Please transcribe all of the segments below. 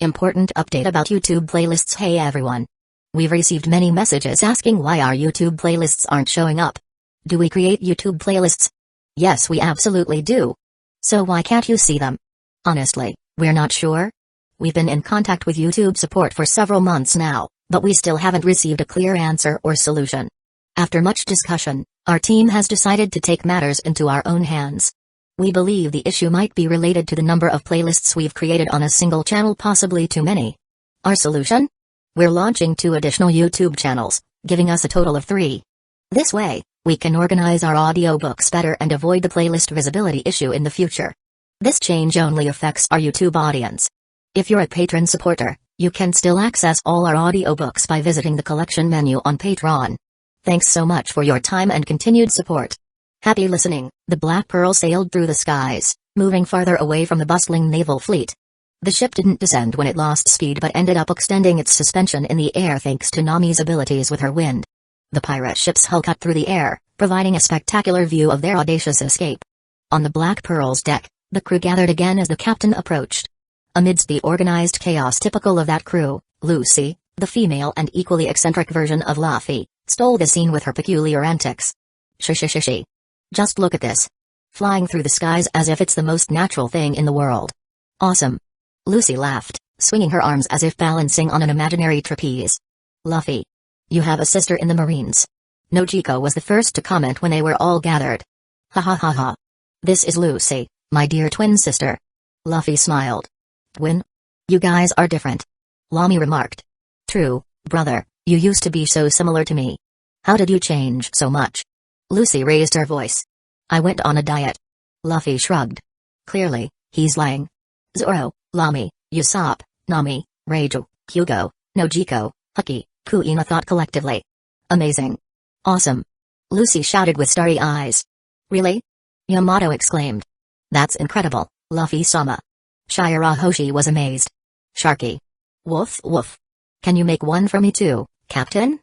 Important update about YouTube playlists. Hey everyone. We've received many messages asking why our YouTube playlists aren't showing up. Do we create YouTube playlists? Yes, we absolutely do. So why can't you see them? Honestly, we're not sure. We've been in contact with YouTube support for several months now, but we still haven't received a clear answer or solution. After much discussion, our team has decided to take matters into our own hands. We believe the issue might be related to the number of playlists we've created on a single channel, possibly too many. Our solution? We're launching 2 additional YouTube channels, giving us a total of 3. This way, we can organize our audiobooks better and avoid the playlist visibility issue in the future. This change only affects our YouTube audience. If you're a patron supporter, you can still access all our audiobooks by visiting the collection menu on Patreon. Thanks so much for your time and continued support. Happy listening. The Black Pearl sailed through the skies, moving farther away from the bustling naval fleet. The ship didn't descend when it lost speed but ended up extending its suspension in the air thanks to Nami's abilities with her wind. The pirate ship's hull cut through the air, providing a spectacular view of their audacious escape. On the Black Pearl's deck, the crew gathered again as the captain approached. Amidst the organized chaos typical of that crew, Lucy, the female and equally eccentric version of Luffy, stole the scene with her peculiar antics. Shishi. Just look at this. Flying through the skies as if it's the most natural thing in the world. Awesome. Lucy laughed, swinging her arms as if balancing on an imaginary trapeze. Luffy. You have a sister in the Marines. Nojiko was the first to comment when they were all gathered. Ha ha ha ha. This is Lucy, my dear twin sister. Luffy smiled. Twin? You guys are different. Lami remarked. True, brother, you used to be so similar to me. How did you change so much? Lucy raised her voice. I went on a diet. Luffy shrugged. Clearly, he's lying. Zoro, Lami, Usopp, Nami, Reiju, Hyugo, Nojiko, Ecchi, Kuina thought collectively. Amazing. Awesome. Lucy shouted with starry eyes. Really? Yamato exclaimed. That's incredible, Luffy-sama. Shirahoshi was amazed. Sharky. Woof woof. Can you make one for me too, Captain?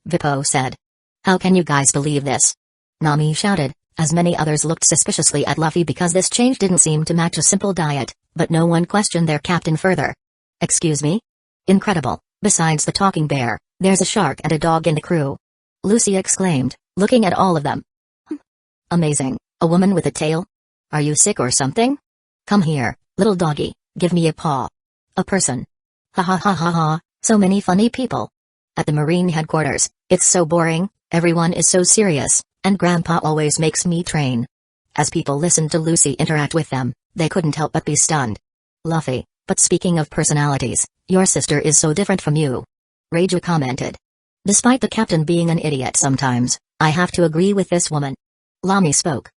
Vippo said. How can you guys believe this? Nami shouted, as many others looked suspiciously at Luffy because this change didn't seem to match a simple diet, but no one questioned their captain further. Excuse me? Incredible, besides the talking bear, there's a shark and a dog in the crew. Lucy exclaimed, looking at all of them. Amazing, a woman with a tail? Are you sick or something? Come here, little doggy, give me a paw. A person. Ha ha ha ha ha, so many funny people. At the Marine headquarters, it's so boring, everyone is so serious. And Grandpa always makes me train. As people listened to Lucy interact with them, they couldn't help but be stunned. Luffy, but speaking of personalities, your sister is so different from you. Reiju commented. Despite the captain being an idiot sometimes, I have to agree with this woman. Lami spoke.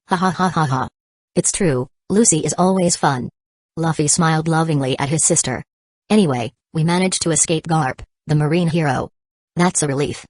Ha ha ha ha ha. It's true, Lucy is always fun. Luffy smiled lovingly at his sister. Anyway, we managed to escape Garp, the Marine hero. That's a relief.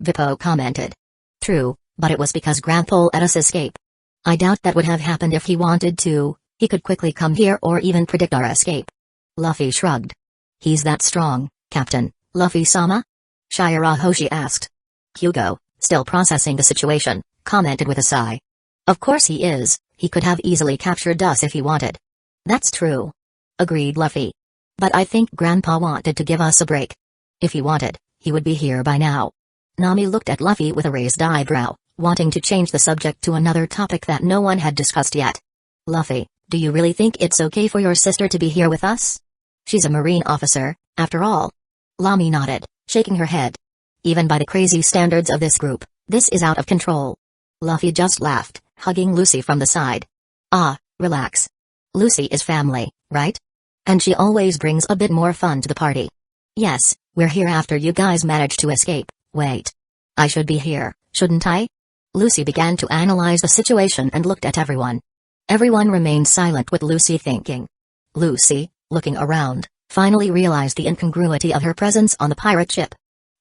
Vippo commented. True. But it was because Grandpa let us escape. I doubt that would have happened if he wanted to. He could quickly come here or even predict our escape. Luffy shrugged. He's that strong, Captain, Luffy-sama? Shirahoshi asked. Hyugo, still processing the situation, commented with a sigh. Of course he is, he could have easily captured us if he wanted. That's true. Agreed Luffy. But I think Grandpa wanted to give us a break. If he wanted, he would be here by now. Nami looked at Luffy with a raised eyebrow, wanting to change the subject to another topic that no one had discussed yet. Luffy, do you really think it's okay for your sister to be here with us? She's a Marine officer, after all. Lami nodded, shaking her head. Even by the crazy standards of this group, this is out of control. Luffy just laughed, hugging Lucy from the side. Ah, relax. Lucy is family, right? And she always brings a bit more fun to the party. Yes, we're here after you guys managed to escape. Wait. I should be here, shouldn't I? Lucy began to analyze the situation and looked at everyone. Everyone remained silent with Lucy thinking. Lucy, looking around, finally realized the incongruity of her presence on the pirate ship.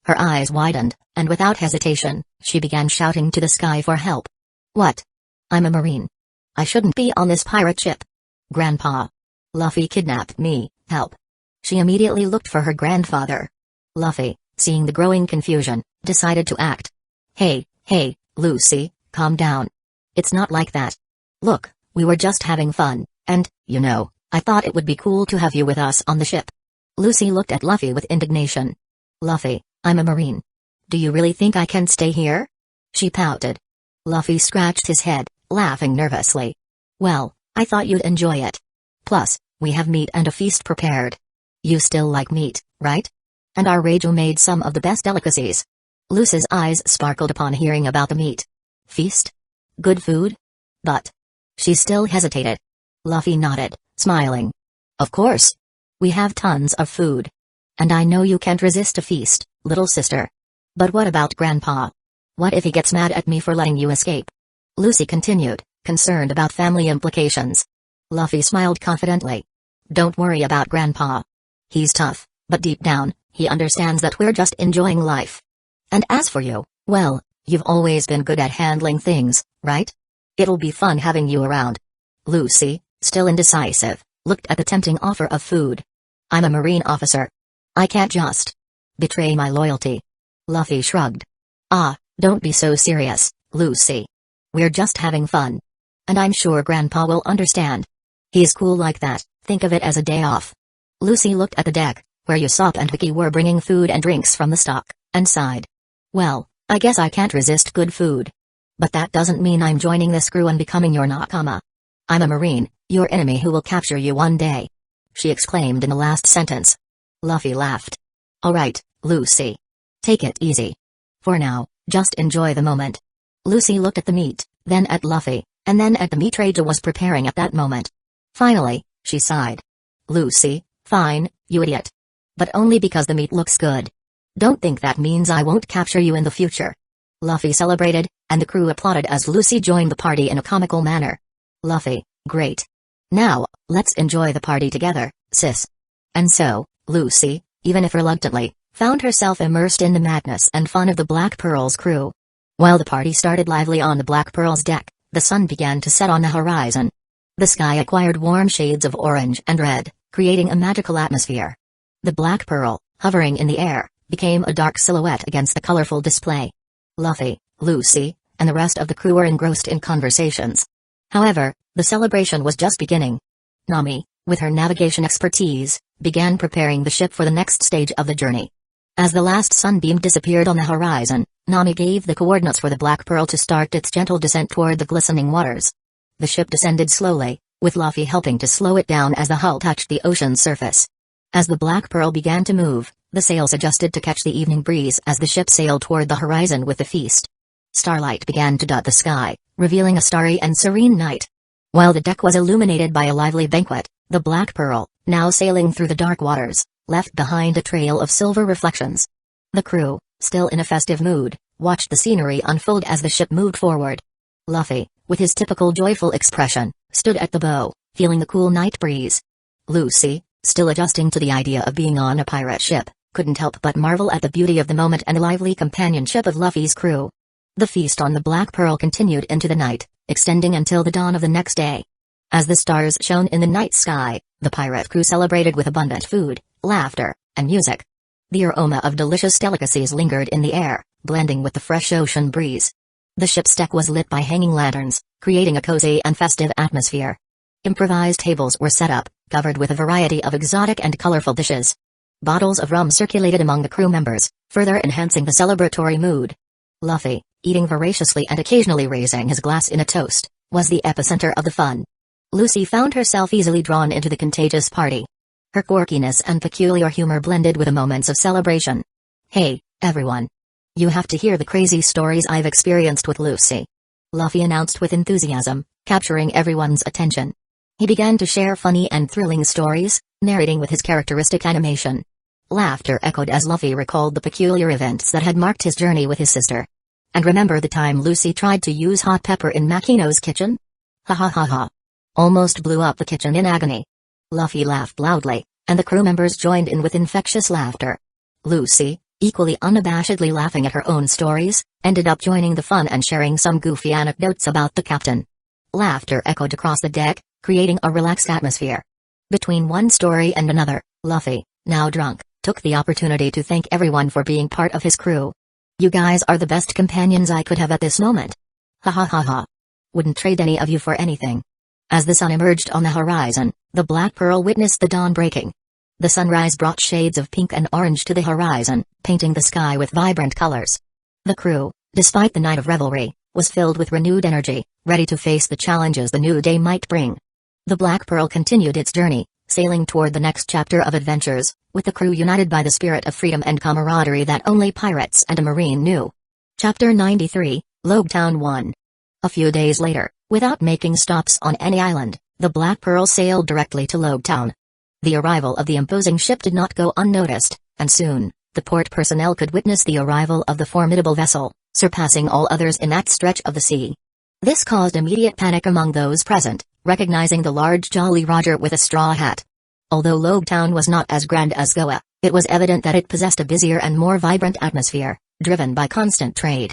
Her eyes widened, and without hesitation, she began shouting to the sky for help. What? I'm a Marine. I shouldn't be on this pirate ship. Grandpa. Luffy kidnapped me, help. She immediately looked for her grandfather. Luffy, seeing the growing confusion, decided to act. Hey, Lucy, calm down. It's not like that. Look, we were just having fun, and, I thought it would be cool to have you with us on the ship. Lucy looked at Luffy with indignation. Luffy, I'm a Marine. Do you really think I can stay here? She pouted. Luffy scratched his head, laughing nervously. Well, I thought you'd enjoy it. Plus, we have meat and a feast prepared. You still like meat, right? And our Raju made some of the best delicacies. Lucy's eyes sparkled upon hearing about the meat. Feast? Good food? But she still hesitated. Luffy nodded, smiling. Of course. We have tons of food. And I know you can't resist a feast, little sister. But what about Grandpa? What if he gets mad at me for letting you escape? Lucy continued, concerned about family implications. Luffy smiled confidently. Don't worry about Grandpa. He's tough, but deep down, he understands that we're just enjoying life. And as for you, well, you've always been good at handling things, right? It'll be fun having you around. Lucy, still indecisive, looked at the tempting offer of food. I'm a Marine officer. I can't just betray my loyalty. Luffy shrugged. Ah, don't be so serious, Lucy. We're just having fun. And I'm sure Grandpa will understand. He's cool like that, think of it as a day off. Lucy looked at the deck, where Usopp and Ecchi were bringing food and drinks from the stock, and sighed. Well, I guess I can't resist good food. But that doesn't mean I'm joining this crew and becoming your nakama. I'm a Marine, your enemy who will capture you one day. She exclaimed in the last sentence. Luffy laughed. Alright, Lucy. Take it easy. For now, just enjoy the moment. Lucy looked at the meat, then at Luffy, and then at the meat Raju was preparing at that moment. Finally, she sighed. Lucy, fine, you idiot. But only because the meat looks good. Don't think that means I won't capture you in the future. Luffy celebrated, and the crew applauded as Lucy joined the party in a comical manner. Luffy, great. Now, let's enjoy the party together, sis. And so, Lucy, even if reluctantly, found herself immersed in the madness and fun of the Black Pearl's crew. While the party started lively on the Black Pearl's deck, the sun began to set on the horizon. The sky acquired warm shades of orange and red, creating a magical atmosphere. The Black Pearl, hovering in the air, became a dark silhouette against the colorful display. Luffy, Lucy, and the rest of the crew were engrossed in conversations. However, the celebration was just beginning. Nami, with her navigation expertise, began preparing the ship for the next stage of the journey. As the last sunbeam disappeared on the horizon, Nami gave the coordinates for the Black Pearl to start its gentle descent toward the glistening waters. The ship descended slowly, with Luffy helping to slow it down as the hull touched the ocean's surface. As the Black Pearl began to move, the sails adjusted to catch the evening breeze as the ship sailed toward the horizon with the feast. Starlight began to dot the sky, revealing a starry and serene night. While the deck was illuminated by a lively banquet, the Black Pearl, now sailing through the dark waters, left behind a trail of silver reflections. The crew, still in a festive mood, watched the scenery unfold as the ship moved forward. Luffy, with his typical joyful expression, stood at the bow, feeling the cool night breeze. Lucy, still adjusting to the idea of being on a pirate ship, couldn't help but marvel at the beauty of the moment and the lively companionship of Luffy's crew. The feast on the Black Pearl continued into the night, extending until the dawn of the next day. As the stars shone in the night sky, the pirate crew celebrated with abundant food, laughter, and music. The aroma of delicious delicacies lingered in the air, blending with the fresh ocean breeze. The ship's deck was lit by hanging lanterns, creating a cozy and festive atmosphere. Improvised tables were set up, covered with a variety of exotic and colorful dishes. Bottles of rum circulated among the crew members, further enhancing the celebratory mood. Luffy, eating voraciously and occasionally raising his glass in a toast, was the epicenter of the fun. Lucy found herself easily drawn into the contagious party. Her quirkiness and peculiar humor blended with the moments of celebration. Hey, everyone. You have to hear the crazy stories I've experienced with Lucy. Luffy announced with enthusiasm, capturing everyone's attention. He began to share funny and thrilling stories, narrating with his characteristic animation. Laughter echoed as Luffy recalled the peculiar events that had marked his journey with his sister. And remember the time Lucy tried to use hot pepper in Makino's kitchen? Ha ha ha ha. Almost blew up the kitchen in agony. Luffy laughed loudly, and the crew members joined in with infectious laughter. Lucy, equally unabashedly laughing at her own stories, ended up joining the fun and sharing some goofy anecdotes about the captain. Laughter echoed across the deck, creating a relaxed atmosphere. Between one story and another, Luffy, now drunk, took the opportunity to thank everyone for being part of his crew. You guys are the best companions I could have at this moment. Ha ha ha ha. Wouldn't trade any of you for anything. As the sun emerged on the horizon, the Black Pearl witnessed the dawn breaking. The sunrise brought shades of pink and orange to the horizon, painting the sky with vibrant colors. The crew, despite the night of revelry, was filled with renewed energy, ready to face the challenges the new day might bring. The Black Pearl continued its journey, sailing toward the next chapter of adventures, with the crew united by the spirit of freedom and camaraderie that only pirates and a marine knew. Chapter 93, Lobetown 1. A few days later, without making stops on any island, the Black Pearl sailed directly to Lobetown. The arrival of the imposing ship did not go unnoticed, and soon, the port personnel could witness the arrival of the formidable vessel, surpassing all others in that stretch of the sea. This caused immediate panic among those present, recognizing the large Jolly Roger with a straw hat. Although Lobetown was not as grand as Goa, it was evident that it possessed a busier and more vibrant atmosphere, driven by constant trade.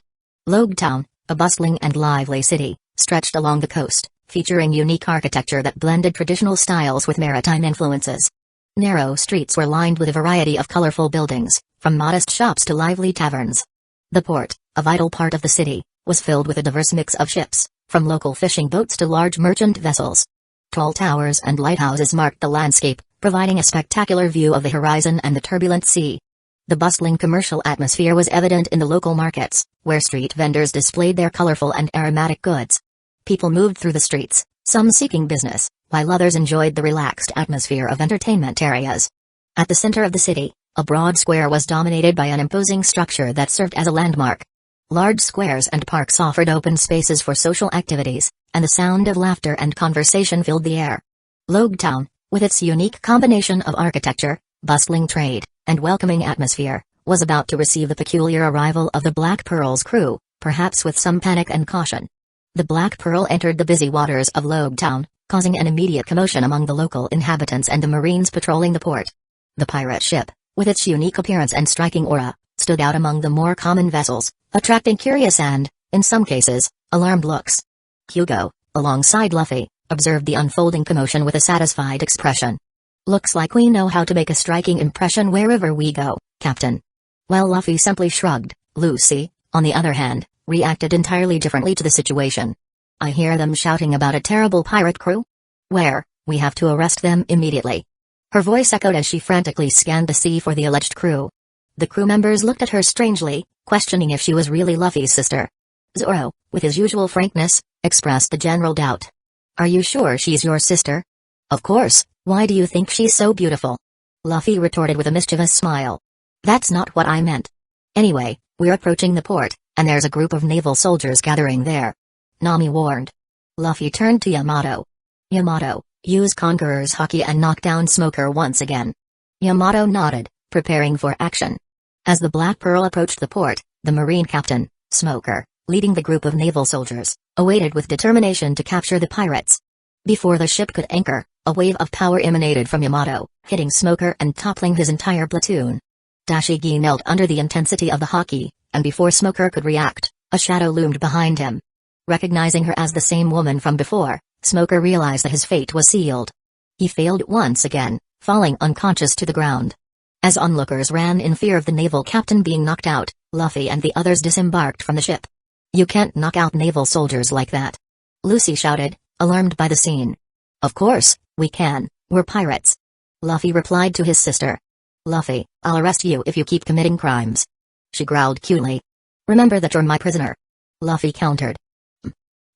Lobetown, a bustling and lively city, stretched along the coast, featuring unique architecture that blended traditional styles with maritime influences. Narrow streets were lined with a variety of colorful buildings, from modest shops to lively taverns. The port, a vital part of the city, was filled with a diverse mix of ships, from local fishing boats to large merchant vessels. Tall towers and lighthouses marked the landscape, providing a spectacular view of the horizon and the turbulent sea. The bustling commercial atmosphere was evident in the local markets, where street vendors displayed their colorful and aromatic goods. People moved through the streets, some seeking business, while others enjoyed the relaxed atmosphere of entertainment areas. At the center of the city, a broad square was dominated by an imposing structure that served as a landmark. Large squares and parks offered open spaces for social activities, and the sound of laughter and conversation filled the air. Lobetown, with its unique combination of architecture, bustling trade, and welcoming atmosphere, was about to receive the peculiar arrival of the Black Pearl's crew, perhaps with some panic and caution. The Black Pearl entered the busy waters of Lobetown, causing an immediate commotion among the local inhabitants and the marines patrolling the port. The pirate ship, with its unique appearance and striking aura, stood out among the more common vessels, attracting curious and, in some cases, alarmed looks. Hugo, alongside Luffy, observed the unfolding commotion with a satisfied expression. "Looks like we know how to make a striking impression wherever we go, Captain." While Luffy simply shrugged, Lucy, on the other hand, reacted entirely differently to the situation. "I hear them shouting about a terrible pirate crew? Where? We have to arrest them immediately." Her voice echoed as she frantically scanned the sea for the alleged crew. The crew members looked at her strangely, questioning if she was really Luffy's sister. Zoro, with his usual frankness, expressed a general doubt. "Are you sure she's your sister?" "Of course, why do you think she's so beautiful?" Luffy retorted with a mischievous smile. "That's not what I meant. Anyway, we're approaching the port, and there's a group of naval soldiers gathering there," Nami warned. Luffy turned to Yamato. "Yamato, use Conqueror's Haki and knock down Smoker once again." Yamato nodded, preparing for action. As the Black Pearl approached the port, the Marine captain, Smoker, leading the group of naval soldiers, awaited with determination to capture the pirates. Before the ship could anchor, a wave of power emanated from Yamato, hitting Smoker and toppling his entire platoon. Dashigi knelt under the intensity of the Haki, and before Smoker could react, a shadow loomed behind him. Recognizing her as the same woman from before, Smoker realized that his fate was sealed. He failed once again, falling unconscious to the ground. As onlookers ran in fear of the naval captain being knocked out, Luffy and the others disembarked from the ship. "You can't knock out naval soldiers like that," Lucy shouted, alarmed by the scene. "Of course, we can, we're pirates," Luffy replied to his sister. "Luffy, I'll arrest you if you keep committing crimes," she growled cutely. "Remember that you're my prisoner," Luffy countered.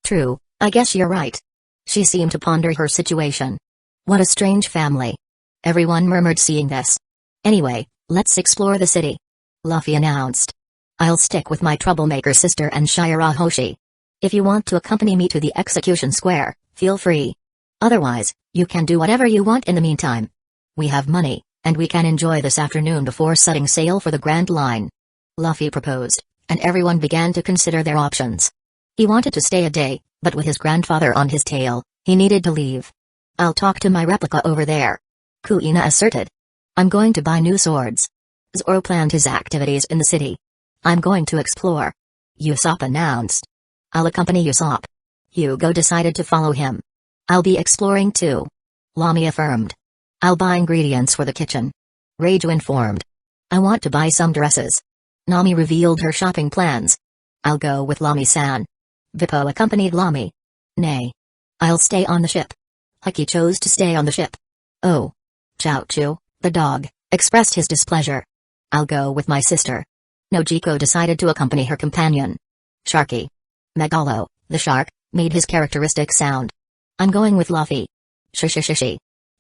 "True, I guess you're right." She seemed to ponder her situation. What a strange family. Everyone murmured seeing this. "Anyway, let's explore the city," Luffy announced. "I'll stick with my troublemaker sister and Shirahoshi. If you want to accompany me to the execution square, feel free. Otherwise, you can do whatever you want in the meantime. We have money, and we can enjoy this afternoon before setting sail for the Grand Line," Luffy proposed, and everyone began to consider their options. He wanted to stay a day, but with his grandfather on his tail, he needed to leave. "I'll talk to my replica over there," Kuina asserted. "I'm going to buy new swords." Zoro planned his activities in the city. "I'm going to explore," Usopp announced. "I'll accompany Usopp." Hugo decided to follow him. "I'll be exploring too," Lami affirmed. "I'll buy ingredients for the kitchen," Reiju informed. "I want to buy some dresses." Nami revealed her shopping plans. "I'll go with Lami-san." Bippo accompanied Lami. "Nay. I'll stay on the ship." Haki chose to stay on the ship. "Oh. Chaochu, The dog expressed his displeasure. I'll go with my sister. Nojiko decided to accompany her companion. Sharky. Megalo, the shark, made his characteristic sound. I'm going with Luffy. Shishishishi.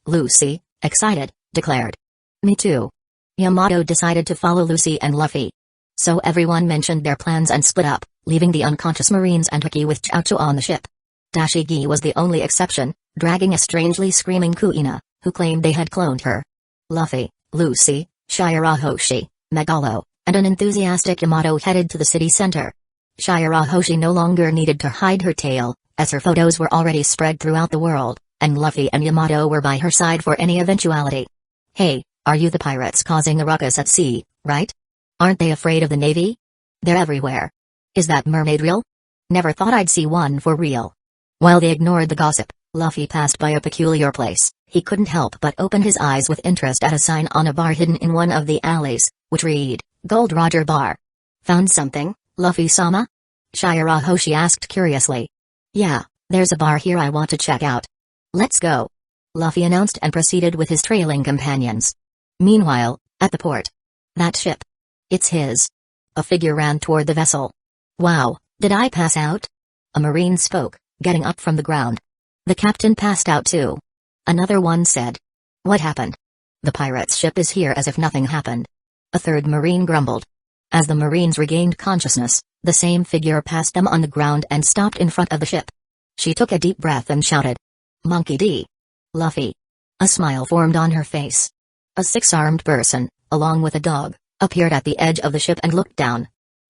Lucy, excited, declared. Me too. Yamato decided to follow Lucy and Luffy. So everyone mentioned their plans and split up, leaving the unconscious Marines and Ecchi with Chouchou on the ship. Dashigi was the only exception, dragging a strangely screaming Kuina, who claimed they had cloned her. Luffy, Lucy, Shirahoshi, Megalo, and an enthusiastic Yamato headed to the city center. Shirahoshi no longer needed to hide her tail, as her photos were already spread throughout the world, and Luffy and Yamato were by her side for any eventuality. Hey, are you the pirates causing a ruckus at sea, right? Aren't they afraid of the Navy? They're everywhere. Is that mermaid real? Never thought I'd see one for real. While they ignored the gossip, Luffy passed by a peculiar place. He couldn't help but open his eyes with interest at a sign on a bar hidden in one of the alleys, which read, Gold Roger Bar. Found something, Luffy-sama? Shirahoshi asked curiously. Yeah, there's a bar here I want to check out. Let's go. Luffy announced and proceeded with his trailing companions. Meanwhile, at the port. That ship. It's his. A figure ran toward the vessel. Wow, did I pass out? A Marine spoke, getting up from the ground. The captain passed out too. Another one said. What happened? The pirate's ship is here as if nothing happened. A third Marine grumbled. As the Marines regained consciousness, the same figure passed them on the ground and stopped in front of the ship. She took a deep breath and shouted. Monkey D. Luffy. A smile formed on her face. A six-armed person, along with a dog, appeared at the edge of the ship and looked down.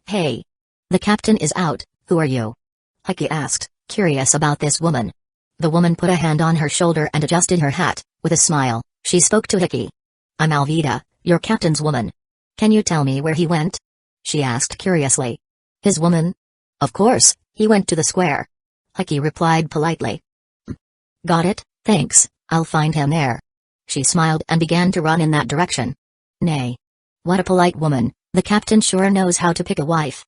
Hey. The captain is out, who are you? Ecchi asked, curious about this woman. The woman put a hand on her shoulder and adjusted her hat. With a smile, she spoke to Ecchi. I'm Alvida, your captain's woman. Can you tell me where he went? She asked curiously. His woman? Of course, he went to the square. Ecchi replied politely. Got it, thanks, I'll find him there. She smiled and began to run in that direction. Nay. What a polite woman, the captain sure knows how to pick a wife.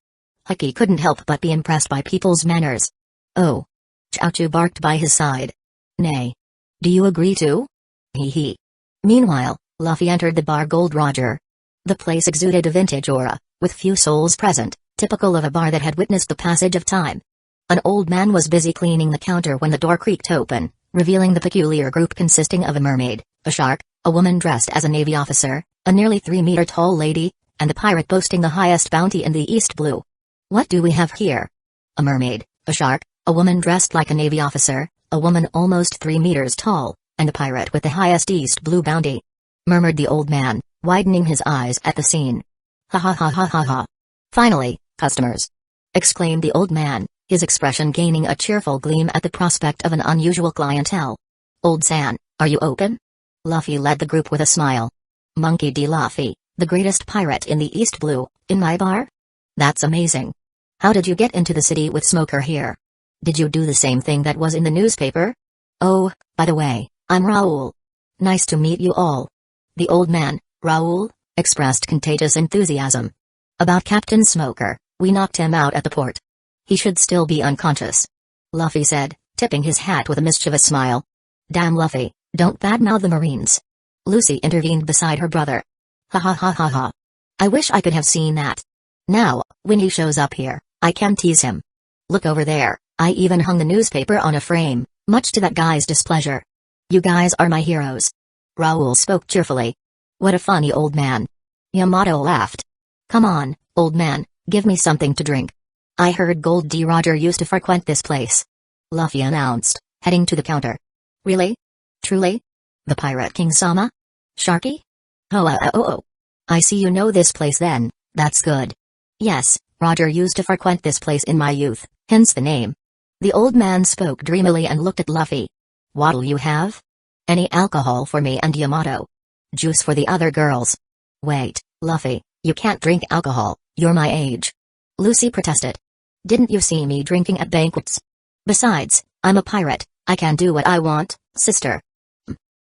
Ecchi couldn't help but be impressed by people's manners. Oh. Chouchou barked by his side. Nay. Do you agree too? Hee hee. Meanwhile, Luffy entered the bar Gold Roger. The place exuded a vintage aura, with few souls present, typical of a bar that had witnessed the passage of time. An old man was busy cleaning the counter when the door creaked open, revealing the peculiar group consisting of a mermaid, a shark, a woman dressed as a Navy officer, a nearly 3-meter-tall lady, and the pirate boasting the highest bounty in the East Blue. What do we have here? A mermaid, a shark, a woman dressed like a Navy officer, a woman almost 3 meters tall, and a pirate with the highest East Blue bounty. Murmured the old man, widening his eyes at the scene. Ha ha ha ha ha ha. Finally, customers! Exclaimed the old man, his expression gaining a cheerful gleam at the prospect of an unusual clientele. Old San, are you open? Luffy led the group with a smile. Monkey D. Luffy, the greatest pirate in the East Blue, in my bar? That's amazing. How did you get into the city with Smoker here? Did you do the same thing that was in the newspaper? Oh, by the way, I'm Raoul. Nice to meet you all. The old man, Raoul, expressed contagious enthusiasm. About Captain Smoker, we knocked him out at the port. He should still be unconscious. Luffy said, tipping his hat with a mischievous smile. Damn Luffy, don't badmouth the Marines. Lucy intervened beside her brother. Ha ha ha ha ha. I wish I could have seen that. Now, when he shows up here, I can tease him. Look over there, I even hung the newspaper on a frame, much to that guy's displeasure. You guys are my heroes. Raoul spoke cheerfully. What a funny old man. Yamato laughed. Come on, old man, give me something to drink. I heard Gold D. Roger used to frequent this place. Luffy announced, heading to the counter. Really? Truly? The Pirate King Sama? Sharky? Oh. I see you know this place then, that's good. Yes, Roger used to frequent this place in my youth, hence the name. The old man spoke dreamily and looked at Luffy. What'll you have? Any alcohol for me and Yamato. Juice for the other girls. Wait, Luffy, you can't drink alcohol, you're my age. Lucy protested. Didn't you see me drinking at banquets? Besides, I'm a pirate, I can do what I want, sister.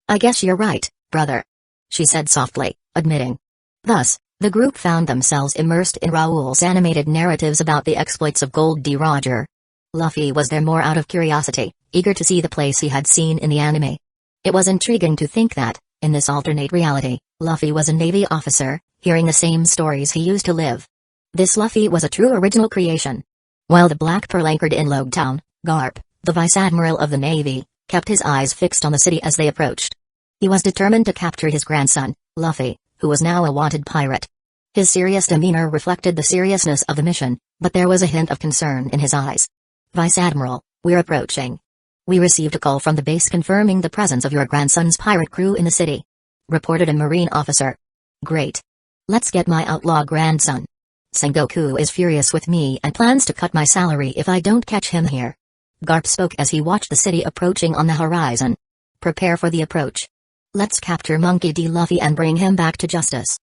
I guess you're right, brother. She said softly, admitting. Thus, the group found themselves immersed in Raoul's animated narratives about the exploits of Gold D. Roger. Luffy was there more out of curiosity, eager to see the place he had seen in the anime. It was intriguing to think that, In this alternate reality, Luffy was a Navy officer, hearing the same stories he used to live. This Luffy was a true original creation. While the Black Pearl anchored in Logue Town, Garp, the Vice Admiral of the Navy, kept his eyes fixed on the city as they approached. He was determined to capture his grandson, Luffy, who was now a wanted pirate. His serious demeanor reflected the seriousness of the mission, but there was a hint of concern in his eyes. Vice Admiral, we're approaching. We received a call from the base confirming the presence of your grandson's pirate crew in the city. Reported a Marine officer. Great. Let's get my outlaw grandson. Sengoku is furious with me and plans to cut my salary if I don't catch him here. Garp spoke as he watched the city approaching on the horizon. Prepare for the approach. Let's capture Monkey D. Luffy and bring him back to justice.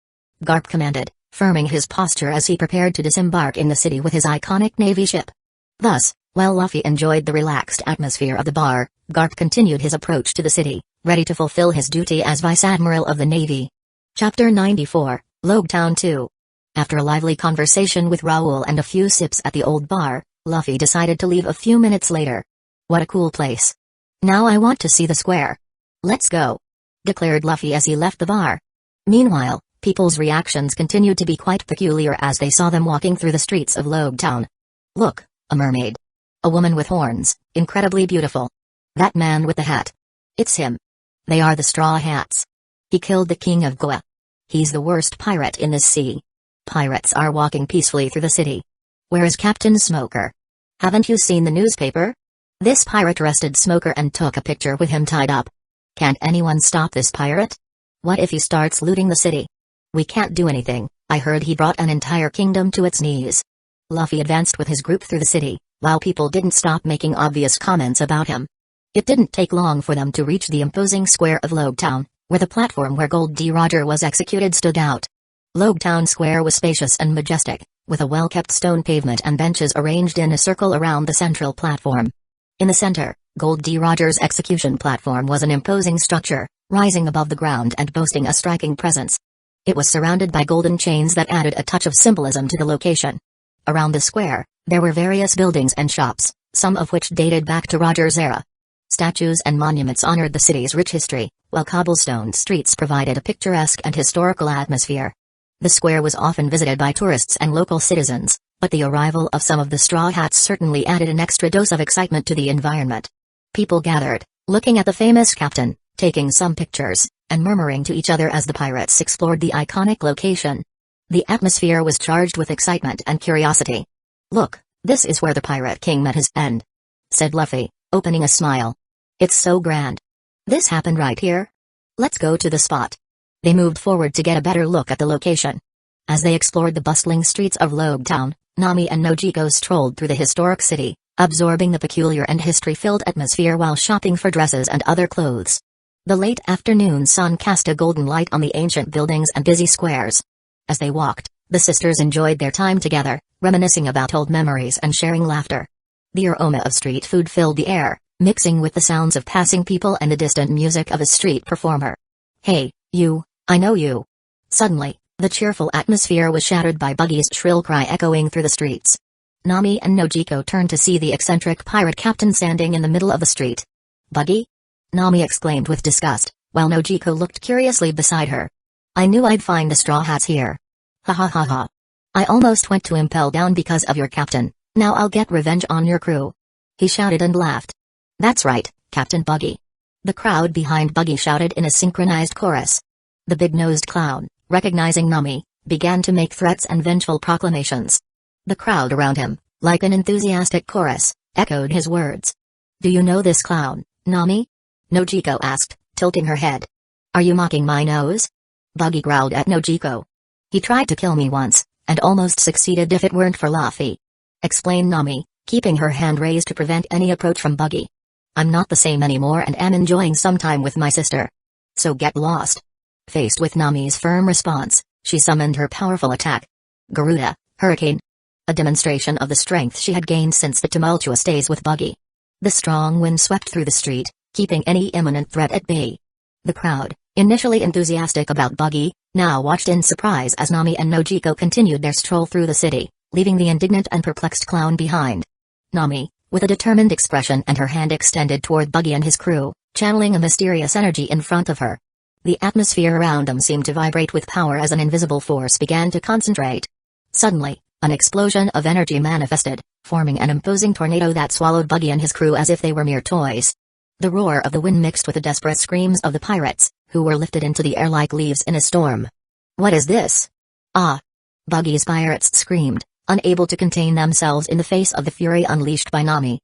Garp commanded, firming his posture as he prepared to disembark in the city with his iconic Navy ship. Thus, while Luffy enjoyed the relaxed atmosphere of the bar, Garp continued his approach to the city, ready to fulfill his duty as Vice Admiral of the Navy. Chapter 94, Logue Town 2. After a lively conversation with Raoul and a few sips at the old bar, Luffy decided to leave a few minutes later. What a cool place. Now I want to see the square. Let's go, declared Luffy as he left the bar. Meanwhile, people's reactions continued to be quite peculiar as they saw them walking through the streets of Logue Town. Look, a mermaid. A woman with horns, incredibly beautiful. That man with the hat. It's him. They are the Straw Hats. He killed the king of Goa. He's the worst pirate in this sea. Pirates are walking peacefully through the city. Where is Captain Smoker? Haven't you seen the newspaper? This pirate arrested Smoker and took a picture with him tied up. Can't anyone stop this pirate? What if he starts looting the city? We can't do anything. I heard he brought an entire kingdom to its knees. Luffy advanced with his group through the city, while people didn't stop making obvious comments about him. It didn't take long for them to reach the imposing square of Logue Town, where the platform where Gold D. Roger was executed stood out. Logue Town Square was spacious and majestic, with a well-kept stone pavement and benches arranged in a circle around the central platform. In the center, Gold D. Roger's execution platform was an imposing structure, rising above the ground and boasting a striking presence. It was surrounded by golden chains that added a touch of symbolism to the location. Around the square, there were various buildings and shops, some of which dated back to Roger's era. Statues and monuments honored the city's rich history, while cobblestone streets provided a picturesque and historical atmosphere. The square was often visited by tourists and local citizens, but the arrival of some of the Straw Hats certainly added an extra dose of excitement to the environment. People gathered, looking at the famous captain, taking some pictures, and murmuring to each other as the pirates explored the iconic location. The atmosphere was charged with excitement and curiosity. Look, this is where the Pirate King met his end, said Luffy, opening a smile. It's so grand. This happened right here? Let's go to the spot. They moved forward to get a better look at the location. As they explored the bustling streets of Logue Town, Nami and Nojiko strolled through the historic city, absorbing the peculiar and history-filled atmosphere while shopping for dresses and other clothes. The late afternoon sun cast a golden light on the ancient buildings and busy squares. As they walked, the sisters enjoyed their time together, reminiscing about old memories and sharing laughter. The aroma of street food filled the air, mixing with the sounds of passing people and the distant music of a street performer. Hey, you, I know you. Suddenly, the cheerful atmosphere was shattered by Buggy's shrill cry echoing through the streets. Nami and Nojiko turned to see the eccentric pirate captain standing in the middle of the street. Buggy? Nami exclaimed with disgust, while Nojiko looked curiously beside her. I knew I'd find the Straw Hats here. Ha ha ha ha. I almost went to Impel Down because of your captain, now I'll get revenge on your crew. He shouted and laughed. That's right, Captain Buggy. The crowd behind Buggy shouted in a synchronized chorus. The big-nosed clown, recognizing Nami, began to make threats and vengeful proclamations. The crowd around him, like an enthusiastic chorus, echoed his words. Do you know this clown, Nami? Nojiko asked, tilting her head. Are you mocking my nose? Buggy growled at Nojiko. He tried to kill me once, and almost succeeded if it weren't for Luffy, explained Nami, keeping her hand raised to prevent any approach from Buggy. I'm not the same anymore and am enjoying some time with my sister. So get lost. Faced with Nami's firm response, she summoned her powerful attack. Garuda, Hurricane. A demonstration of the strength she had gained since the tumultuous days with Buggy. The strong wind swept through the street, keeping any imminent threat at bay. The crowd, initially enthusiastic about Buggy, now watched in surprise as Nami and Nojiko continued their stroll through the city, leaving the indignant and perplexed clown behind. Nami, with a determined expression and her hand extended toward Buggy and his crew, channeling a mysterious energy in front of her. The atmosphere around them seemed to vibrate with power as an invisible force began to concentrate. Suddenly, an explosion of energy manifested, forming an imposing tornado that swallowed Buggy and his crew as if they were mere toys. The roar of the wind mixed with the desperate screams of the pirates, who were lifted into the air like leaves in a storm. "What is this?" "Ah!" Buggy's pirates screamed, unable to contain themselves in the face of the fury unleashed by Nami.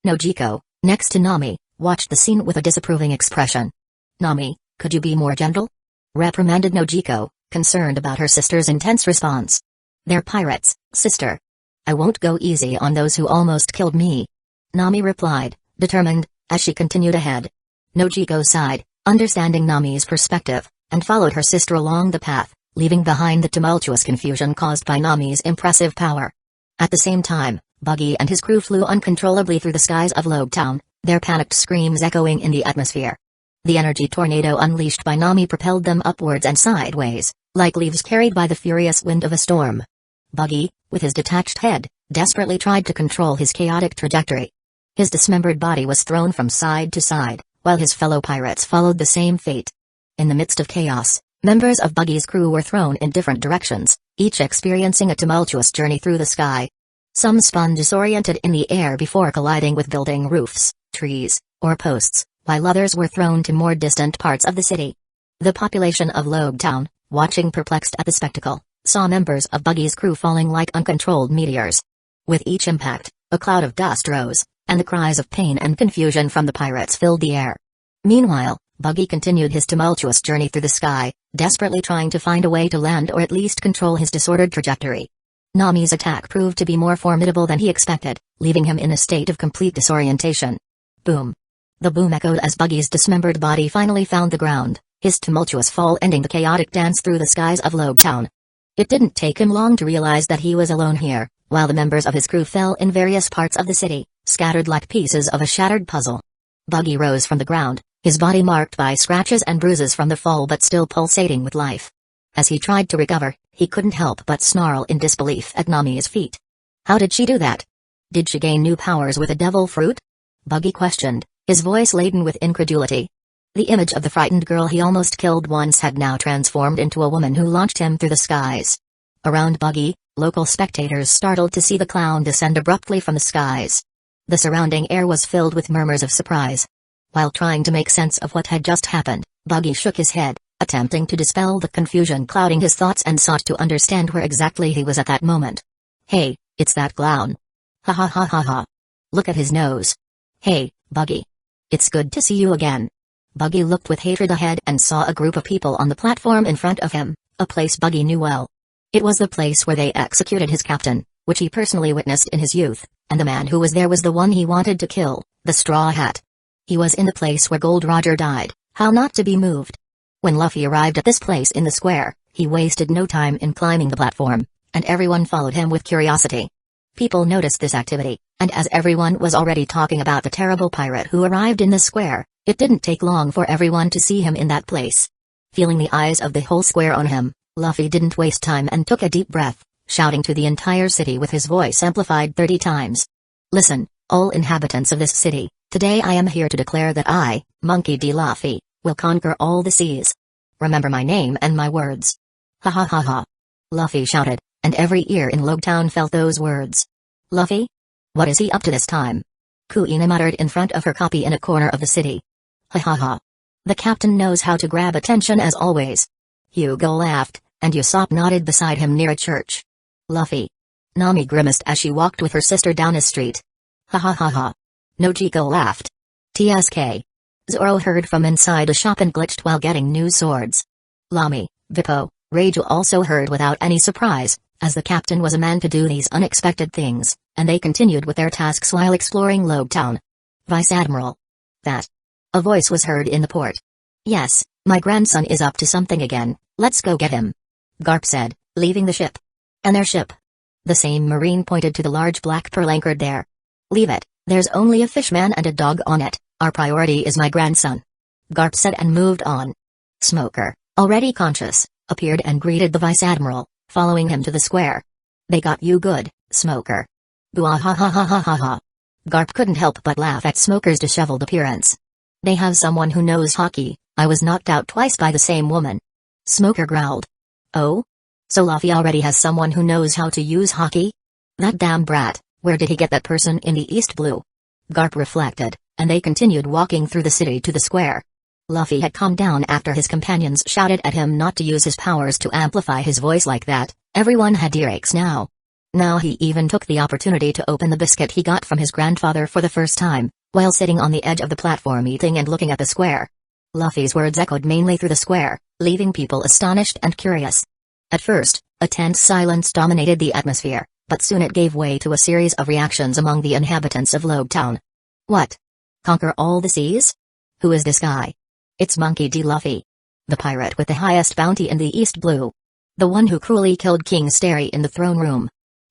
Nojiko, next to Nami, watched the scene with a disapproving expression. "Nami, could you be more gentle?" reprimanded Nojiko, concerned about her sister's intense response. "They're pirates, sister. I won't go easy on those who almost killed me," Nami replied, determined, as she continued ahead. Nojiko sighed, understanding Nami's perspective, and followed her sister along the path, leaving behind the tumultuous confusion caused by Nami's impressive power. At the same time, Buggy and his crew flew uncontrollably through the skies of Lobetown, their panicked screams echoing in the atmosphere. The energy tornado unleashed by Nami propelled them upwards and sideways, like leaves carried by the furious wind of a storm. Buggy, with his detached head, desperately tried to control his chaotic trajectory. His dismembered body was thrown from side to side, while his fellow pirates followed the same fate. In the midst of chaos, members of Buggy's crew were thrown in different directions, each experiencing a tumultuous journey through the sky. Some spun disoriented in the air before colliding with building roofs, trees, or posts, while others were thrown to more distant parts of the city. The population of Lobetown, watching perplexed at the spectacle, saw members of Buggy's crew falling like uncontrolled meteors. With each impact, a cloud of dust rose, and the cries of pain and confusion from the pirates filled the air. Meanwhile, Buggy continued his tumultuous journey through the sky, desperately trying to find a way to land or at least control his disordered trajectory. Nami's attack proved to be more formidable than he expected, leaving him in a state of complete disorientation. Boom! The boom echoed as Buggy's dismembered body finally found the ground, his tumultuous fall ending the chaotic dance through the skies of Lobetown. It didn't take him long to realize that he was alone here, while the members of his crew fell in various parts of the city, scattered like pieces of a shattered puzzle. Buggy rose from the ground, his body marked by scratches and bruises from the fall but still pulsating with life. As he tried to recover, he couldn't help but snarl in disbelief at Nami's feat. How did she do that? Did she gain new powers with a devil fruit? Buggy questioned, his voice laden with incredulity. The image of the frightened girl he almost killed once had now transformed into a woman who launched him through the skies. Around Buggy, local spectators startled to see the clown descend abruptly from the skies. The surrounding air was filled with murmurs of surprise. While trying to make sense of what had just happened, Buggy shook his head, attempting to dispel the confusion clouding his thoughts and sought to understand where exactly he was at that moment. "Hey, it's that clown. Ha ha ha ha ha. Look at his nose. Hey, Buggy. It's good to see you again." Buggy looked with hatred ahead and saw a group of people on the platform in front of him, a place Buggy knew well. It was the place where they executed his captain, which he personally witnessed in his youth, and the man who was there was the one he wanted to kill, the Straw Hat. He was in the place where Gold Roger died, how not to be moved. When Luffy arrived at this place in the square, he wasted no time in climbing the platform, and everyone followed him with curiosity. People noticed this activity, and as everyone was already talking about the terrible pirate who arrived in the square, it didn't take long for everyone to see him in that place. Feeling the eyes of the whole square on him, Luffy didn't waste time and took a deep breath, shouting to the entire city with his voice amplified 30 times. "Listen, all inhabitants of this city, today I am here to declare that I, Monkey D. Luffy, will conquer all the seas. Remember my name and my words." "Ha ha ha ha." Luffy shouted, and every ear in Lobetown felt those words. "Luffy? What is he up to this time?" Kuina muttered in front of her copy in a corner of the city. "Ha ha ha. The captain knows how to grab attention as always." Hugo laughed, and Usopp nodded beside him near a church. "Luffy." Nami grimaced as she walked with her sister down a street. "Ha ha ha ha." Nojiko laughed. "TSK." Zoro heard from inside a shop and glitched while getting new swords. Lami, Bippo, Raju also heard without any surprise, as the captain was a man to do these unexpected things, and they continued with their tasks while exploring Lobetown. "Vice Admiral." "That." A voice was heard in the port. "Yes, my grandson is up to something again, let's go get him," Garp said, leaving the ship. "And their ship?" The same marine pointed to the large black pearl anchored there. "Leave it, there's only a fishman and a dog on it, our priority is my grandson," Garp said and moved on. Smoker, already conscious, appeared and greeted the Vice Admiral, following him to the square. "They got you good, Smoker." "Boo-ah ha ha ha ha ha ha." Garp couldn't help but laugh at Smoker's disheveled appearance. "They have someone who knows hockey, I was knocked out twice by the same woman. Smoker growled. Oh? So Luffy already has someone who knows how to use hockey? That damn brat, where did he get that person in the East Blue? Garp reflected, and they continued walking through the city to the square. Luffy had calmed down after his companions shouted at him not to use his powers to amplify his voice like that. Everyone had earaches now. Now he even took the opportunity to open the biscuit he got from his grandfather for the first time, while sitting on the edge of the platform eating and looking at the square. Luffy's words echoed mainly through the square, leaving people astonished and curious. At first, a tense silence dominated the atmosphere, but soon it gave way to a series of reactions among the inhabitants of Lobetown. What? Conquer all the seas? Who is this guy? It's Monkey D. Luffy. The pirate with the highest bounty in the East Blue. The one who cruelly killed King Starry in the throne room.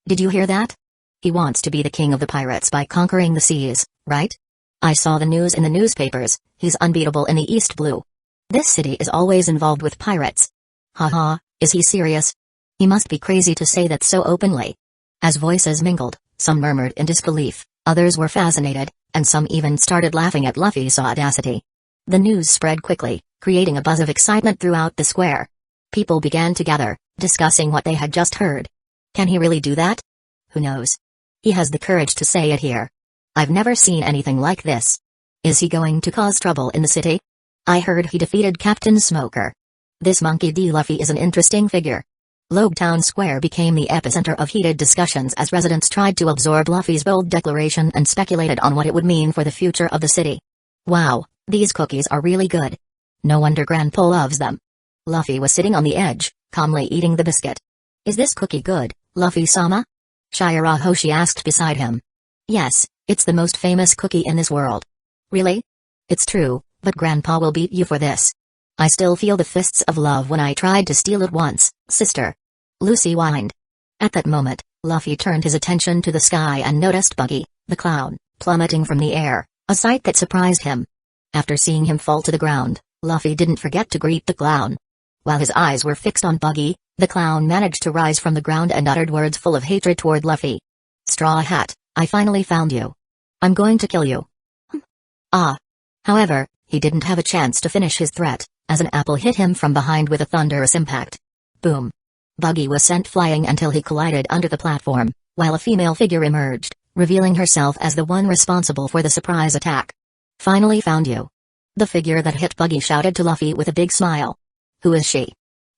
Did you hear that? He wants to be the king of the pirates by conquering the seas, right? I saw the news in the newspapers. He's unbeatable in the East Blue. This city is always involved with pirates. Haha, is he serious? He must be crazy to say that so openly. As voices mingled, some murmured in disbelief, others were fascinated, and some even started laughing at Luffy's audacity. The news spread quickly, creating a buzz of excitement throughout the square. People began to gather, discussing what they had just heard. Can he really do that? Who knows? He has the courage to say it here. I've never seen anything like this. Is he going to cause trouble in the city? I heard he defeated Captain Smoker. This Monkey D. Luffy is an interesting figure. Lobetown Square became the epicenter of heated discussions as residents tried to absorb Luffy's bold declaration and speculated on what it would mean for the future of the city. Wow, these cookies are really good. No wonder Grandpa loves them. Luffy was sitting on the edge, calmly eating the biscuit. Is this cookie good, Luffy-sama? Shirahoshi asked beside him. Yes, it's the most famous cookie in this world. Really? It's true, but Grandpa will beat you for this. I still feel the fists of love when I tried to steal it once, sister. Lucy whined. At that moment, Luffy turned his attention to the sky and noticed Buggy, the clown, plummeting from the air, a sight that surprised him. After seeing him fall to the ground, Luffy didn't forget to greet the clown. While his eyes were fixed on Buggy, the clown managed to rise from the ground and uttered words full of hatred toward Luffy. Straw Hat, I finally found you. I'm going to kill you. Ah. However, he didn't have a chance to finish his threat, as an apple hit him from behind with a thunderous impact. Boom. Buggy was sent flying until he collided under the platform, while a female figure emerged, revealing herself as the one responsible for the surprise attack. Finally found you. The figure that hit Buggy shouted to Luffy with a big smile. Who is she?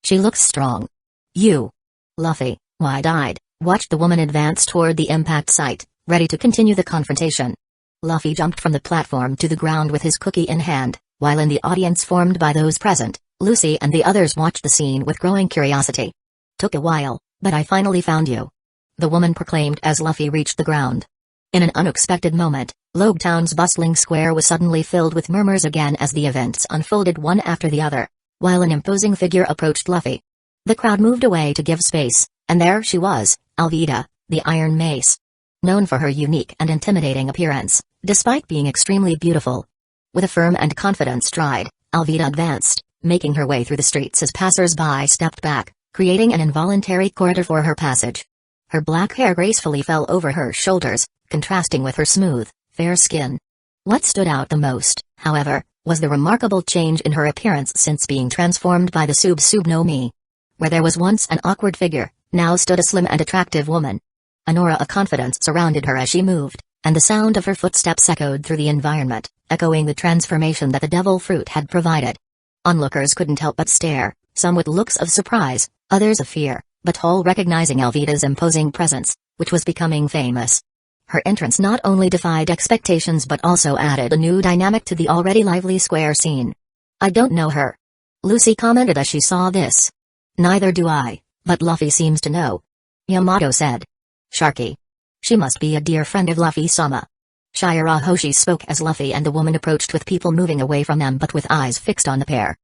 She looks strong. You. Luffy, wide-eyed, watched the woman advance toward the impact site, ready to continue the confrontation. Luffy jumped from the platform to the ground with his cookie in hand, while in the audience formed by those present, Lucy and the others watched the scene with growing curiosity. Took a while, but I finally found you. The woman proclaimed as Luffy reached the ground. In an unexpected moment, Lobetown's bustling square was suddenly filled with murmurs again as the events unfolded one after the other, while an imposing figure approached Luffy. The crowd moved away to give space, and there she was, Alvida, the Iron Mace. Known for her unique and intimidating appearance, despite being extremely beautiful. With a firm and confident stride, Alvida advanced, making her way through the streets as passers-by stepped back, creating an involuntary corridor for her passage. Her black hair gracefully fell over her shoulders, contrasting with her smooth, fair skin. What stood out the most, however, was the remarkable change in her appearance since being transformed by the Sub no Mi. Where there was once an awkward figure, now stood a slim and attractive woman. An aura of confidence surrounded her as she moved, and the sound of her footsteps echoed through the environment, echoing the transformation that the devil fruit had provided. Onlookers couldn't help but stare, some with looks of surprise, others of fear, but all recognizing Alvida's imposing presence, which was becoming famous. Her entrance not only defied expectations but also added a new dynamic to the already lively square scene. I don't know her. Lucy commented as she saw this. Neither do I, but Luffy seems to know. Yamato said. Sharky. She must be a dear friend of Luffy-sama. Shirahoshi spoke as Luffy and the woman approached with people moving away from them but with eyes fixed on the pair.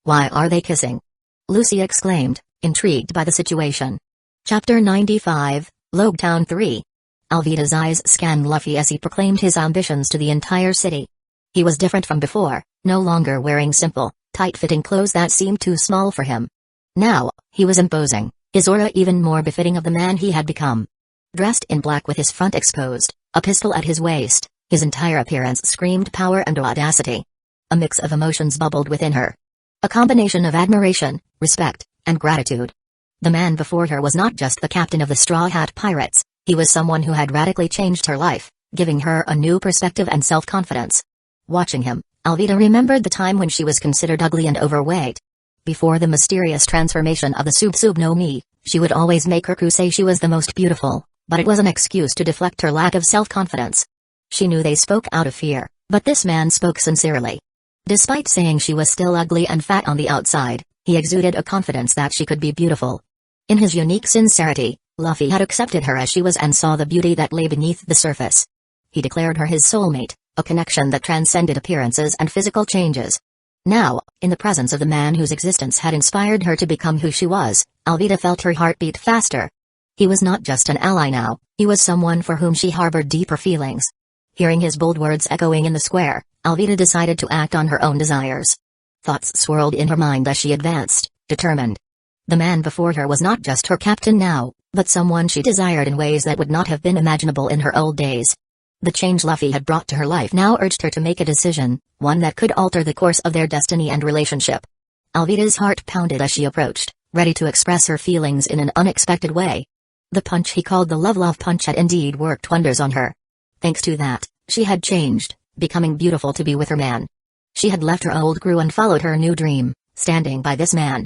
Why are they kissing? Lucy exclaimed, intrigued by the situation. Chapter 95, Lobetown 3. Alvida's eyes scanned Luffy as he proclaimed his ambitions to the entire city. He was different from before, no longer wearing simple, tight-fitting clothes that seemed too small for him. Now, he was imposing, his aura even more befitting of the man he had become. Dressed in black with his front exposed, a pistol at his waist, his entire appearance screamed power and audacity. A mix of emotions bubbled within her. A combination of admiration, respect, and gratitude. The man before her was not just the captain of the Straw Hat Pirates, he was someone who had radically changed her life, giving her a new perspective and self-confidence. Watching him, Alvida remembered the time when she was considered ugly and overweight. Before the mysterious transformation of the Sub no Mi, she would always make her crew say she was the most beautiful, but it was an excuse to deflect her lack of self-confidence. She knew they spoke out of fear, but this man spoke sincerely. Despite saying she was still ugly and fat on the outside, he exuded a confidence that she could be beautiful. In his unique sincerity, Luffy had accepted her as she was and saw the beauty that lay beneath the surface. He declared her his soulmate, a connection that transcended appearances and physical changes. Now, in the presence of the man whose existence had inspired her to become who she was, Alvida felt her heart beat faster. He was not just an ally now, he was someone for whom she harbored deeper feelings. Hearing his bold words echoing in the square, Alvida decided to act on her own desires. Thoughts swirled in her mind as she advanced, determined. The man before her was not just her captain now, but someone she desired in ways that would not have been imaginable in her old days. The change Luffy had brought to her life now urged her to make a decision, one that could alter the course of their destiny and relationship. Alvida's heart pounded as she approached, ready to express her feelings in an unexpected way. The punch he called the love punch had indeed worked wonders on her. Thanks to that, she had changed, becoming beautiful to be with her man. She had left her old crew and followed her new dream, standing by this man.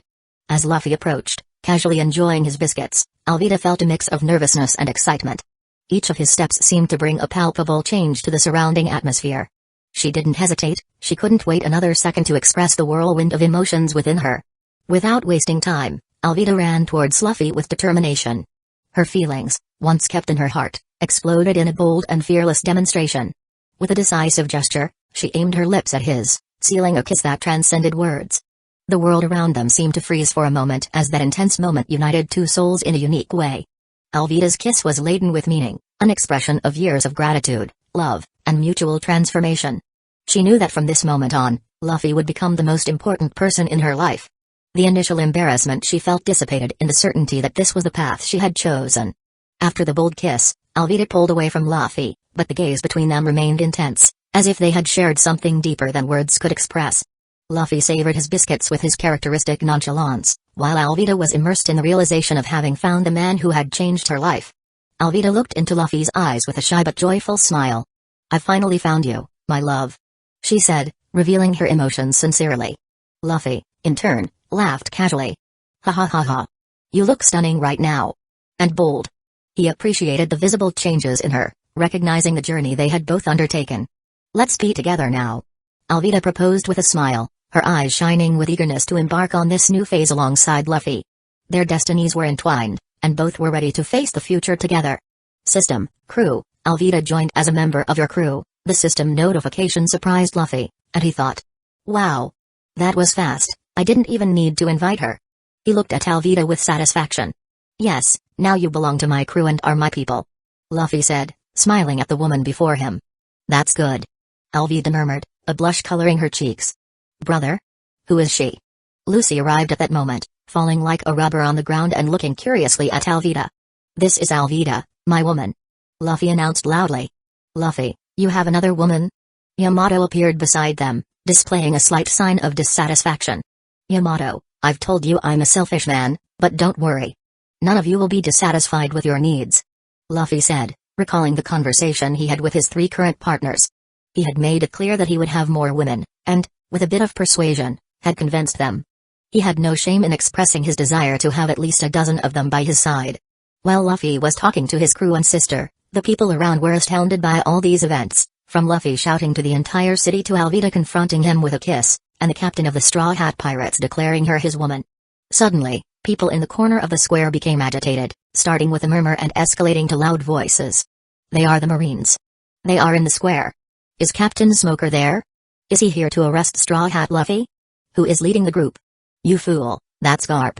As Luffy approached, casually enjoying his biscuits, Alvida felt a mix of nervousness and excitement. Each of his steps seemed to bring a palpable change to the surrounding atmosphere. She didn't hesitate, she couldn't wait another second to express the whirlwind of emotions within her. Without wasting time, Alvida ran towards Luffy with determination. Her feelings, once kept in her heart, exploded in a bold and fearless demonstration. With a decisive gesture, she aimed her lips at his, sealing a kiss that transcended words. The world around them seemed to freeze for a moment as that intense moment united two souls in a unique way. Alvida's kiss was laden with meaning, an expression of years of gratitude, love, and mutual transformation. She knew that from this moment on, Luffy would become the most important person in her life. The initial embarrassment she felt dissipated in the certainty that this was the path she had chosen. After the bold kiss, Alvida pulled away from Luffy, but the gaze between them remained intense, as if they had shared something deeper than words could express. Luffy savored his biscuits with his characteristic nonchalance, while Alvida was immersed in the realization of having found the man who had changed her life. Alvida looked into Luffy's eyes with a shy but joyful smile. "I've finally found you, my love," she said, revealing her emotions sincerely. Luffy, in turn, laughed casually. "Ha ha ha ha. You look stunning right now." And bold. He appreciated the visible changes in her, recognizing the journey they had both undertaken. "Let's be together now," Alvida proposed with a smile, her eyes shining with eagerness to embark on this new phase alongside Luffy. Their destinies were entwined, and both were ready to face the future together. System, crew, Alvida joined as a member of your crew. The system notification surprised Luffy, and he thought, "Wow. That was fast, I didn't even need to invite her." He looked at Alvida with satisfaction. "Yes, now you belong to my crew and are my people," Luffy said, smiling at the woman before him. "That's good," Alvida murmured, a blush coloring her cheeks. "Brother? Who is she?" Lucy arrived at that moment, falling like a rubber on the ground and looking curiously at Alvida. "This is Alvida, my woman," Luffy announced loudly. "Luffy, you have another woman?" Yamato appeared beside them, displaying a slight sign of dissatisfaction. "Yamato, I've told you I'm a selfish man, but don't worry. None of you will be dissatisfied with your needs," Luffy said, recalling the conversation he had with his three current partners. He had made it clear that he would have more women, and, with a bit of persuasion, had convinced them. He had no shame in expressing his desire to have at least a dozen of them by his side. While Luffy was talking to his crew and sister, the people around were astounded by all these events, from Luffy shouting to the entire city to Alvida confronting him with a kiss, and the captain of the Straw Hat Pirates declaring her his woman. Suddenly, people in the corner of the square became agitated, starting with a murmur and escalating to loud voices. "They are the Marines. They are in the square. Is Captain Smoker there? Is he here to arrest Straw Hat Luffy? Who is leading the group? You fool, that's Garp.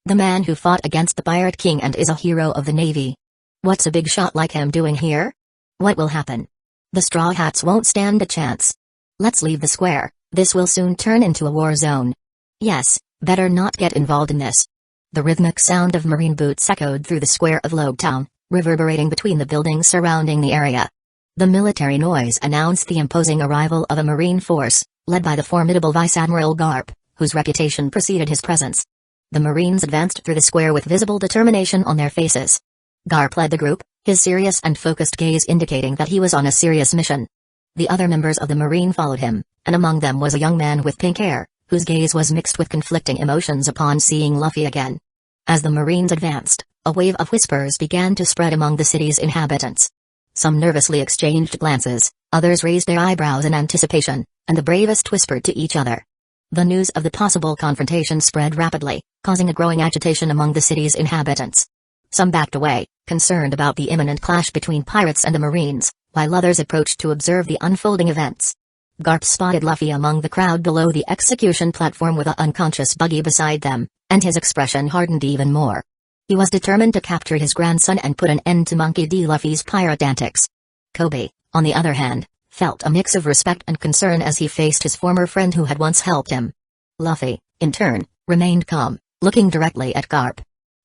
The man who fought against the Pirate King and is a hero of the Navy. What's a big shot like him doing here? What will happen? The Straw Hats won't stand a chance. Let's leave the square, this will soon turn into a war zone. Yes, better not get involved in this." The rhythmic sound of Marine boots echoed through the square of Lobetown, reverberating between the buildings surrounding the area. The military noise announced the imposing arrival of a marine force, led by the formidable Vice Admiral Garp, whose reputation preceded his presence. The Marines advanced through the square with visible determination on their faces. Garp led the group, his serious and focused gaze indicating that he was on a serious mission. The other members of the Marine followed him, and among them was a young man with pink hair, whose gaze was mixed with conflicting emotions upon seeing Luffy again. As the Marines advanced, a wave of whispers began to spread among the city's inhabitants. Some nervously exchanged glances, others raised their eyebrows in anticipation, and the bravest whispered to each other. The news of the possible confrontation spread rapidly, causing a growing agitation among the city's inhabitants. Some backed away, concerned about the imminent clash between pirates and the Marines, while others approached to observe the unfolding events. Garp spotted Luffy among the crowd below the execution platform with an unconscious buggy beside them, and his expression hardened even more. He was determined to capture his grandson and put an end to Monkey D. Luffy's pirate antics. Kobe, on the other hand, felt a mix of respect and concern as he faced his former friend who had once helped him. Luffy, in turn, remained calm, looking directly at Garp.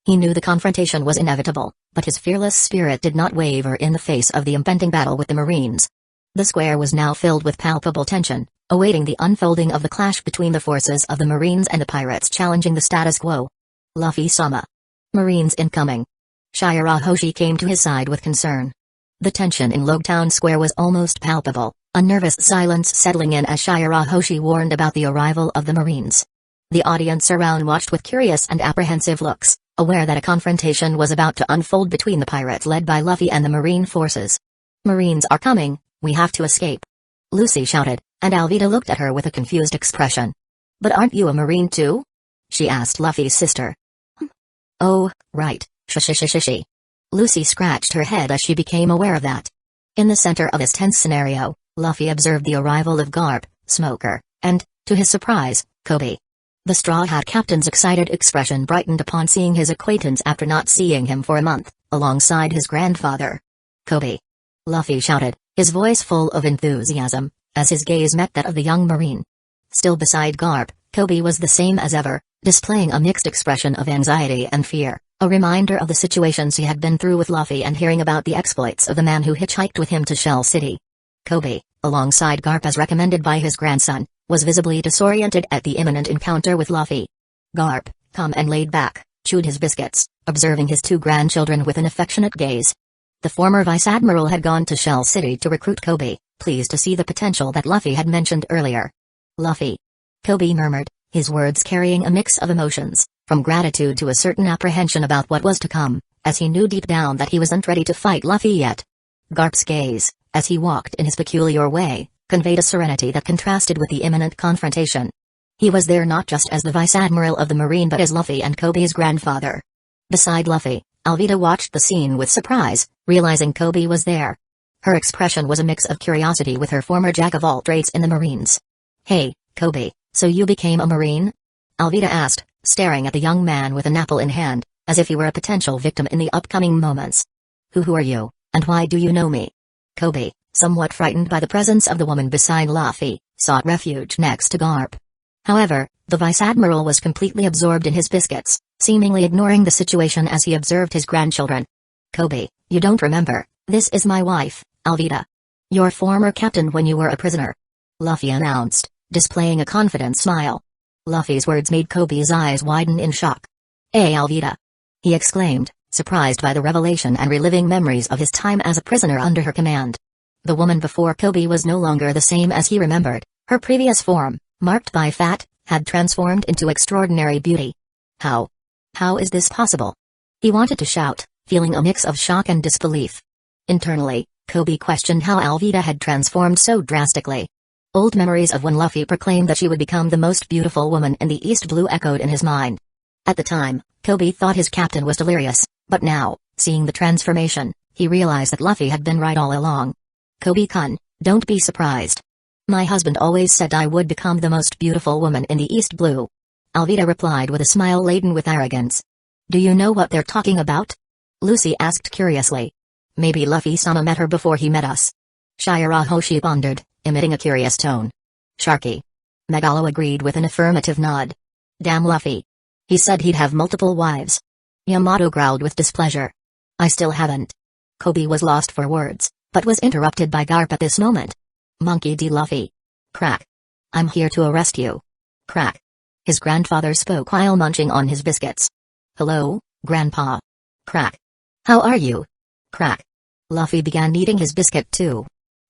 He knew the confrontation was inevitable, but his fearless spirit did not waver in the face of the impending battle with the Marines. The square was now filled with palpable tension, awaiting the unfolding of the clash between the forces of the Marines and the pirates challenging the status quo. Luffy-sama. Marines incoming. Shirahoshi came to his side with concern. The tension in Logtown Square was almost palpable, a nervous silence settling in as Shirahoshi warned about the arrival of the Marines. The audience around watched with curious and apprehensive looks, aware that a confrontation was about to unfold between the pirates led by Luffy and the Marine forces. Marines are coming, we have to escape. Lucy shouted, and Alvida looked at her with a confused expression. But aren't you a Marine too? She asked Luffy's sister. Oh, right, sh. Lucy scratched her head as she became aware of that. In the center of this tense scenario, Luffy observed the arrival of Garp, Smoker, and, to his surprise, Kobe. The Straw Hat Captain's excited expression brightened upon seeing his acquaintance after not seeing him for a month, alongside his grandfather. Kobe! Luffy shouted, his voice full of enthusiasm, as his gaze met that of the young Marine. Still beside Garp, Kobe was the same as ever, displaying a mixed expression of anxiety and fear, a reminder of the situations he had been through with Luffy and hearing about the exploits of the man who hitchhiked with him to Shell City. Kobe, alongside Garp as recommended by his grandson, was visibly disoriented at the imminent encounter with Luffy. Garp, calm and laid back, chewed his biscuits, observing his two grandchildren with an affectionate gaze. The former Vice Admiral had gone to Shell City to recruit Kobe, pleased to see the potential that Luffy had mentioned earlier. Luffy. Kobe murmured, his words carrying a mix of emotions, from gratitude to a certain apprehension about what was to come, as he knew deep down that he wasn't ready to fight Luffy yet. Garp's gaze, as he walked in his peculiar way, conveyed a serenity that contrasted with the imminent confrontation. He was there not just as the Vice Admiral of the Marine but as Luffy and Kobe's grandfather. Beside Luffy, Alvida watched the scene with surprise, realizing Kobe was there. Her expression was a mix of curiosity with her former jack-of-all-trades in the Marines. Hey, Kobe, so you became a Marine? Alvida asked, staring at the young man with an apple in hand, as if he were a potential victim in the upcoming moments. Who are you, and why do you know me? Kobe, somewhat frightened by the presence of the woman beside Luffy, sought refuge next to Garp. However, the Vice Admiral was completely absorbed in his biscuits, seemingly ignoring the situation as he observed his grandchildren. Kobe, you don't remember, this is my wife, Alvida. Your former captain when you were a prisoner. Luffy announced, displaying a confident smile. Luffy's words made Kobe's eyes widen in shock. Alvida! He exclaimed, surprised by the revelation and reliving memories of his time as a prisoner under her command. The woman before Kobe was no longer the same as he remembered. Her previous form, marked by fat, had transformed into extraordinary beauty. How is this possible? He wanted to shout, feeling a mix of shock and disbelief. Internally, Kobe questioned how Alvida had transformed so drastically. Old memories of when Luffy proclaimed that she would become the most beautiful woman in the East Blue echoed in his mind. At the time, Kobe thought his captain was delirious, but now, seeing the transformation, he realized that Luffy had been right all along. Kobe-kun, don't be surprised. My husband always said I would become the most beautiful woman in the East Blue. Alvida replied with a smile laden with arrogance. Do you know what they're talking about? Lucy asked curiously. Maybe Luffy-sama met her before he met us. Shirahoshi pondered, emitting a curious tone. Sharky. Megalo agreed with an affirmative nod. Damn Luffy. He said he'd have multiple wives. Yamato growled with displeasure. I still haven't. Kobe was lost for words, but was interrupted by Garp at this moment. Monkey D. Luffy. Crack. I'm here to arrest you. Crack. His grandfather spoke while munching on his biscuits. Hello, Grandpa. Crack. How are you? Crack. Luffy began eating his biscuit too.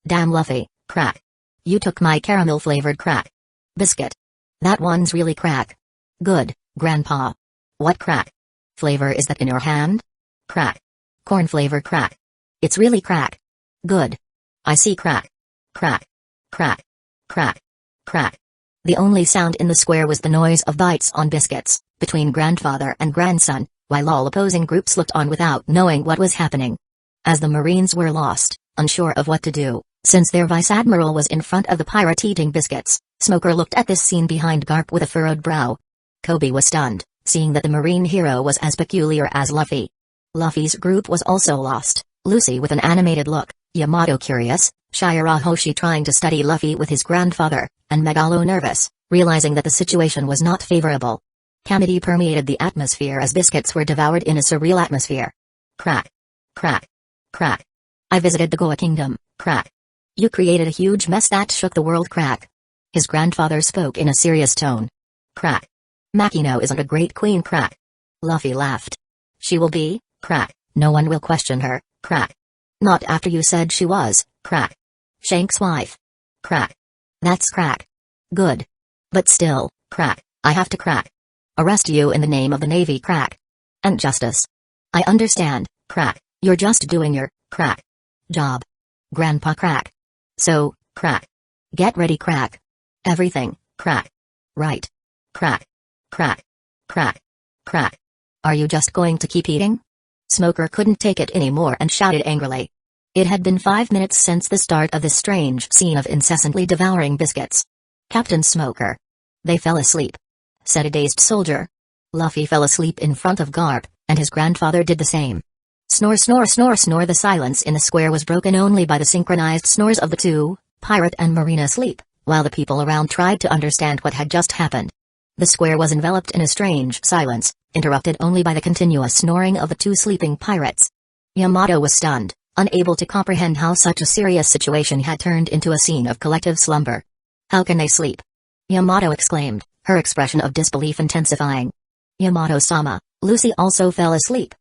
Damn Luffy, crack. You took my caramel-flavored crack biscuit. That one's really crack. Good, Grandpa. What crack flavor is that in your hand? Crack. Corn-flavored crack. It's really crack. Good. I see crack. Crack. Crack. Crack. Crack. The only sound in the square was the noise of bites on biscuits, between grandfather and grandson, while all opposing groups looked on without knowing what was happening. As the Marines were lost, unsure of what to do, since their vice admiral was in front of the pirate eating biscuits, Smoker looked at this scene behind Garp with a furrowed brow. Kobe was stunned, seeing that the Marine hero was as peculiar as Luffy. Luffy's group was also lost, Lucy with an animated look, Yamato curious, Shirahoshi trying to study Luffy with his grandfather, and Megalo nervous, realizing that the situation was not favorable. Comedy permeated the atmosphere as biscuits were devoured in a surreal atmosphere. Crack. Crack. Crack. I visited the Goa Kingdom, crack. You created a huge mess that shook the world, crack. His grandfather spoke in a serious tone. Crack. Makino isn't a great queen, crack. Luffy laughed. She will be, crack, no one will question her, crack. Not after you said she was, crack. Shank's wife. Crack. That's crack. Good. But still, crack, I have to crack. Arrest you in the name of the Navy, crack. And justice. I understand, crack, you're just doing your, crack, job. Grandpa, crack. So, crack. Get ready, crack. Everything, crack. Right. Crack. Crack. Crack. Crack. Are you just going to keep eating? Smoker couldn't take it anymore and shouted angrily. It had been 5 minutes since the start of this strange scene of incessantly devouring biscuits. Captain Smoker. They fell asleep, said a dazed soldier. Luffy fell asleep in front of Garp, and his grandfather did the same. Snore, snore, snore, snore. The silence in the square was broken only by the synchronized snores of the two, pirate and marine, asleep, while the people around tried to understand what had just happened. The square was enveloped in a strange silence, interrupted only by the continuous snoring of the two sleeping pirates. Yamato was stunned, unable to comprehend how such a serious situation had turned into a scene of collective slumber. How can they sleep? Yamato exclaimed, her expression of disbelief intensifying. Yamato-sama, Lucy also fell asleep.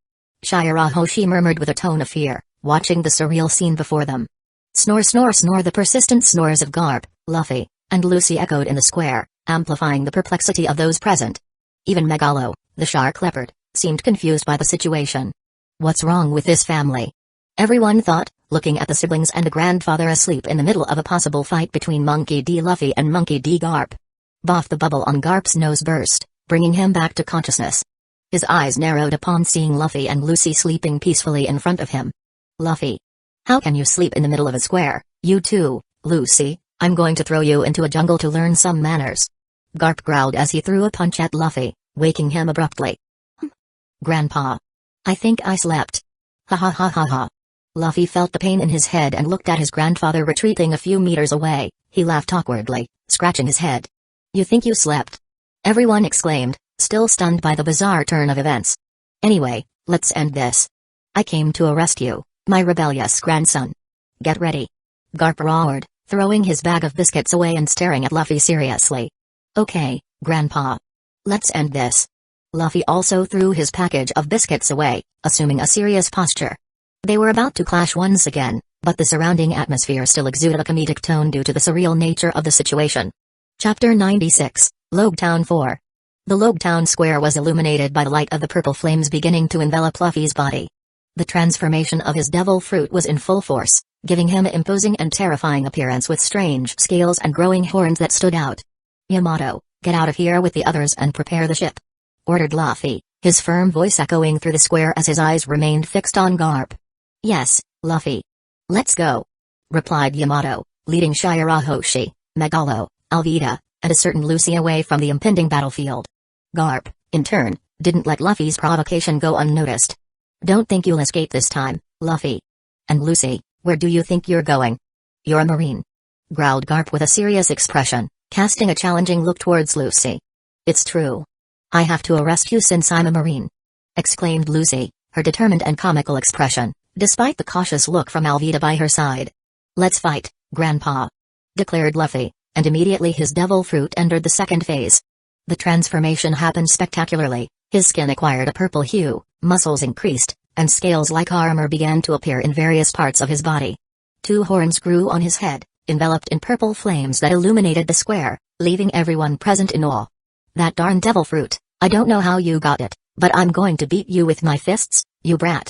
Shirahoshi murmured with a tone of fear, watching the surreal scene before them. Snore, snore, snore. The persistent snores of Garp, Luffy, and Lucy echoed in the square, amplifying the perplexity of those present. Even Megalo, the shark leopard, seemed confused by the situation. What's wrong with this family? Everyone thought, looking at the siblings and the grandfather asleep in the middle of a possible fight between Monkey D. Luffy and Monkey D. Garp. Boff, the bubble on Garp's nose burst, bringing him back to consciousness. His eyes narrowed upon seeing Luffy and Lucy sleeping peacefully in front of him. Luffy. How can you sleep in the middle of a square? You too, Lucy, I'm going to throw you into a jungle to learn some manners. Garp growled as he threw a punch at Luffy, waking him abruptly. Grandpa. I think I slept. Ha ha ha ha ha. Luffy felt the pain in his head and looked at his grandfather retreating a few meters away. He laughed awkwardly, scratching his head. You think you slept? Everyone exclaimed, still stunned by the bizarre turn of events. Anyway, let's end this. I came to arrest you, my rebellious grandson. Get ready. Garp roared, throwing his bag of biscuits away and staring at Luffy seriously. Okay, Grandpa. Let's end this. Luffy also threw his package of biscuits away, assuming a serious posture. They were about to clash once again, but the surrounding atmosphere still exuded a comedic tone due to the surreal nature of the situation. Chapter 96, Logtown 4. The Logtown Square was illuminated by the light of the purple flames beginning to envelop Luffy's body. The transformation of his devil fruit was in full force, giving him an imposing and terrifying appearance with strange scales and growing horns that stood out. Yamato, get out of here with the others and prepare the ship, ordered Luffy, his firm voice echoing through the square as his eyes remained fixed on Garp. Yes, Luffy. Let's go, replied Yamato, leading Shirahoshi, Megalo, Alvida, and a certain Lucy away from the impending battlefield. Garp, in turn, didn't let Luffy's provocation go unnoticed. Don't think you'll escape this time, Luffy. And Lucy, where do you think you're going? You're a Marine, growled Garp with a serious expression, casting a challenging look towards Lucy. It's true. I have to arrest you since I'm a Marine, exclaimed Lucy, her determined and comical expression despite the cautious look from Alvida by her side. "Let's fight, Grandpa," declared Luffy, and immediately his devil fruit entered the second phase. The transformation happened spectacularly. His skin acquired a purple hue, muscles increased, and scales like armor began to appear in various parts of his body. 2 horns grew on his head, enveloped in purple flames that illuminated the square, leaving everyone present in awe. "That darn devil fruit, I don't know how you got it, but I'm going to beat you with my fists, you brat,"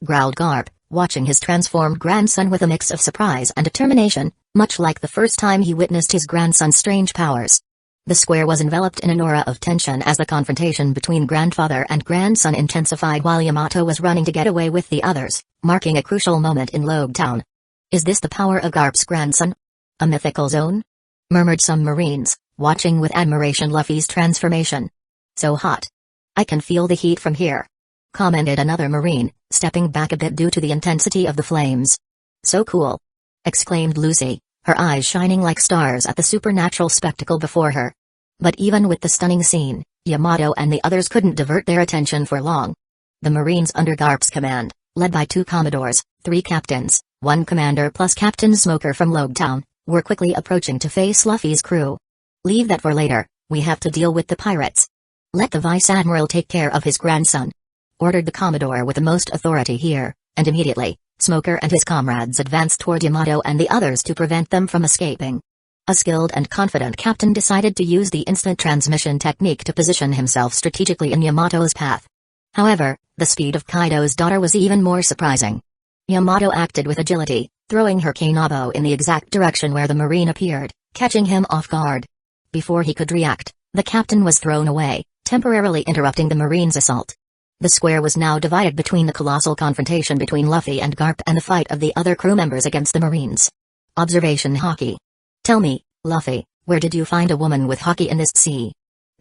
growled Garp, watching his transformed grandson with a mix of surprise and determination, much like the first time he witnessed his grandson's strange powers. The square was enveloped in an aura of tension as the confrontation between grandfather and grandson intensified while Yamato was running to get away with the others, marking a crucial moment in Logue Town. "Is this the power of Garp's grandson? A mythical zone?" murmured some Marines, watching with admiration Luffy's transformation. "So hot. I can feel the heat from here," commented another Marine, stepping back a bit due to the intensity of the flames. "So cool," exclaimed Lucy, her eyes shining like stars at the supernatural spectacle before her. But even with the stunning scene, Yamato and the others couldn't divert their attention for long. The Marines under Garp's command, led by 2 commodores, 3 captains, 1 commander plus Captain Smoker from Logue Town, were quickly approaching to face Luffy's crew. "Leave that for later, we have to deal with the pirates. Let the Vice Admiral take care of his grandson," ordered the Commodore with the most authority here, and immediately, Smoker and his comrades advanced toward Yamato and the others to prevent them from escaping. A skilled and confident captain decided to use the instant transmission technique to position himself strategically in Yamato's path. However, the speed of Kaido's daughter was even more surprising. Yamato acted with agility, throwing her Kanabo in the exact direction where the Marine appeared, catching him off guard. Before he could react, the captain was thrown away, temporarily interrupting the Marine's assault. The square was now divided between the colossal confrontation between Luffy and Garp and the fight of the other crew members against the Marines. Observation Haki. "Tell me, Luffy, where did you find a woman with Haki in this sea?"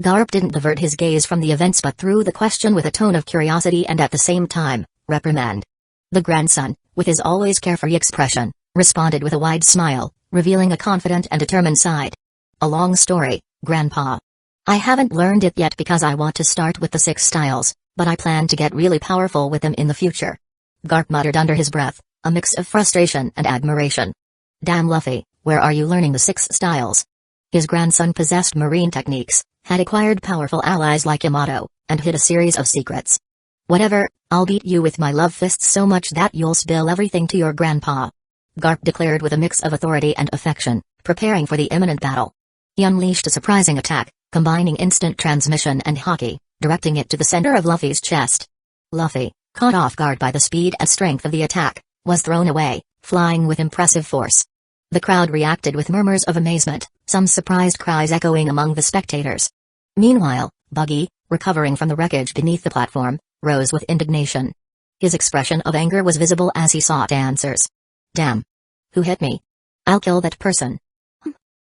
Garp didn't divert his gaze from the events but threw the question with a tone of curiosity and at the same time, reprimand. The grandson, with his always carefree expression, responded with a wide smile, revealing a confident and determined side. "A long story, Grandpa. I haven't learned it yet because I want to start with the 6 styles, but I plan to get really powerful with them in the future," Garp muttered under his breath, a mix of frustration and admiration. "Damn Luffy, where are you learning the 6 styles?" His grandson possessed marine techniques, had acquired powerful allies like Yamato, and hid a series of secrets. "Whatever, I'll beat you with my love fists so much that you'll spill everything to your grandpa," Garp declared with a mix of authority and affection, preparing for the imminent battle. He unleashed a surprising attack, combining instant transmission and Haki, directing it to the center of Luffy's chest. Luffy, caught off guard by the speed and strength of the attack, was thrown away, flying with impressive force. The crowd reacted with murmurs of amazement, some surprised cries echoing among the spectators. Meanwhile, Buggy, recovering from the wreckage beneath the platform, rose with indignation. His expression of anger was visible as he sought answers. "Damn! Who hit me? I'll kill that person!"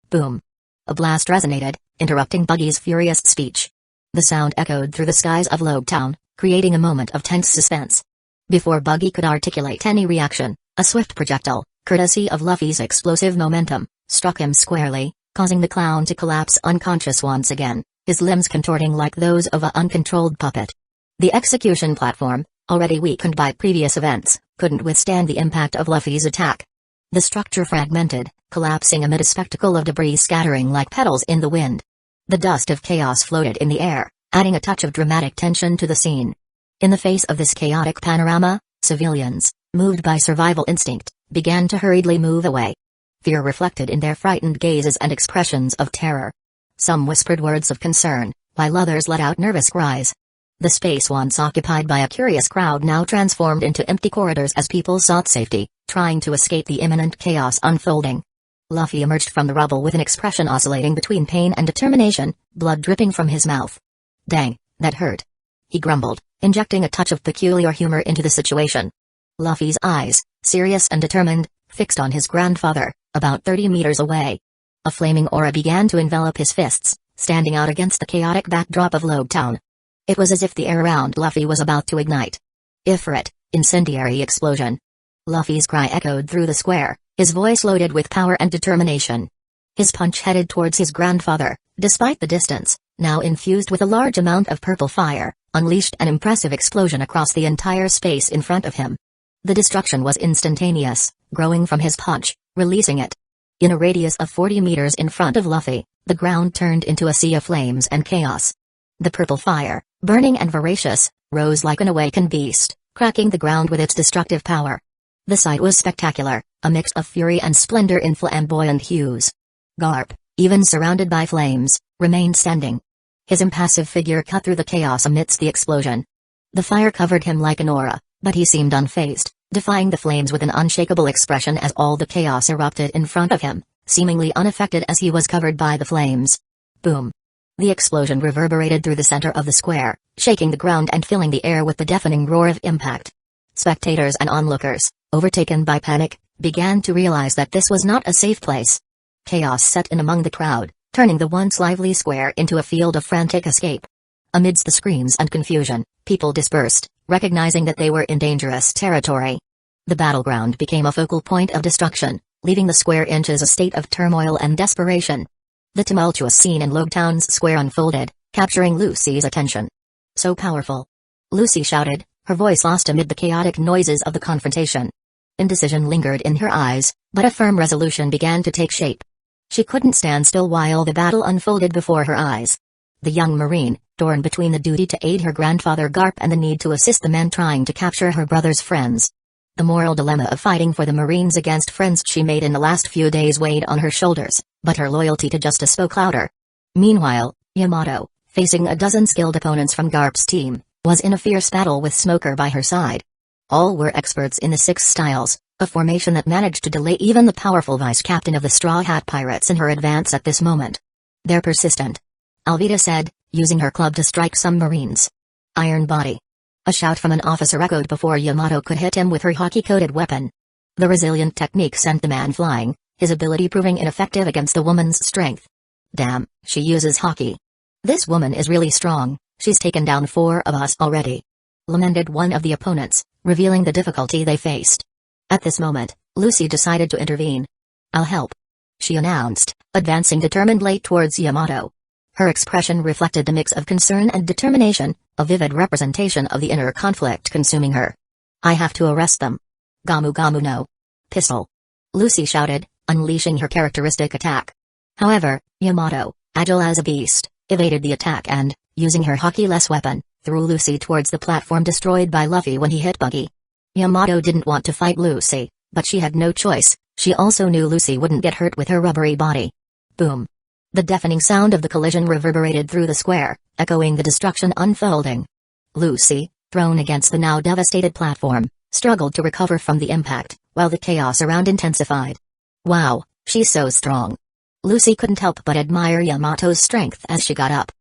Boom! A blast resonated, interrupting Buggy's furious speech. The sound echoed through the skies of Logue Town, creating a moment of tense suspense. Before Buggy could articulate any reaction, a swift projectile, courtesy of Luffy's explosive momentum, struck him squarely, causing the clown to collapse unconscious once again, his limbs contorting like those of an uncontrolled puppet. The execution platform, already weakened by previous events, couldn't withstand the impact of Luffy's attack. The structure fragmented, collapsing amid a spectacle of debris scattering like petals in the wind. The dust of chaos floated in the air, adding a touch of dramatic tension to the scene. In the face of this chaotic panorama, civilians, moved by survival instinct, began to hurriedly move away. Fear reflected in their frightened gazes and expressions of terror. Some whispered words of concern, while others let out nervous cries. The space once occupied by a curious crowd now transformed into empty corridors as people sought safety, trying to escape the imminent chaos unfolding. Luffy emerged from the rubble with an expression oscillating between pain and determination, blood dripping from his mouth. "Dang, that hurt," he grumbled, injecting a touch of peculiar humor into the situation. Luffy's eyes, serious and determined, fixed on his grandfather, about 30 meters away. A flaming aura began to envelop his fists, standing out against the chaotic backdrop of Logue Town. It was as if the air around Luffy was about to ignite. Ifrit, incendiary explosion. Luffy's cry echoed through the square, his voice loaded with power and determination. His punch headed towards his grandfather, despite the distance, now infused with a large amount of purple fire, unleashed an impressive explosion across the entire space in front of him. The destruction was instantaneous, growing from his punch, releasing it. In a radius of 40 meters in front of Luffy, the ground turned into a sea of flames and chaos. The purple fire, burning and voracious, rose like an awakened beast, cracking the ground with its destructive power. The sight was spectacular, a mix of fury and splendor in flamboyant hues. Garp, even surrounded by flames, remained standing. His impassive figure cut through the chaos amidst the explosion. The fire covered him like an aura, but he seemed unfazed, defying the flames with an unshakable expression as all the chaos erupted in front of him, seemingly unaffected as he was covered by the flames. Boom! The explosion reverberated through the center of the square, shaking the ground and filling the air with the deafening roar of impact. Spectators and onlookers, overtaken by panic, began to realize that this was not a safe place. Chaos set in among the crowd, turning the once lively square into a field of frantic escape. Amidst the screams and confusion, people dispersed, recognizing that they were in dangerous territory. The battleground became a focal point of destruction, leaving the square inches a state of turmoil and desperation. The tumultuous scene in Logtown's square unfolded, capturing Lucy's attention. So powerful. Lucy shouted, her voice lost amid the chaotic noises of the confrontation. Indecision lingered in her eyes, but a firm resolution began to take shape. She couldn't stand still while the battle unfolded before her eyes. The young Marine, torn between the duty to aid her grandfather Garp and the need to assist the men trying to capture her brother's friends. The moral dilemma of fighting for the Marines against friends she made in the last few days weighed on her shoulders, but her loyalty to justice spoke louder. Meanwhile, Yamato, facing a dozen skilled opponents from Garp's team, was in a fierce battle with Smoker by her side. All were experts in the Six Styles, a formation that managed to delay even the powerful vice-captain of the Straw Hat Pirates in her advance at this moment. "They're persistent," Alvida said, using her club to strike some Marines. "Iron body." A shout from an officer echoed before Yamato could hit him with her hockey-coated weapon. The resilient technique sent the man flying, his ability proving ineffective against the woman's strength. "Damn, she uses hockey. This woman is really strong, she's taken down 4 of us already," lamented one of the opponents, revealing the difficulty they faced. At this moment, Lucy decided to intervene. "I'll help," she announced, advancing determinedly towards Yamato. Her expression reflected the mix of concern and determination, a vivid representation of the inner conflict consuming her. "I have to arrest them." "Gamu Gamu no. Pistol," Lucy shouted, unleashing her characteristic attack. However, Yamato, agile as a beast, evaded the attack and, using her hockey-less weapon, threw Lucy towards the platform destroyed by Luffy when he hit Buggy. Yamato didn't want to fight Lucy, but she had no choice. She also knew Lucy wouldn't get hurt with her rubbery body. Boom! The deafening sound of the collision reverberated through the square, echoing the destruction unfolding. Lucy, thrown against the now devastated platform, struggled to recover from the impact, while the chaos around intensified. "Wow, she's so strong." Lucy couldn't help but admire Yamato's strength as she got up.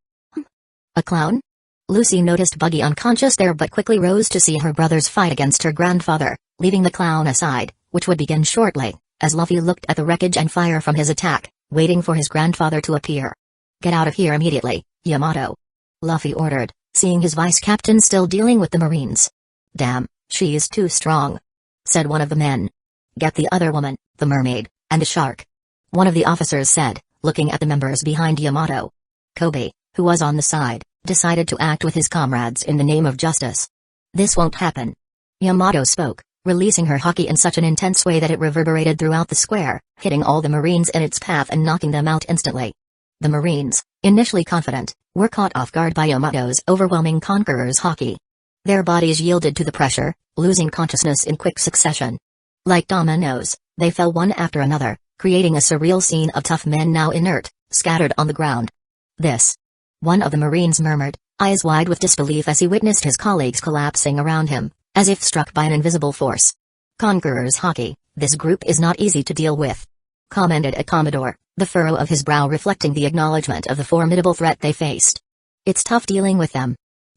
"A clown?" Lucy noticed Buggy unconscious there but quickly rose to see her brother's fight against her grandfather, leaving the clown aside, which would begin shortly, as Luffy looked at the wreckage and fire from his attack, waiting for his grandfather to appear. "Get out of here immediately, Yamato," Luffy ordered, seeing his vice-captain still dealing with the Marines. "Damn, she is too strong," said one of the men. "Get the other woman, the mermaid, and the shark," one of the officers said, looking at the members behind Yamato. Kobe, who was on the side, decided to act with his comrades in the name of justice. "This won't happen," Yamato spoke, releasing her hockey in such an intense way that it reverberated throughout the square, hitting all the Marines in its path and knocking them out instantly. The Marines, initially confident, were caught off guard by Yamato's overwhelming conqueror's hockey. Their bodies yielded to the pressure, losing consciousness in quick succession. Like dominoes, they fell one after another, creating a surreal scene of tough men now inert, scattered on the ground. "This," one of the Marines murmured, eyes wide with disbelief as he witnessed his colleagues collapsing around him, as if struck by an invisible force. "Conqueror's hockey, this group is not easy to deal with," commented a Commodore, the furrow of his brow reflecting the acknowledgement of the formidable threat they faced. "It's tough dealing with them,"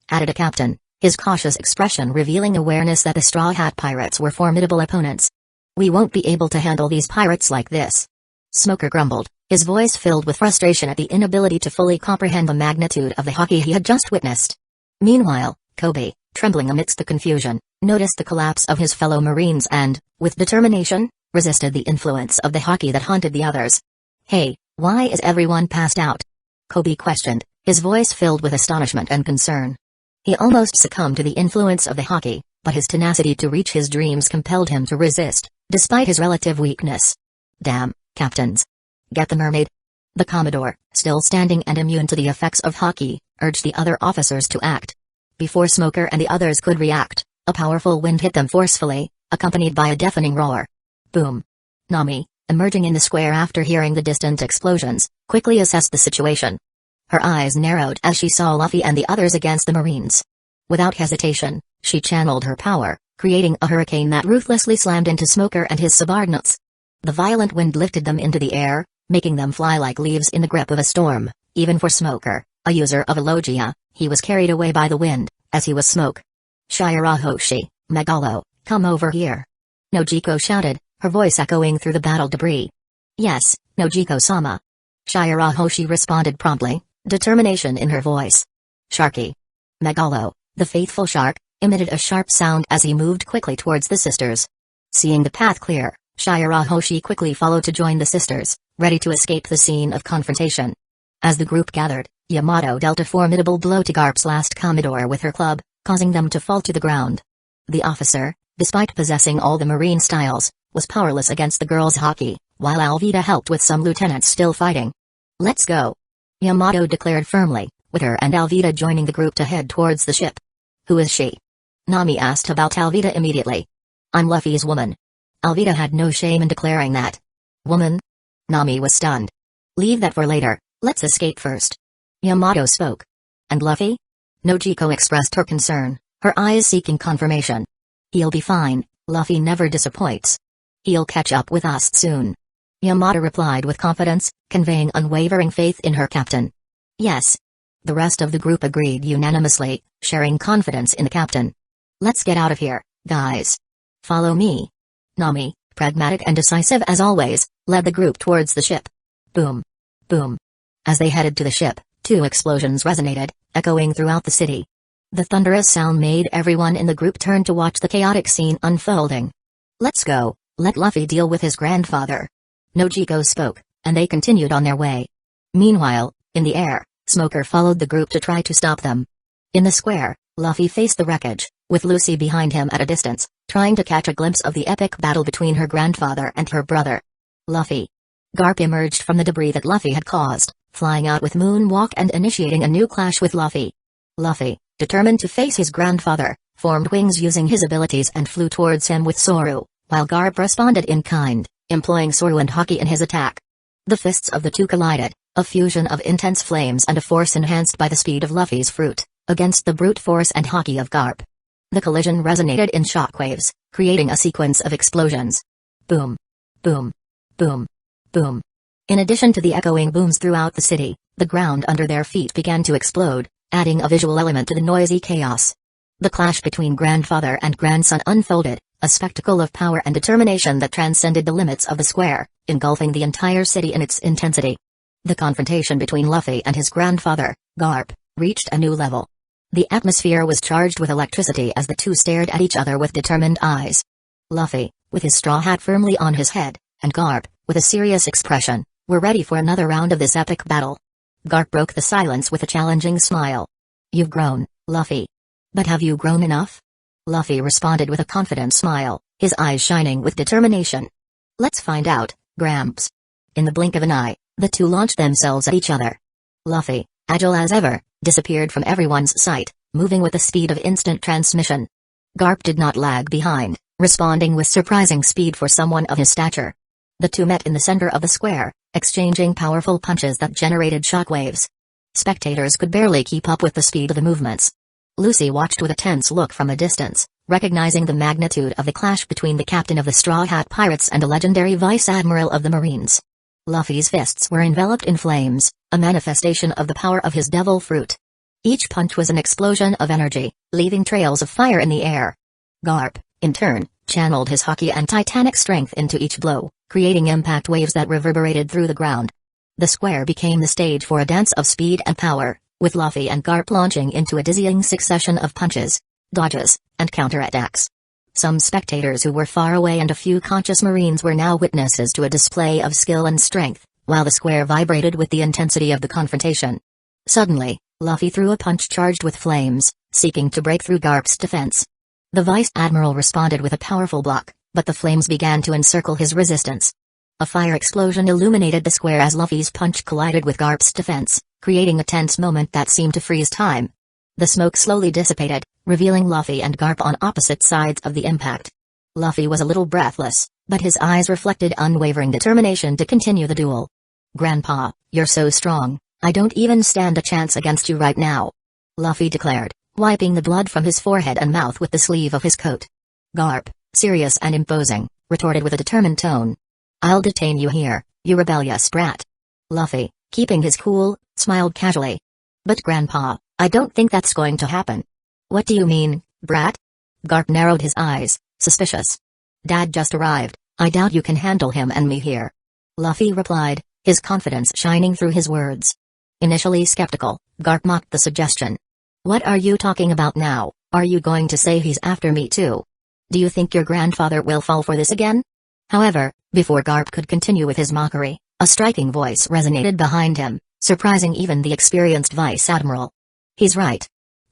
added a captain, his cautious expression revealing awareness that the Straw Hat Pirates were formidable opponents. "We won't be able to handle these pirates like this," Smoker grumbled, his voice filled with frustration at the inability to fully comprehend the magnitude of the hockey he had just witnessed. Meanwhile, Kobe, trembling amidst the confusion, noticed the collapse of his fellow Marines and, with determination, resisted the influence of the hockey that haunted the others. "Hey, why is everyone passed out?" Kobe questioned, his voice filled with astonishment and concern. He almost succumbed to the influence of the hockey, But his tenacity to reach his dreams compelled him to resist, despite his relative weakness. Damn, captains. Get the mermaid. The Commodore, still standing and immune to the effects of hockey, urged the other officers to act. Before Smoker and the others could react, a powerful wind hit them forcefully, accompanied by a deafening roar. Boom. Nami, emerging in the square after hearing the distant explosions, quickly assessed the situation. Her eyes narrowed as she saw Luffy and the others against the Marines. Without hesitation, she channeled her power, creating a hurricane that ruthlessly slammed into Smoker and his subordinates. The violent wind lifted them into the air, making them fly like leaves in the grip of a storm. Even for Smoker, a user of Elogia, he was carried away by the wind, as he was smoke. Shirahoshi, Megalo, come over here. Nojiko shouted, her voice echoing through the battle debris. Yes, Nojiko-sama. Shirahoshi responded promptly, determination in her voice. Sharky. Megalo, the faithful shark, emitted a sharp sound as he moved quickly towards the sisters. Seeing the path clear, Shirahoshi quickly followed to join the sisters, ready to escape the scene of confrontation. As the group gathered, Yamato dealt a formidable blow to Garp's last Commodore with her club, causing them to fall to the ground. The officer, despite possessing all the marine styles, was powerless against the girls' hockey, while Alvida helped with some lieutenants still fighting. Let's go. Yamato declared firmly, with her and Alvida joining the group to head towards the ship. Who is she? Nami asked about Alvida immediately. I'm Luffy's woman. Alvida had no shame in declaring that. Woman? Nami was stunned. Leave that for later, let's escape first. Yamato spoke. And Luffy? Nojiko expressed her concern, her eyes seeking confirmation. He'll be fine, Luffy never disappoints. He'll catch up with us soon. Yamato replied with confidence, conveying unwavering faith in her captain. Yes. The rest of the group agreed unanimously, sharing confidence in the captain. Let's get out of here, guys. Follow me. Nami, pragmatic and decisive as always, led the group towards the ship. Boom. Boom. As they headed to the ship, 2 explosions resonated, echoing throughout the city. The thunderous sound made everyone in the group turn to watch the chaotic scene unfolding. Let's go, let Luffy deal with his grandfather. Nojiko spoke, and they continued on their way. Meanwhile, in the air, Smoker followed the group to try to stop them. In the square, Luffy faced the wreckage, with Lucy behind him at a distance, trying to catch a glimpse of the epic battle between her grandfather and her brother. Luffy. Garp emerged from the debris that Luffy had caused, flying out with Moonwalk and initiating a new clash with Luffy. Luffy, determined to face his grandfather, formed wings using his abilities and flew towards him with Soru, while Garp responded in kind, employing Soru and Haki in his attack. The fists of the two collided, a fusion of intense flames and a force enhanced by the speed of Luffy's fruit, against the brute force and Haki of Garp. The collision resonated in shockwaves, creating a sequence of explosions. Boom. Boom. Boom. Boom. In addition to the echoing booms throughout the city, the ground under their feet began to explode, adding a visual element to the noisy chaos. The clash between grandfather and grandson unfolded, a spectacle of power and determination that transcended the limits of the square, engulfing the entire city in its intensity. The confrontation between Luffy and his grandfather, Garp, reached a new level. The atmosphere was charged with electricity as the two stared at each other with determined eyes. Luffy, with his straw hat firmly on his head, and Garp, with a serious expression, were ready for another round of this epic battle. Garp broke the silence with a challenging smile. You've grown, Luffy. But have you grown enough? Luffy responded with a confident smile, his eyes shining with determination. Let's find out, Gramps. In the blink of an eye, the two launched themselves at each other. Luffy, agile as ever, disappeared from everyone's sight, moving with the speed of instant transmission. Garp did not lag behind, responding with surprising speed for someone of his stature. The two met in the center of the square, exchanging powerful punches that generated shockwaves. Spectators could barely keep up with the speed of the movements. Lucy watched with a tense look from a distance, recognizing the magnitude of the clash between the captain of the Straw Hat Pirates and a legendary vice admiral of the Marines. Luffy's fists were enveloped in flames, a manifestation of the power of his devil fruit. Each punch was an explosion of energy, leaving trails of fire in the air. Garp, in turn, channeled his Haki and titanic strength into each blow, creating impact waves that reverberated through the ground. The square became the stage for a dance of speed and power, with Luffy and Garp launching into a dizzying succession of punches, dodges, and counterattacks. Some spectators who were far away and a few conscious Marines were now witnesses to a display of skill and strength, while the square vibrated with the intensity of the confrontation. Suddenly, Luffy threw a punch charged with flames, seeking to break through Garp's defense. The Vice Admiral responded with a powerful block, but the flames began to encircle his resistance. A fire explosion illuminated the square as Luffy's punch collided with Garp's defense, creating a tense moment that seemed to freeze time. The smoke slowly dissipated, revealing Luffy and Garp on opposite sides of the impact. Luffy was a little breathless, but his eyes reflected unwavering determination to continue the duel. "Grandpa, you're so strong, I don't even stand a chance against you right now," Luffy declared, wiping the blood from his forehead and mouth with the sleeve of his coat. Garp, serious and imposing, retorted with a determined tone. "I'll detain you here, you rebellious brat." Luffy, keeping his cool, smiled casually. "But Grandpa, I don't think that's going to happen." "What do you mean, brat?" Garp narrowed his eyes, suspicious. "Dad just arrived, I doubt you can handle him and me here," Luffy replied, his confidence shining through his words. Initially skeptical, Garp mocked the suggestion. "What are you talking about now? Are you going to say he's after me too? Do you think your grandfather will fall for this again?" However, before Garp could continue with his mockery, a striking voice resonated behind him, surprising even the experienced Vice Admiral. "He's right."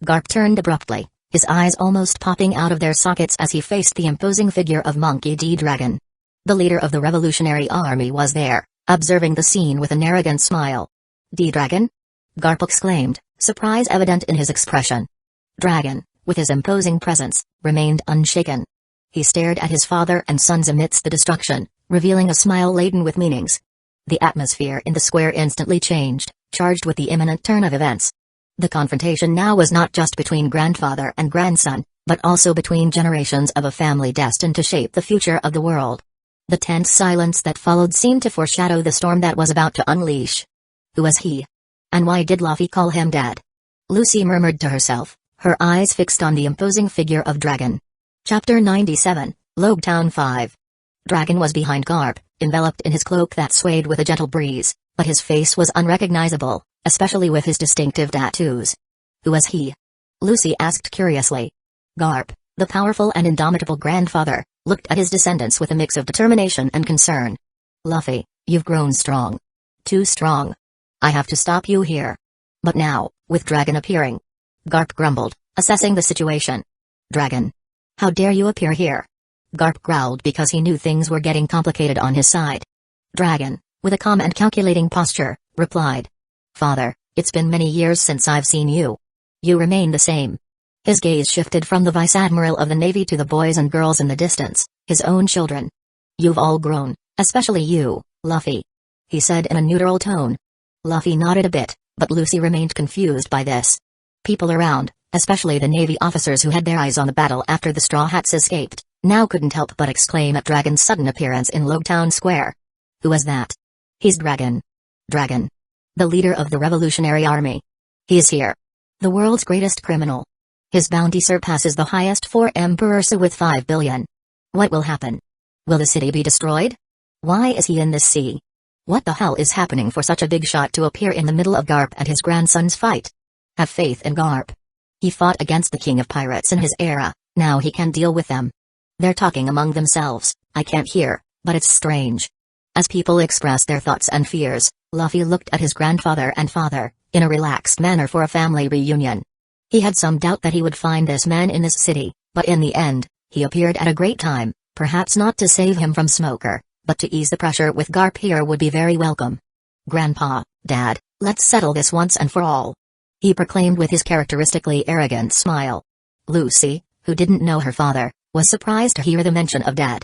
Garp turned abruptly, his eyes almost popping out of their sockets as he faced the imposing figure of Monkey D. Dragon. The leader of the Revolutionary Army was there, observing the scene with an arrogant smile. "D-Dragon?" Garp exclaimed, surprise evident in his expression. Dragon, with his imposing presence, remained unshaken. He stared at his father and sons amidst the destruction, revealing a smile laden with meanings. The atmosphere in the square instantly changed, charged with the imminent turn of events. The confrontation now was not just between grandfather and grandson, but also between generations of a family destined to shape the future of the world. The tense silence that followed seemed to foreshadow the storm that was about to unleash. Who was he? And why did Luffy call him Dad? Lucy murmured to herself, her eyes fixed on the imposing figure of Dragon. Chapter 97, Logetown 5. Dragon was behind Garp, enveloped in his cloak that swayed with a gentle breeze, but his face was unrecognizable, especially with his distinctive tattoos. Who was he? Lucy asked curiously. Garp, the powerful and indomitable grandfather, looked at his descendants with a mix of determination and concern. "Luffy, you've grown strong. Too strong. I have to stop you here." "But now, with Dragon appearing," Garp grumbled, assessing the situation. "Dragon. How dare you appear here?" Garp growled because he knew things were getting complicated on his side. Dragon, with a calm and calculating posture, replied. "Father, it's been many years since I've seen you. You remain the same." His gaze shifted from the Vice Admiral of the Navy to the boys and girls in the distance, his own children. "You've all grown, especially you, Luffy," he said in a neutral tone. Luffy nodded a bit, but Lucy remained confused by this. People around, especially the Navy officers who had their eyes on the battle after the Straw Hats escaped, now couldn't help but exclaim at Dragon's sudden appearance in Logetown Square. Who was that? "He's Dragon. Dragon. The leader of the Revolutionary Army. He is here. The world's greatest criminal. His bounty surpasses the highest for Emperors with 5 billion. What will happen? Will the city be destroyed? Why is he in this sea? What the hell is happening for such a big shot to appear in the middle of Garp and his grandson's fight? Have faith in Garp. He fought against the king of pirates in his era, now he can deal with them. They're talking among themselves, I can't hear, but it's strange." As people expressed their thoughts and fears, Luffy looked at his grandfather and father, in a relaxed manner for a family reunion. He had some doubt that he would find this man in this city, but in the end, he appeared at a great time, perhaps not to save him from Smoker, but to ease the pressure with Garp here would be very welcome. "Grandpa, Dad, let's settle this once and for all," he proclaimed with his characteristically arrogant smile. Lucy, who didn't know her father, was surprised to hear the mention of Dad.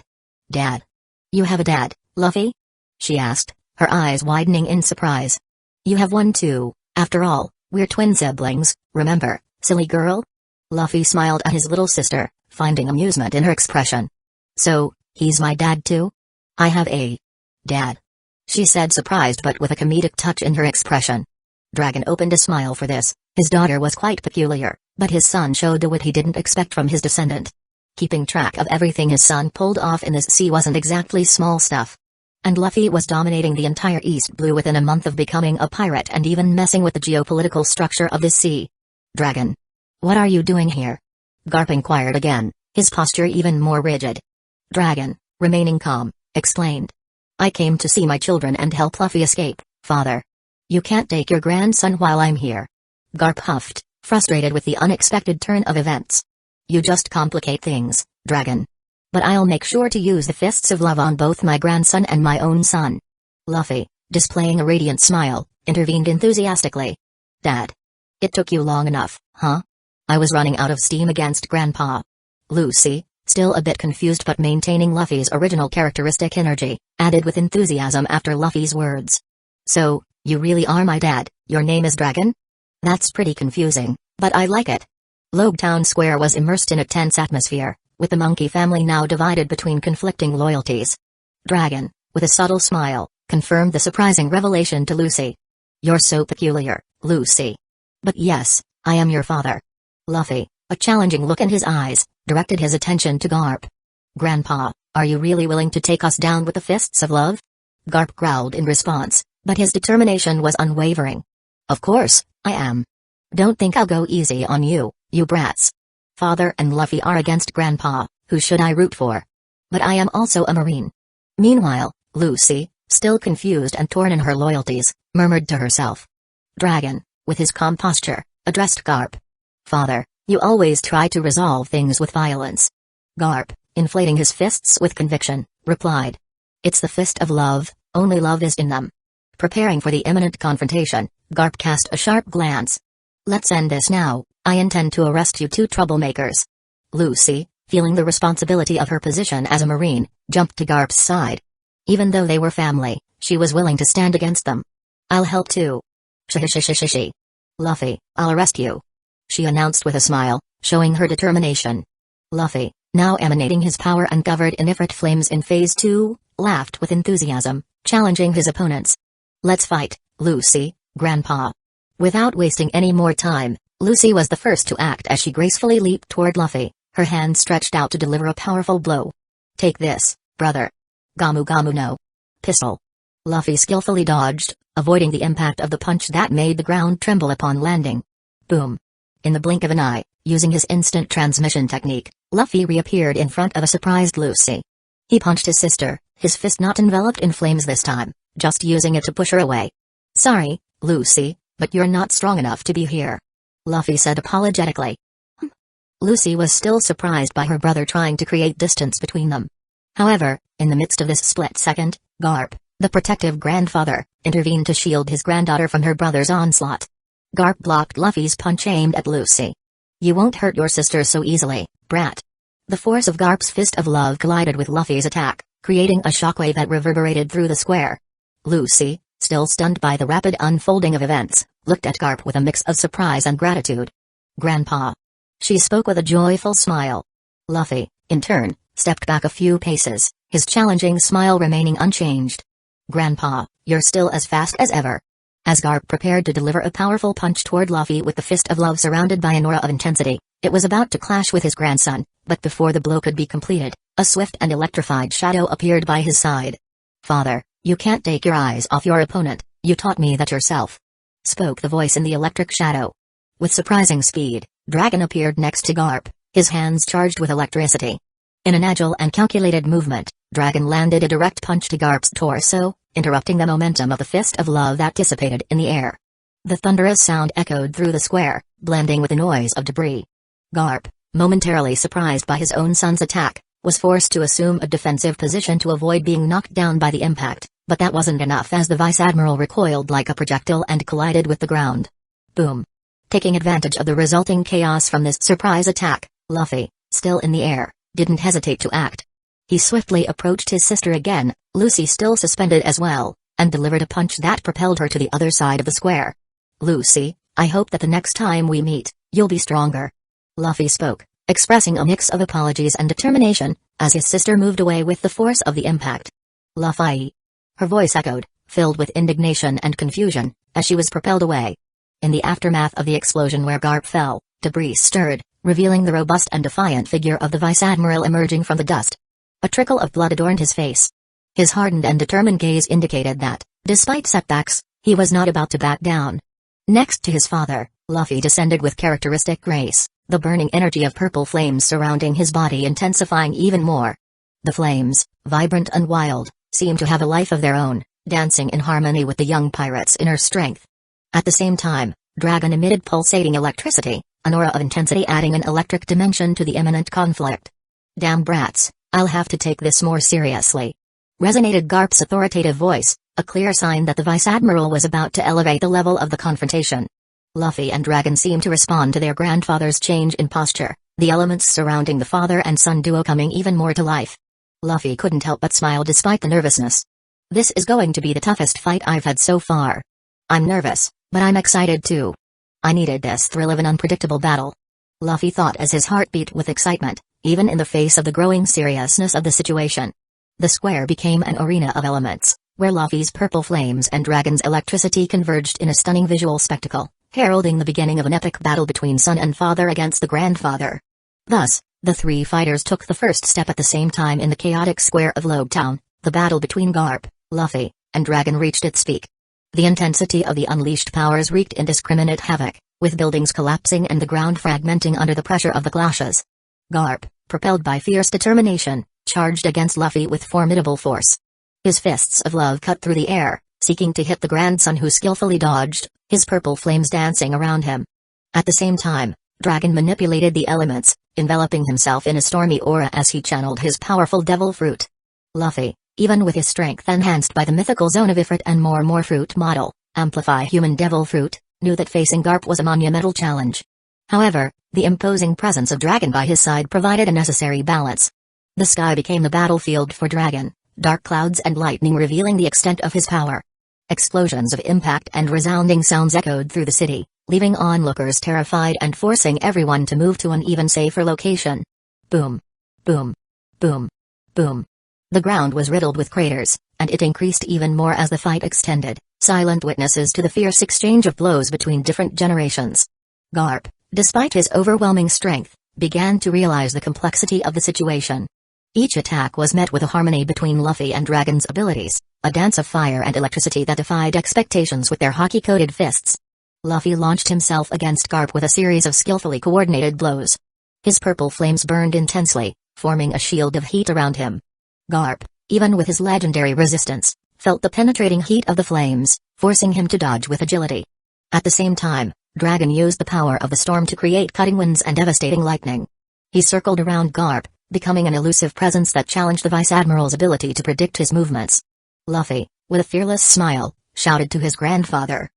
"Dad? You have a dad, Luffy?" she asked, her eyes widening in surprise. "You have one too, after all, we're twin siblings, remember, silly girl?" Luffy smiled at his little sister, finding amusement in her expression. "So, he's my dad too? I have a dad," she said, surprised but with a comedic touch in her expression. Dragon opened a smile for this. His daughter was quite peculiar, but his son showed a wit he didn't expect from his descendant. Keeping track of everything his son pulled off in this sea wasn't exactly small stuff. And Luffy was dominating the entire East Blue within a month of becoming a pirate and even messing with the geopolitical structure of this sea. "Dragon. What are you doing here?" Garp inquired again, his posture even more rigid. Dragon, remaining calm, explained. "I came to see my children and help Luffy escape, father. You can't take your grandson while I'm here." Garp huffed, frustrated with the unexpected turn of events. You just complicate things, dragon. But I'll make sure to use the fists of love on both my grandson and my own son. Luffy, displaying a radiant smile, intervened enthusiastically. Dad. It took you long enough, huh? I was running out of steam against Grandpa. Lucy, still a bit confused but maintaining Luffy's original characteristic energy, added with enthusiasm after Luffy's words. So, you really are my dad, your name is Dragon? That's pretty confusing, but I like it. Logue Town Square was immersed in a tense atmosphere, with the monkey family now divided between conflicting loyalties. Dragon, with a subtle smile, confirmed the surprising revelation to Lucy. You're so peculiar, Lucy. But yes, I am your father. Luffy, a challenging look in his eyes, directed his attention to Garp. Grandpa, are you really willing to take us down with the fists of love? Garp growled in response, but his determination was unwavering. Of course, I am. Don't think I'll go easy on you, you brats. Father and Luffy are against Grandpa, who should I root for? But I am also a Marine. Meanwhile, Lucy, still confused and torn in her loyalties, murmured to herself. Dragon, with his calm posture, addressed Garp. Father, you always try to resolve things with violence. Garp, inflating his fists with conviction, replied. It's the fist of love, only love is in them. Preparing for the imminent confrontation, Garp cast a sharp glance. Let's end this now, I intend to arrest you two troublemakers. Lucy, feeling the responsibility of her position as a Marine, jumped to Garp's side. Even though they were family, she was willing to stand against them. I'll help too. Shishi. Luffy, I'll arrest you. She announced with a smile, showing her determination. Luffy, now emanating his power and covered in Ifrit flames in Phase 2, laughed with enthusiasm, challenging his opponents. Let's fight, Lucy, Grandpa. Without wasting any more time, Lucy was the first to act as she gracefully leaped toward Luffy, her hand stretched out to deliver a powerful blow. Take this, brother. Gamu Gamu no. Pistol. Luffy skillfully dodged, avoiding the impact of the punch that made the ground tremble upon landing. Boom. In the blink of an eye, using his instant transmission technique, Luffy reappeared in front of a surprised Lucy. He punched his sister, his fist not enveloped in flames this time, just using it to push her away. Sorry, Lucy, but you're not strong enough to be here. Luffy said apologetically. Lucy was still surprised by her brother trying to create distance between them. However, in the midst of this split second, Garp, the protective grandfather, intervened to shield his granddaughter from her brother's onslaught. Garp blocked Luffy's punch aimed at Lucy. You won't hurt your sister so easily, brat. The force of Garp's fist of love collided with Luffy's attack, creating a shockwave that reverberated through the square. Lucy, still stunned by the rapid unfolding of events, looked at Garp with a mix of surprise and gratitude. Grandpa. She spoke with a joyful smile. Luffy, in turn, stepped back a few paces, his challenging smile remaining unchanged. Grandpa, you're still as fast as ever. As Garp prepared to deliver a powerful punch toward Luffy with the fist of love surrounded by an aura of intensity, it was about to clash with his grandson, but before the blow could be completed, a swift and electrified shadow appeared by his side. Father, you can't take your eyes off your opponent, you taught me that yourself. Spoke the voice in the electric shadow. With surprising speed, Dragon appeared next to Garp, his hands charged with electricity. In an agile and calculated movement, Dragon landed a direct punch to Garp's torso, interrupting the momentum of the fist of love that dissipated in the air. The thunderous sound echoed through the square, blending with the noise of debris. Garp, momentarily surprised by his own son's attack, was forced to assume a defensive position to avoid being knocked down by the impact, but that wasn't enough as the Vice Admiral recoiled like a projectile and collided with the ground. Boom. Taking advantage of the resulting chaos from this surprise attack, Luffy, still in the air, didn't hesitate to act. He swiftly approached his sister again, Lucy still suspended as well, and delivered a punch that propelled her to the other side of the square. Lucy, I hope that the next time we meet, you'll be stronger. Luffy spoke, expressing a mix of apologies and determination, as his sister moved away with the force of the impact. Luffy. Her voice echoed, filled with indignation and confusion, as she was propelled away. In the aftermath of the explosion where Garp fell, debris stirred, revealing the robust and defiant figure of the Vice Admiral emerging from the dust. A trickle of blood adorned his face. His hardened and determined gaze indicated that, despite setbacks, he was not about to back down. Next to his father, Luffy descended with characteristic grace, the burning energy of purple flames surrounding his body intensifying even more. The flames, vibrant and wild, seemed to have a life of their own, dancing in harmony with the young pirate's inner strength. At the same time, Dragon emitted pulsating electricity, an aura of intensity adding an electric dimension to the imminent conflict. "Damn brats, I'll have to take this more seriously," resonated Garp's authoritative voice, a clear sign that the Vice Admiral was about to elevate the level of the confrontation. Luffy and Dragon seemed to respond to their grandfather's change in posture, the elements surrounding the father and son duo coming even more to life. Luffy couldn't help but smile despite the nervousness. "This is going to be the toughest fight I've had so far. I'm nervous, but I'm excited too. I needed this thrill of an unpredictable battle," Luffy thought as his heart beat with excitement, even in the face of the growing seriousness of the situation. The square became an arena of elements, where Luffy's purple flames and Dragon's electricity converged in a stunning visual spectacle, heralding the beginning of an epic battle between son and father against the grandfather. Thus, the three fighters took the first step at the same time in the chaotic square of Logtown. The battle between Garp, Luffy, and Dragon reached its peak. The intensity of the unleashed powers wreaked indiscriminate havoc, with buildings collapsing and the ground fragmenting under the pressure of the clashes. Garp, propelled by fierce determination, charged against Luffy with formidable force. His fists of love cut through the air, seeking to hit the grandson who skillfully dodged, his purple flames dancing around him. At the same time, Dragon manipulated the elements, enveloping himself in a stormy aura as he channeled his powerful devil fruit. Luffy, even with his strength enhanced by the mythical zone of Ifrit and more fruit model, amplify human devil fruit, knew that facing Garp was a monumental challenge. However, the imposing presence of Dragon by his side provided a necessary balance. The sky became the battlefield for Dragon, dark clouds and lightning revealing the extent of his power. Explosions of impact and resounding sounds echoed through the city, leaving onlookers terrified and forcing everyone to move to an even safer location. Boom. Boom. Boom. Boom. The ground was riddled with craters, and it increased even more as the fight extended, silent witnesses to the fierce exchange of blows between different generations. Garp, despite his overwhelming strength, began to realize the complexity of the situation. Each attack was met with a harmony between Luffy and Dragon's abilities, a dance of fire and electricity that defied expectations with their hockey-coated fists. Luffy launched himself against Garp with a series of skillfully coordinated blows. His purple flames burned intensely, forming a shield of heat around him. Garp, even with his legendary resistance, felt the penetrating heat of the flames, forcing him to dodge with agility. At the same time, Dragon used the power of the storm to create cutting winds and devastating lightning. He circled around Garp, becoming an elusive presence that challenged the Vice Admiral's ability to predict his movements. Luffy, with a fearless smile, shouted to his grandfather.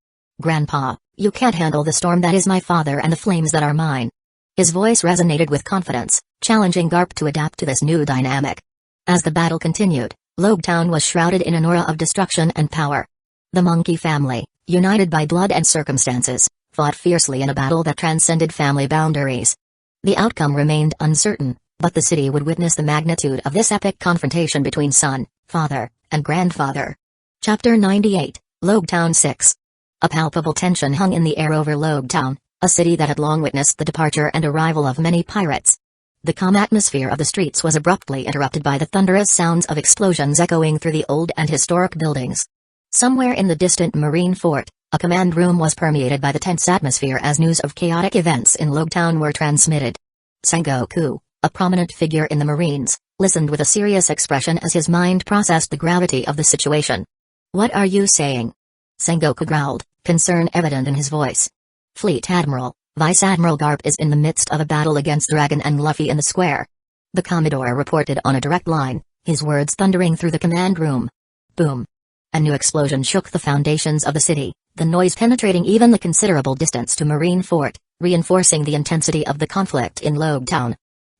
"Grandpa, you can't handle the storm that is my father and the flames that are mine." His voice resonated with confidence, challenging Garp to adapt to this new dynamic. As the battle continued, Logtown was shrouded in an aura of destruction and power. The monkey family, united by blood and circumstances, fought fiercely in a battle that transcended family boundaries. The outcome remained uncertain, but the city would witness the magnitude of this epic confrontation between son, father, and grandfather. Chapter 98, Logtown 6. A palpable tension hung in the air over Logtown, a city that had long witnessed the departure and arrival of many pirates. The calm atmosphere of the streets was abruptly interrupted by the thunderous sounds of explosions echoing through the old and historic buildings. Somewhere in the distant marine fort, a command room was permeated by the tense atmosphere as news of chaotic events in Logtown were transmitted. Sengoku, a prominent figure in the Marines, listened with a serious expression as his mind processed the gravity of the situation. "What are you saying?" Sengoku growled, concern evident in his voice. "Fleet Admiral, Vice Admiral Garp is in the midst of a battle against Dragon and Luffy in the square," the Commodore reported on a direct line, his words thundering through the command room. Boom. A new explosion shook the foundations of the city, the noise penetrating even the considerable distance to Marine Fort, reinforcing the intensity of the conflict in Logtown.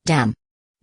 "Damn.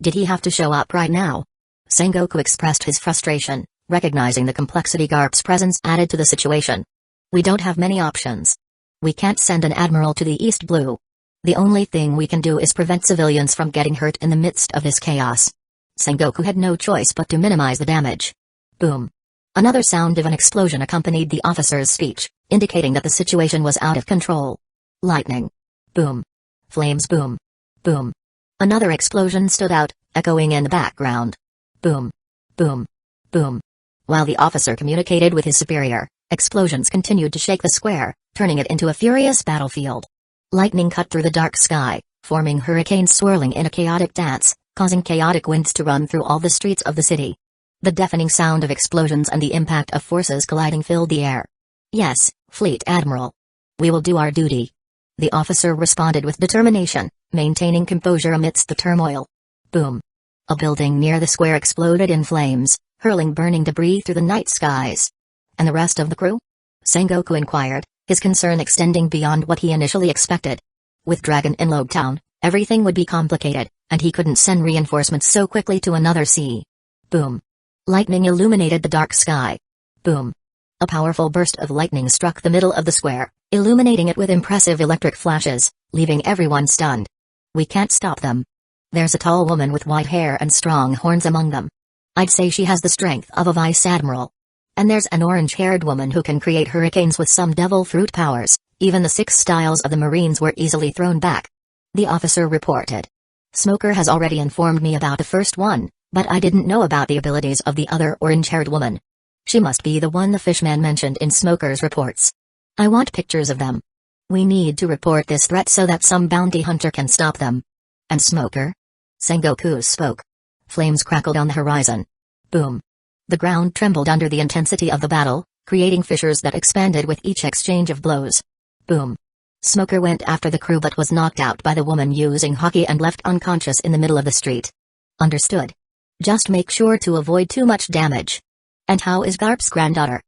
Did he have to show up right now?" Sengoku expressed his frustration, recognizing the complexity Garp's presence added to the situation. "We don't have many options. We can't send an admiral to the East Blue. The only thing we can do is prevent civilians from getting hurt in the midst of this chaos." Sengoku had no choice but to minimize the damage. Boom. Another sound of an explosion accompanied the officer's speech, indicating that the situation was out of control. Lightning. Boom. Flames. Boom. Boom. Another explosion stood out, echoing in the background. Boom. Boom. Boom. While the officer communicated with his superior, explosions continued to shake the square, turning it into a furious battlefield. Lightning cut through the dark sky, forming hurricanes swirling in a chaotic dance, causing chaotic winds to run through all the streets of the city. The deafening sound of explosions and the impact of forces colliding filled the air. "Yes, Fleet Admiral. We will do our duty." The officer responded with determination, maintaining composure amidst the turmoil. Boom. A building near the square exploded in flames, hurling burning debris through the night skies. And the rest of the crew? Sengoku inquired, his concern extending beyond what he initially expected. With Dragon in Lobe Town, everything would be complicated, and he couldn't send reinforcements so quickly to another sea. Boom. Lightning illuminated the dark sky. Boom. A powerful burst of lightning struck the middle of the square, illuminating it with impressive electric flashes, leaving everyone stunned. We can't stop them. There's a tall woman with white hair and strong horns among them. I'd say she has the strength of a vice admiral. And there's an orange-haired woman who can create hurricanes with some devil fruit powers. Even the 6 styles of the Marines were easily thrown back. The officer reported. Smoker has already informed me about the first one, but I didn't know about the abilities of the other orange-haired woman. She must be the one the fishman mentioned in Smoker's reports. I want pictures of them. We need to report this threat so that some bounty hunter can stop them. And Smoker? Sengoku spoke. Flames crackled on the horizon. Boom. The ground trembled under the intensity of the battle, creating fissures that expanded with each exchange of blows. Boom. Smoker went after the crew but was knocked out by the woman using hockey and left unconscious in the middle of the street. Understood. Just make sure to avoid too much damage. And how is Garp's granddaughter?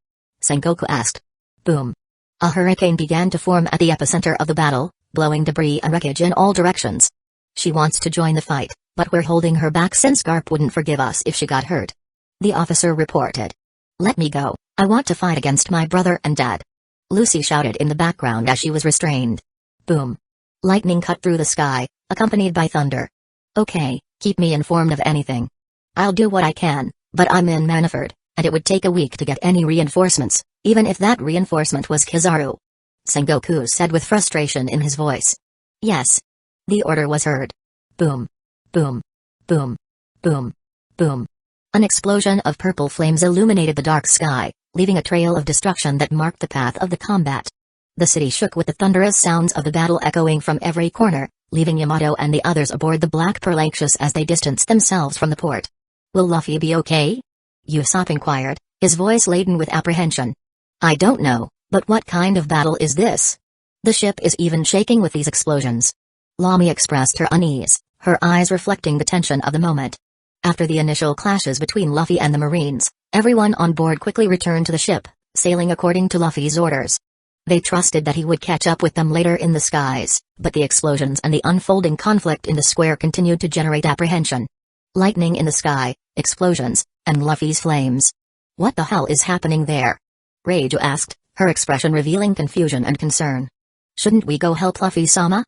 Sengoku asked. Boom. A hurricane began to form at the epicenter of the battle, blowing debris and wreckage in all directions. She wants to join the fight, but we're holding her back since Garp wouldn't forgive us if she got hurt. The officer reported. Let me go, I want to fight against my brother and dad. Lucy shouted in the background as she was restrained. Boom. Lightning cut through the sky, accompanied by thunder. Okay, keep me informed of anything. I'll do what I can, but I'm in Manaford, and it would take a week to get any reinforcements, even if that reinforcement was Kizaru. Sengoku said with frustration in his voice. Yes. The order was heard. Boom. Boom. Boom. Boom. Boom. An explosion of purple flames illuminated the dark sky, leaving a trail of destruction that marked the path of the combat. The city shook with the thunderous sounds of the battle echoing from every corner, leaving Yamato and the others aboard the Black Pearl anxious as they distanced themselves from the port. Will Luffy be okay? Usopp inquired, his voice laden with apprehension. I don't know, but what kind of battle is this? The ship is even shaking with these explosions. Lami expressed her unease, her eyes reflecting the tension of the moment. After the initial clashes between Luffy and the Marines, everyone on board quickly returned to the ship, sailing according to Luffy's orders. They trusted that he would catch up with them later in the skies, but the explosions and the unfolding conflict in the square continued to generate apprehension. Lightning in the sky, explosions, and Luffy's flames. What the hell is happening there? Reijo asked, her expression revealing confusion and concern. Shouldn't we go help Luffy-sama?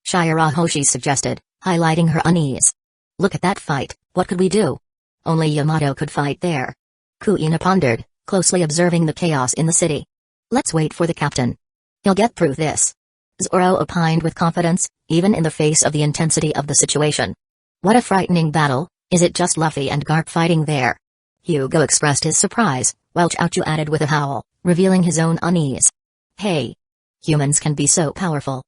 Shirahoshi suggested, highlighting her unease. Look at that fight, what could we do? Only Yamato could fight there. Kuina pondered, closely observing the chaos in the city. Let's wait for the captain. He'll get through this. Zoro opined with confidence, even in the face of the intensity of the situation. What a frightening battle, is it just Luffy and Garp fighting there? Hugo expressed his surprise, while Chaozu added with a howl, revealing his own unease. Hey! Humans can be so powerful.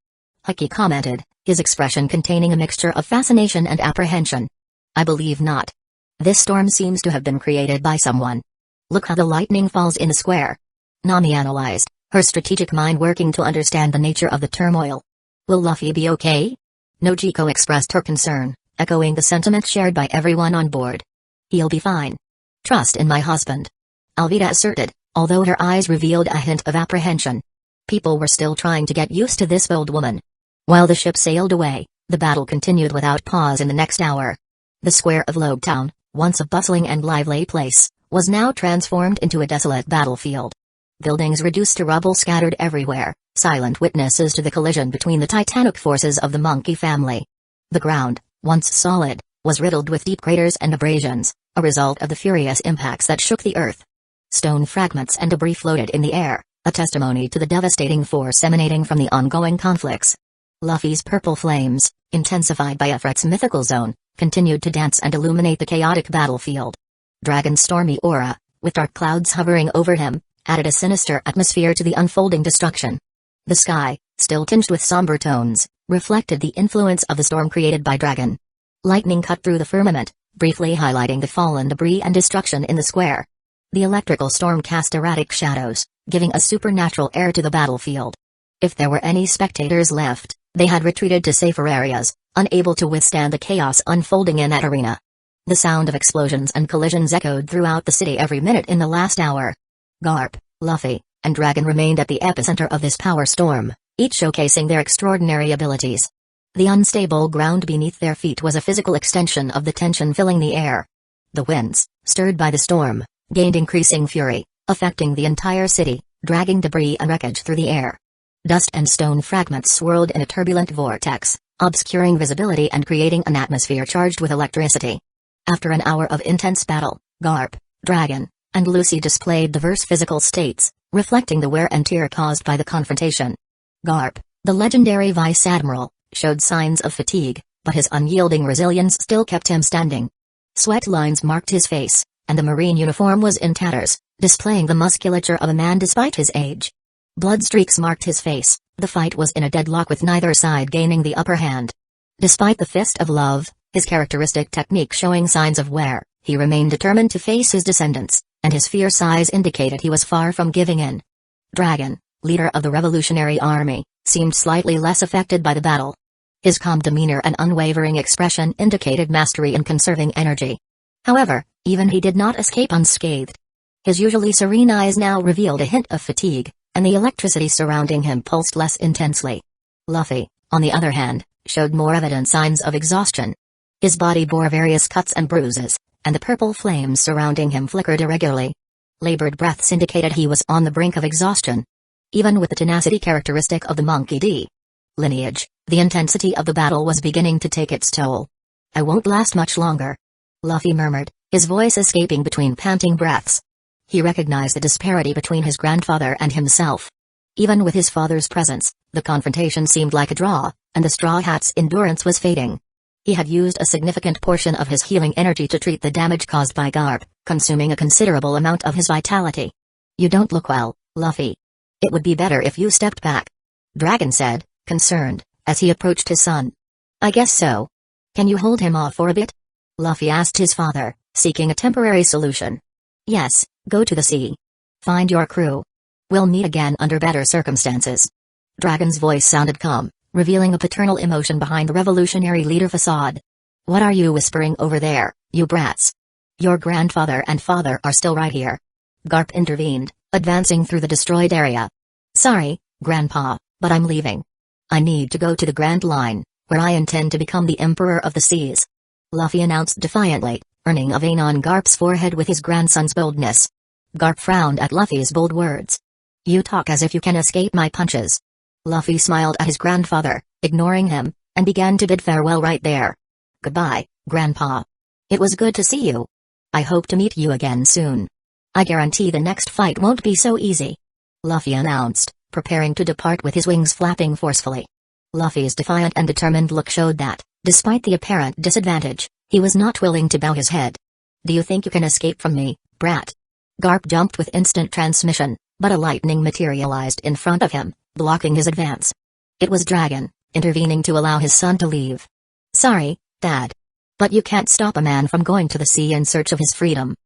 Ecchi commented, his expression containing a mixture of fascination and apprehension. I believe not. This storm seems to have been created by someone. Look how the lightning falls in the square. Nami analyzed, her strategic mind working to understand the nature of the turmoil. Will Luffy be okay? Nojiko expressed her concern, echoing the sentiment shared by everyone on board. He'll be fine. Trust in my husband. Alvida asserted, although her eyes revealed a hint of apprehension. People were still trying to get used to this bold woman. While the ship sailed away, the battle continued without pause in the next hour. The square of Lobe Town, once a bustling and lively place, was now transformed into a desolate battlefield. Buildings reduced to rubble scattered everywhere, silent witnesses to the collision between the titanic forces of the monkey family. The ground, once solid, was riddled with deep craters and abrasions, a result of the furious impacts that shook the earth. Stone fragments and debris floated in the air, a testimony to the devastating force emanating from the ongoing conflicts. Luffy's purple flames, intensified by Efret's mythical zone, continued to dance and illuminate the chaotic battlefield. Dragon's stormy aura, with dark clouds hovering over him, added a sinister atmosphere to the unfolding destruction. The sky, still tinged with somber tones, reflected the influence of the storm created by Dragon. Lightning cut through the firmament, briefly highlighting the fallen debris and destruction in the square. The electrical storm cast erratic shadows, giving a supernatural air to the battlefield. If there were any spectators left, they had retreated to safer areas, unable to withstand the chaos unfolding in that arena. The sound of explosions and collisions echoed throughout the city every minute in the last hour. Garp, Luffy, and Dragon remained at the epicenter of this power storm, each showcasing their extraordinary abilities. The unstable ground beneath their feet was a physical extension of the tension filling the air. The winds, stirred by the storm, gained increasing fury, affecting the entire city, dragging debris and wreckage through the air. Dust and stone fragments swirled in a turbulent vortex, obscuring visibility and creating an atmosphere charged with electricity. After an hour of intense battle, Garp, Dragon, and Lucy displayed diverse physical states, reflecting the wear and tear caused by the confrontation. Garp, the legendary Vice Admiral, showed signs of fatigue, but his unyielding resilience still kept him standing. Sweat lines marked his face, and the marine uniform was in tatters, displaying the musculature of a man despite his age. Blood streaks marked his face. The fight was in a deadlock with neither side gaining the upper hand. Despite the Fist of Love, his characteristic technique showing signs of wear, he remained determined to face his descendants, and his fierce eyes indicated he was far from giving in. Dragon, leader of the Revolutionary Army, seemed slightly less affected by the battle. His calm demeanor and unwavering expression indicated mastery in conserving energy. However, even he did not escape unscathed. His usually serene eyes now revealed a hint of fatigue, and the electricity surrounding him pulsed less intensely. Luffy, on the other hand, showed more evident signs of exhaustion. His body bore various cuts and bruises, and the purple flames surrounding him flickered irregularly. Labored breaths indicated he was on the brink of exhaustion. Even with the tenacity characteristic of the Monkey D. lineage, the intensity of the battle was beginning to take its toll. "I won't last much longer," Luffy murmured, his voice escaping between panting breaths. He recognized the disparity between his grandfather and himself. Even with his father's presence, the confrontation seemed like a draw, and the Straw Hat's endurance was fading. He had used a significant portion of his healing energy to treat the damage caused by Garp, consuming a considerable amount of his vitality. "You don't look well, Luffy. It would be better if you stepped back," Dragon said, concerned, as he approached his son. "I guess so. Can you hold him off for a bit?" Luffy asked his father, seeking a temporary solution. "Yes, go to the sea. Find your crew. We'll meet again under better circumstances." Dragon's voice sounded calm, revealing a paternal emotion behind the revolutionary leader facade. "What are you whispering over there, you brats? Your grandfather and father are still right here." Garp intervened, advancing through the destroyed area. "Sorry, Grandpa, but I'm leaving. I need to go to the Grand Line, where I intend to become the Emperor of the Seas," Luffy announced defiantly, earning a vein on Garp's forehead with his grandson's boldness. Garp frowned at Luffy's bold words. "You talk as if you can escape my punches." Luffy smiled at his grandfather, ignoring him, and began to bid farewell right there. "Goodbye, Grandpa. It was good to see you. I hope to meet you again soon. I guarantee the next fight won't be so easy," Luffy announced, preparing to depart with his wings flapping forcefully. Luffy's defiant and determined look showed that, despite the apparent disadvantage, he was not willing to bow his head. "Do you think you can escape from me, brat?" Garp jumped with instant transmission, but a lightning materialized in front of him, blocking his advance. It was Dragon, intervening to allow his son to leave. "Sorry, Dad. But you can't stop a man from going to the sea in search of his freedom,"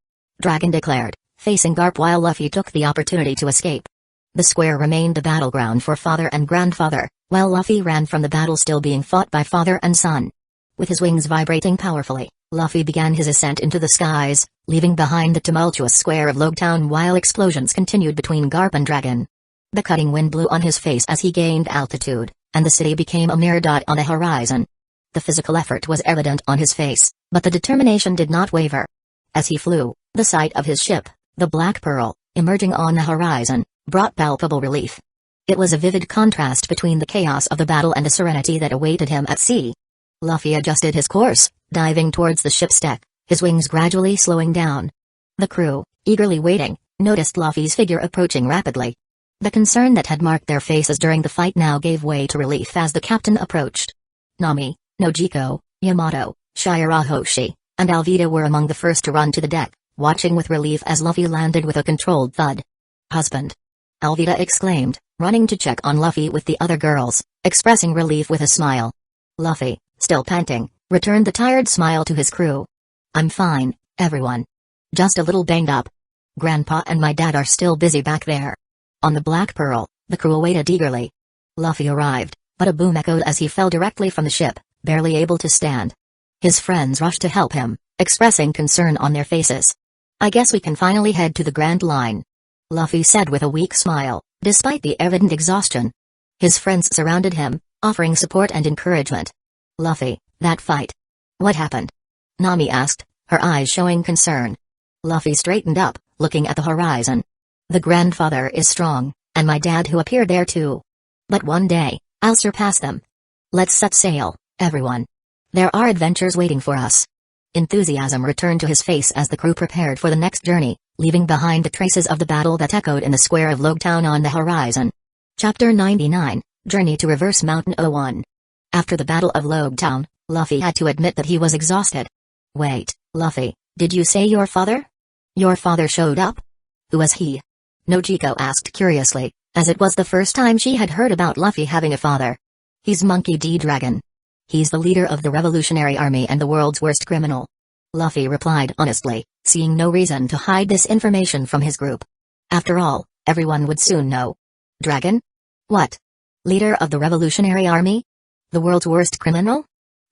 Dragon declared, facing Garp while Luffy took the opportunity to escape. The square remained a battleground for father and grandfather, while Luffy ran from the battle still being fought by father and son. With his wings vibrating powerfully, Luffy began his ascent into the skies, leaving behind the tumultuous square of Logtown while explosions continued between Garp and Dragon. The cutting wind blew on his face as he gained altitude, and the city became a mere dot on the horizon. The physical effort was evident on his face, but the determination did not waver. As he flew, the sight of his ship, the Black Pearl, emerging on the horizon, brought palpable relief. It was a vivid contrast between the chaos of the battle and the serenity that awaited him at sea. Luffy adjusted his course, diving towards the ship's deck, his wings gradually slowing down. The crew, eagerly waiting, noticed Luffy's figure approaching rapidly. The concern that had marked their faces during the fight now gave way to relief as the captain approached. Nami, Nojiko, Yamato, Shirahoshi, and Alvida were among the first to run to the deck, watching with relief as Luffy landed with a controlled thud. "Husband!" Alvida exclaimed, running to check on Luffy with the other girls, expressing relief with a smile. Luffy, still panting, returned the tired smile to his crew. "I'm fine, everyone. Just a little banged up. Grandpa and my dad are still busy back there." On the Black Pearl, the crew awaited eagerly. Luffy arrived, but a boom echoed as he fell directly from the ship, barely able to stand. His friends rushed to help him, expressing concern on their faces. "I guess we can finally head to the Grand Line," Luffy said with a weak smile, despite the evident exhaustion. His friends surrounded him, offering support and encouragement. "Luffy, that fight. What happened?" Nami asked, her eyes showing concern. Luffy straightened up, looking at the horizon. "The grandfather is strong, and my dad who appeared there too. But one day, I'll surpass them. Let's set sail, everyone. There are adventures waiting for us." Enthusiasm returned to his face as the crew prepared for the next journey, leaving behind the traces of the battle that echoed in the square of Logtown on the horizon. Chapter 99, Journey to Reverse Mountain 01. After the Battle of Logtown, Luffy had to admit that he was exhausted. "Wait, Luffy, did you say your father? Your father showed up? Who was he?" Nojiko asked curiously, as it was the first time she had heard about Luffy having a father. "He's Monkey D. Dragon. He's the leader of the Revolutionary Army and the world's worst criminal." Luffy replied honestly, seeing no reason to hide this information from his group. After all, everyone would soon know. "Dragon? What? Leader of the Revolutionary Army? The world's worst criminal?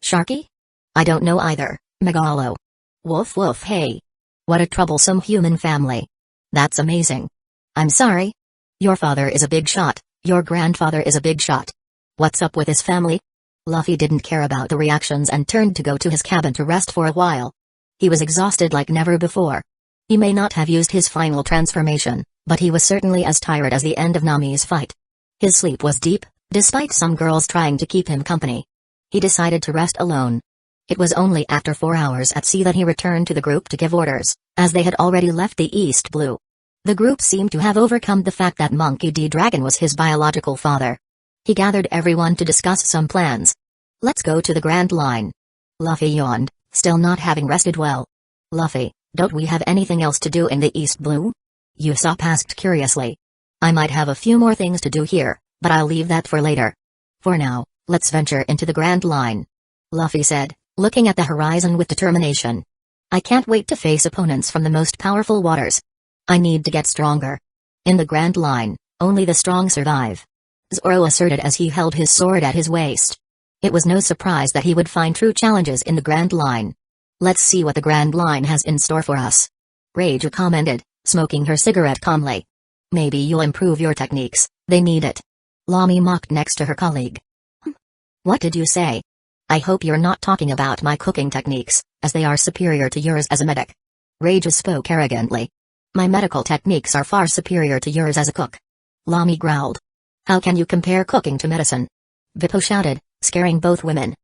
Sharky? I don't know either, Megalo. Woof woof hey. What a troublesome human family. That's amazing. I'm sorry. Your father is a big shot, your grandfather is a big shot. What's up with his family?" Luffy didn't care about the reactions and turned to go to his cabin to rest for a while. He was exhausted like never before. He may not have used his final transformation, but he was certainly as tired as the end of Nami's fight. His sleep was deep, despite some girls trying to keep him company. He decided to rest alone. It was only after 4 hours at sea that he returned to the group to give orders, as they had already left the East Blue. The group seemed to have overcome the fact that Monkey D. Dragon was his biological father. He gathered everyone to discuss some plans. "Let's go to the Grand Line." Luffy yawned, still not having rested well. "Luffy, don't we have anything else to do in the East Blue?" Usopp asked curiously. "I might have a few more things to do here, but I'll leave that for later. For now, let's venture into the Grand Line," Luffy said, looking at the horizon with determination. "I can't wait to face opponents from the most powerful waters. I need to get stronger. In the Grand Line, only the strong survive," Zoro asserted as he held his sword at his waist. It was no surprise that he would find true challenges in the Grand Line. "Let's see what the Grand Line has in store for us," Rage commented, smoking her cigarette calmly. "Maybe you'll improve your techniques, they need it." Lami mocked next to her colleague. "What did you say? I hope you're not talking about my cooking techniques, as they are superior to yours as a medic." Rage spoke arrogantly. "My medical techniques are far superior to yours as a cook," Lami growled. "How can you compare cooking to medicine?" Bippo shouted, scaring both women.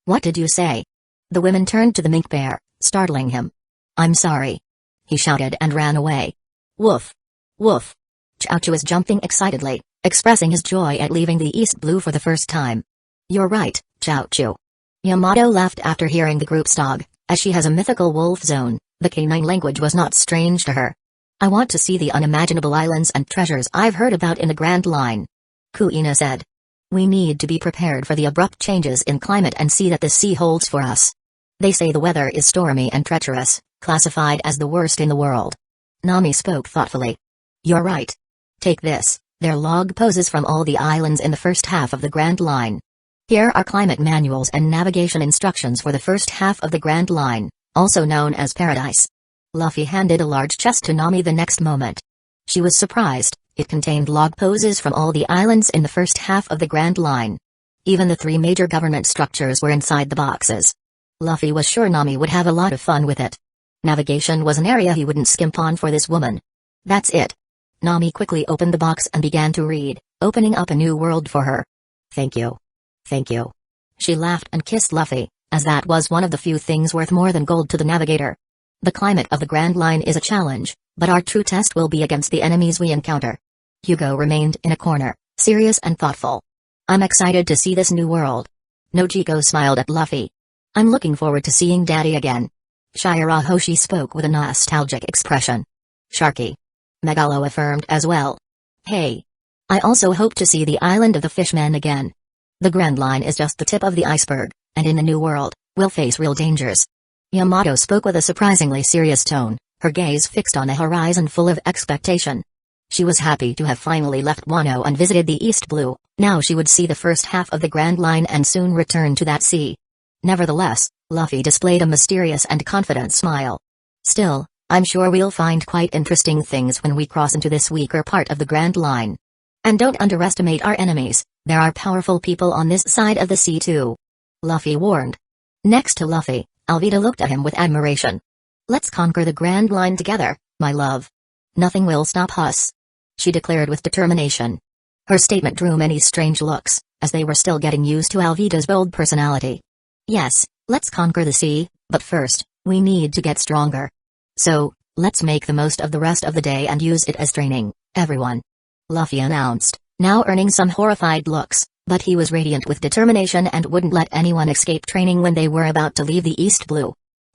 "What did you say?" The women turned to the mink bear, startling him. "I'm sorry," he shouted and ran away. "Woof! Woof!" Chouchou was jumping excitedly, expressing his joy at leaving the East Blue for the first time. "You're right, Chouchou." Yamato laughed after hearing the group's dog, as she has a mythical wolf zone. The canine language was not strange to her. "I want to see the unimaginable islands and treasures I've heard about in the Grand Line," Kuina said. "We need to be prepared for the abrupt changes in climate and see that the sea holds for us. They say the weather is stormy and treacherous, classified as the worst in the world." Nami spoke thoughtfully. "You're right. Take this, they're log poses from all the islands in the first half of the Grand Line. Here are climate manuals and navigation instructions for the first half of the Grand Line, also known as Paradise." Luffy handed a large chest to Nami the next moment. She was surprised. It contained log poses from all the islands in the first half of the Grand Line. Even the 3 major government structures were inside the boxes. Luffy was sure Nami would have a lot of fun with it. Navigation was an area he wouldn't skimp on for this woman. "That's it." Nami quickly opened the box and began to read, opening up a new world for her. "Thank you. Thank you." She laughed and kissed Luffy, as that was one of the few things worth more than gold to the navigator. "The climate of the Grand Line is a challenge, but our true test will be against the enemies we encounter." Hugo remained in a corner, serious and thoughtful. "I'm excited to see this new world." Nojiko smiled at Luffy. "I'm looking forward to seeing Daddy again." Shirahoshi spoke with a nostalgic expression. "Sharky." Megalo affirmed as well. "Hey. I also hope to see the island of the Fishmen again. The Grand Line is just the tip of the iceberg, and in the new world, we'll face real dangers." Yamato spoke with a surprisingly serious tone, her gaze fixed on a horizon full of expectation. She was happy to have finally left Wano and visited the East Blue. Now she would see the first half of the Grand Line and soon return to that sea. Nevertheless, Luffy displayed a mysterious and confident smile. Still, I'm sure we'll find quite interesting things when we cross into this weaker part of the Grand Line. And don't underestimate our enemies, there are powerful people on this side of the sea too. Luffy warned. Next to Luffy, Alvida looked at him with admiration. Let's conquer the Grand Line together, my love. Nothing will stop us, she declared with determination. Her statement drew many strange looks, as they were still getting used to Alvida's bold personality. Yes, let's conquer the sea, but first, we need to get stronger. So, let's make the most of the rest of the day and use it as training, everyone. Luffy announced, now earning some horrified looks, but he was radiant with determination and wouldn't let anyone escape training when they were about to leave the East Blue.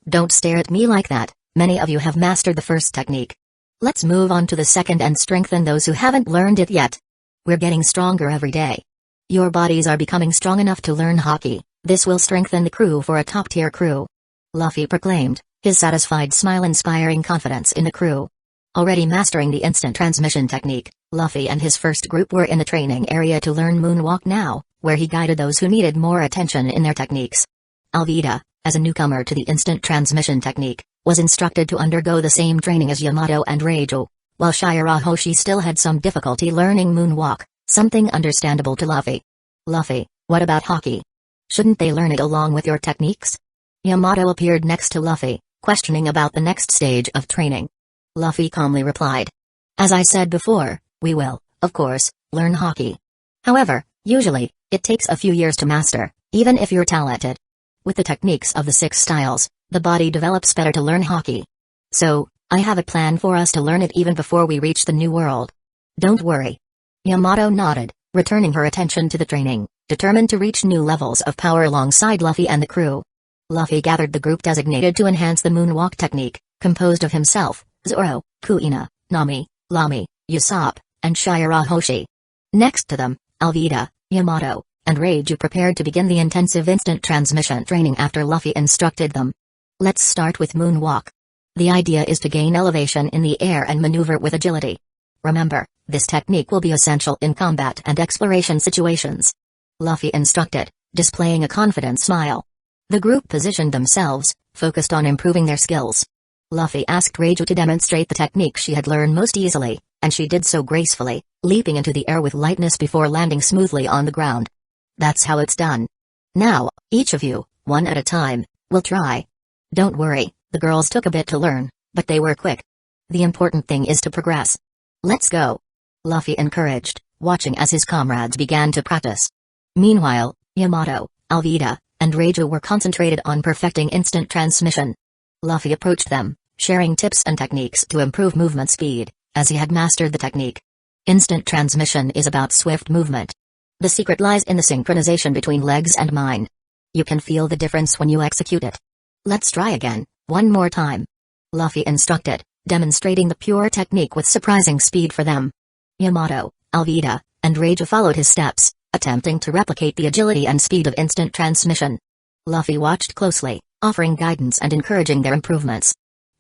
Don't stare at me like that, many of you have mastered the first technique. Let's move on to the second and strengthen those who haven't learned it yet. We're getting stronger every day. Your bodies are becoming strong enough to learn hockey, this will strengthen the crew for a top-tier crew. Luffy proclaimed, his satisfied smile inspiring confidence in the crew. Already mastering the instant transmission technique, Luffy and his first group were in the training area to learn moonwalk now, where he guided those who needed more attention in their techniques. Alvida, as a newcomer to the instant transmission technique, was instructed to undergo the same training as Yamato and Reijo, while Shirahoshi still had some difficulty learning moonwalk, something understandable to Luffy. Luffy, what about hockey? Shouldn't they learn it along with your techniques? Yamato appeared next to Luffy, questioning about the next stage of training. Luffy calmly replied. As I said before, we will, of course, learn hockey. However, usually, it takes a few years to master, even if you're talented. With the techniques of the 6 styles, the body develops better to learn hockey. So, I have a plan for us to learn it even before we reach the New World. Don't worry. Yamato nodded, returning her attention to the training, determined to reach new levels of power alongside Luffy and the crew. Luffy gathered the group designated to enhance the moonwalk technique, composed of himself, Zoro, Kuina, Nami, Lamy, Usopp, and Shirahoshi. Next to them, Alvida, Yamato, and Reijo prepared to begin the intensive instant transmission training after Luffy instructed them. Let's start with moonwalk. The idea is to gain elevation in the air and maneuver with agility. Remember, this technique will be essential in combat and exploration situations. Luffy instructed, displaying a confident smile. The group positioned themselves, focused on improving their skills. Luffy asked Reijo to demonstrate the technique she had learned most easily, and she did so gracefully, leaping into the air with lightness before landing smoothly on the ground. That's how it's done. Now, each of you, one at a time, will try. Don't worry, the girls took a bit to learn, but they were quick. The important thing is to progress. Let's go. Luffy encouraged, watching as his comrades began to practice. Meanwhile, Yamato, Alvida, and Reijo were concentrated on perfecting instant transmission. Luffy approached them, sharing tips and techniques to improve movement speed, as he had mastered the technique. Instant transmission is about swift movement. The secret lies in the synchronization between legs and mind. You can feel the difference when you execute it. Let's try again, one more time. Luffy instructed, demonstrating the pure technique with surprising speed for them. Yamato, Alvida, and Reijo followed his steps, attempting to replicate the agility and speed of instant transmission. Luffy watched closely, offering guidance and encouraging their improvements.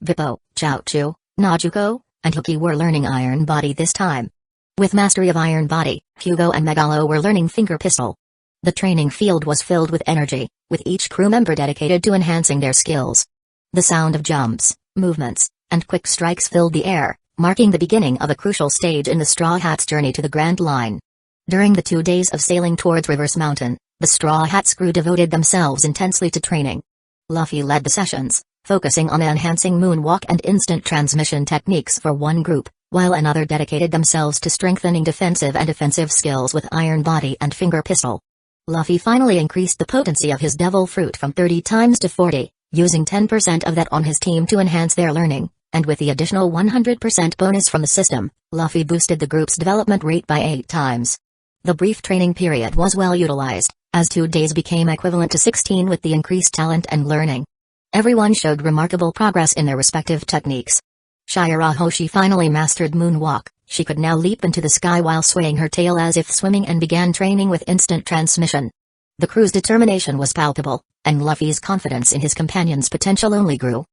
Bippo, Chaochu, Najuko, and Huki were learning Iron Body this time. With mastery of Iron Body, Hugo and Megalo were learning Finger Pistol. The training field was filled with energy, with each crew member dedicated to enhancing their skills. The sound of jumps, movements, and quick strikes filled the air, marking the beginning of a crucial stage in the Straw Hats' journey to the Grand Line. During the 2 days of sailing towards Reverse Mountain, the Straw Hats crew devoted themselves intensely to training. Luffy led the sessions, focusing on enhancing moonwalk and instant transmission techniques for one group, while another dedicated themselves to strengthening defensive and offensive skills with Iron Body and Finger Pistol. Luffy finally increased the potency of his Devil Fruit from 30 times to 40, using 10% of that on his team to enhance their learning, and with the additional 100% bonus from the system, Luffy boosted the group's development rate by 8 times. The brief training period was well utilized, as 2 days became equivalent to 16 with the increased talent and learning. Everyone showed remarkable progress in their respective techniques. Shirahoshi finally mastered moonwalk. She could now leap into the sky while swaying her tail as if swimming and began training with instant transmission. The crew's determination was palpable, and Luffy's confidence in his companion's potential only grew.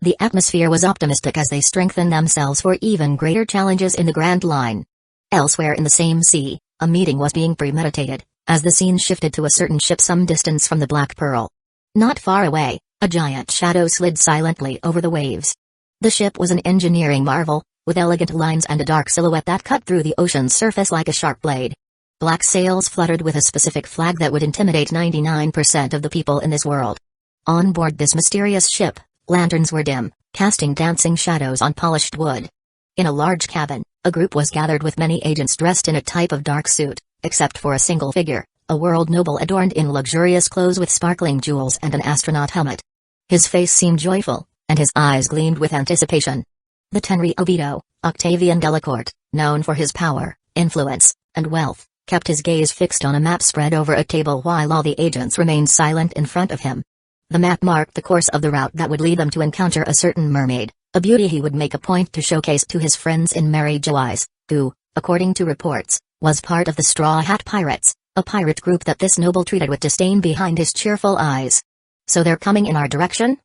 The atmosphere was optimistic as they strengthened themselves for even greater challenges in the Grand Line. Elsewhere in the same sea, a meeting was being premeditated, as the scene shifted to a certain ship some distance from the Black Pearl. Not far away, a giant shadow slid silently over the waves. The ship was an engineering marvel, with elegant lines and a dark silhouette that cut through the ocean's surface like a sharp blade. Black sails fluttered with a specific flag that would intimidate 99% of the people in this world. On board this mysterious ship, lanterns were dim, casting dancing shadows on polished wood. In a large cabin, a group was gathered with many agents dressed in a type of dark suit, except for a single figure, a world noble adorned in luxurious clothes with sparkling jewels and an astronaut helmet. His face seemed joyful, and his eyes gleamed with anticipation. The Tenri Obito, Octavian Delacourt, known for his power, influence, and wealth, kept his gaze fixed on a map spread over a table while all the agents remained silent in front of him. The map marked the course of the route that would lead them to encounter a certain mermaid, a beauty he would make a point to showcase to his friends in Merry Joais, who, according to reports, was part of the Straw Hat Pirates, a pirate group that this noble treated with disdain behind his cheerful eyes. So they're coming in our direction?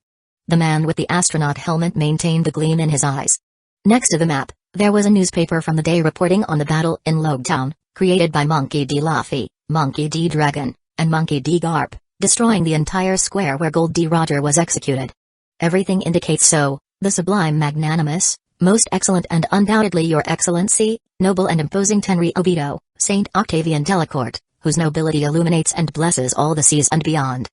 The man with the astronaut helmet maintained the gleam in his eyes. Next to the map, there was a newspaper from the day reporting on the battle in Logtown, created by Monkey D. Luffy, Monkey D. Dragon, and Monkey D. Garp, destroying the entire square where Gold D. Roger was executed. Everything indicates so, the sublime magnanimous, most excellent and undoubtedly your excellency, noble and imposing Tenri Obito, Saint Octavian Delacourt, whose nobility illuminates and blesses all the seas and beyond.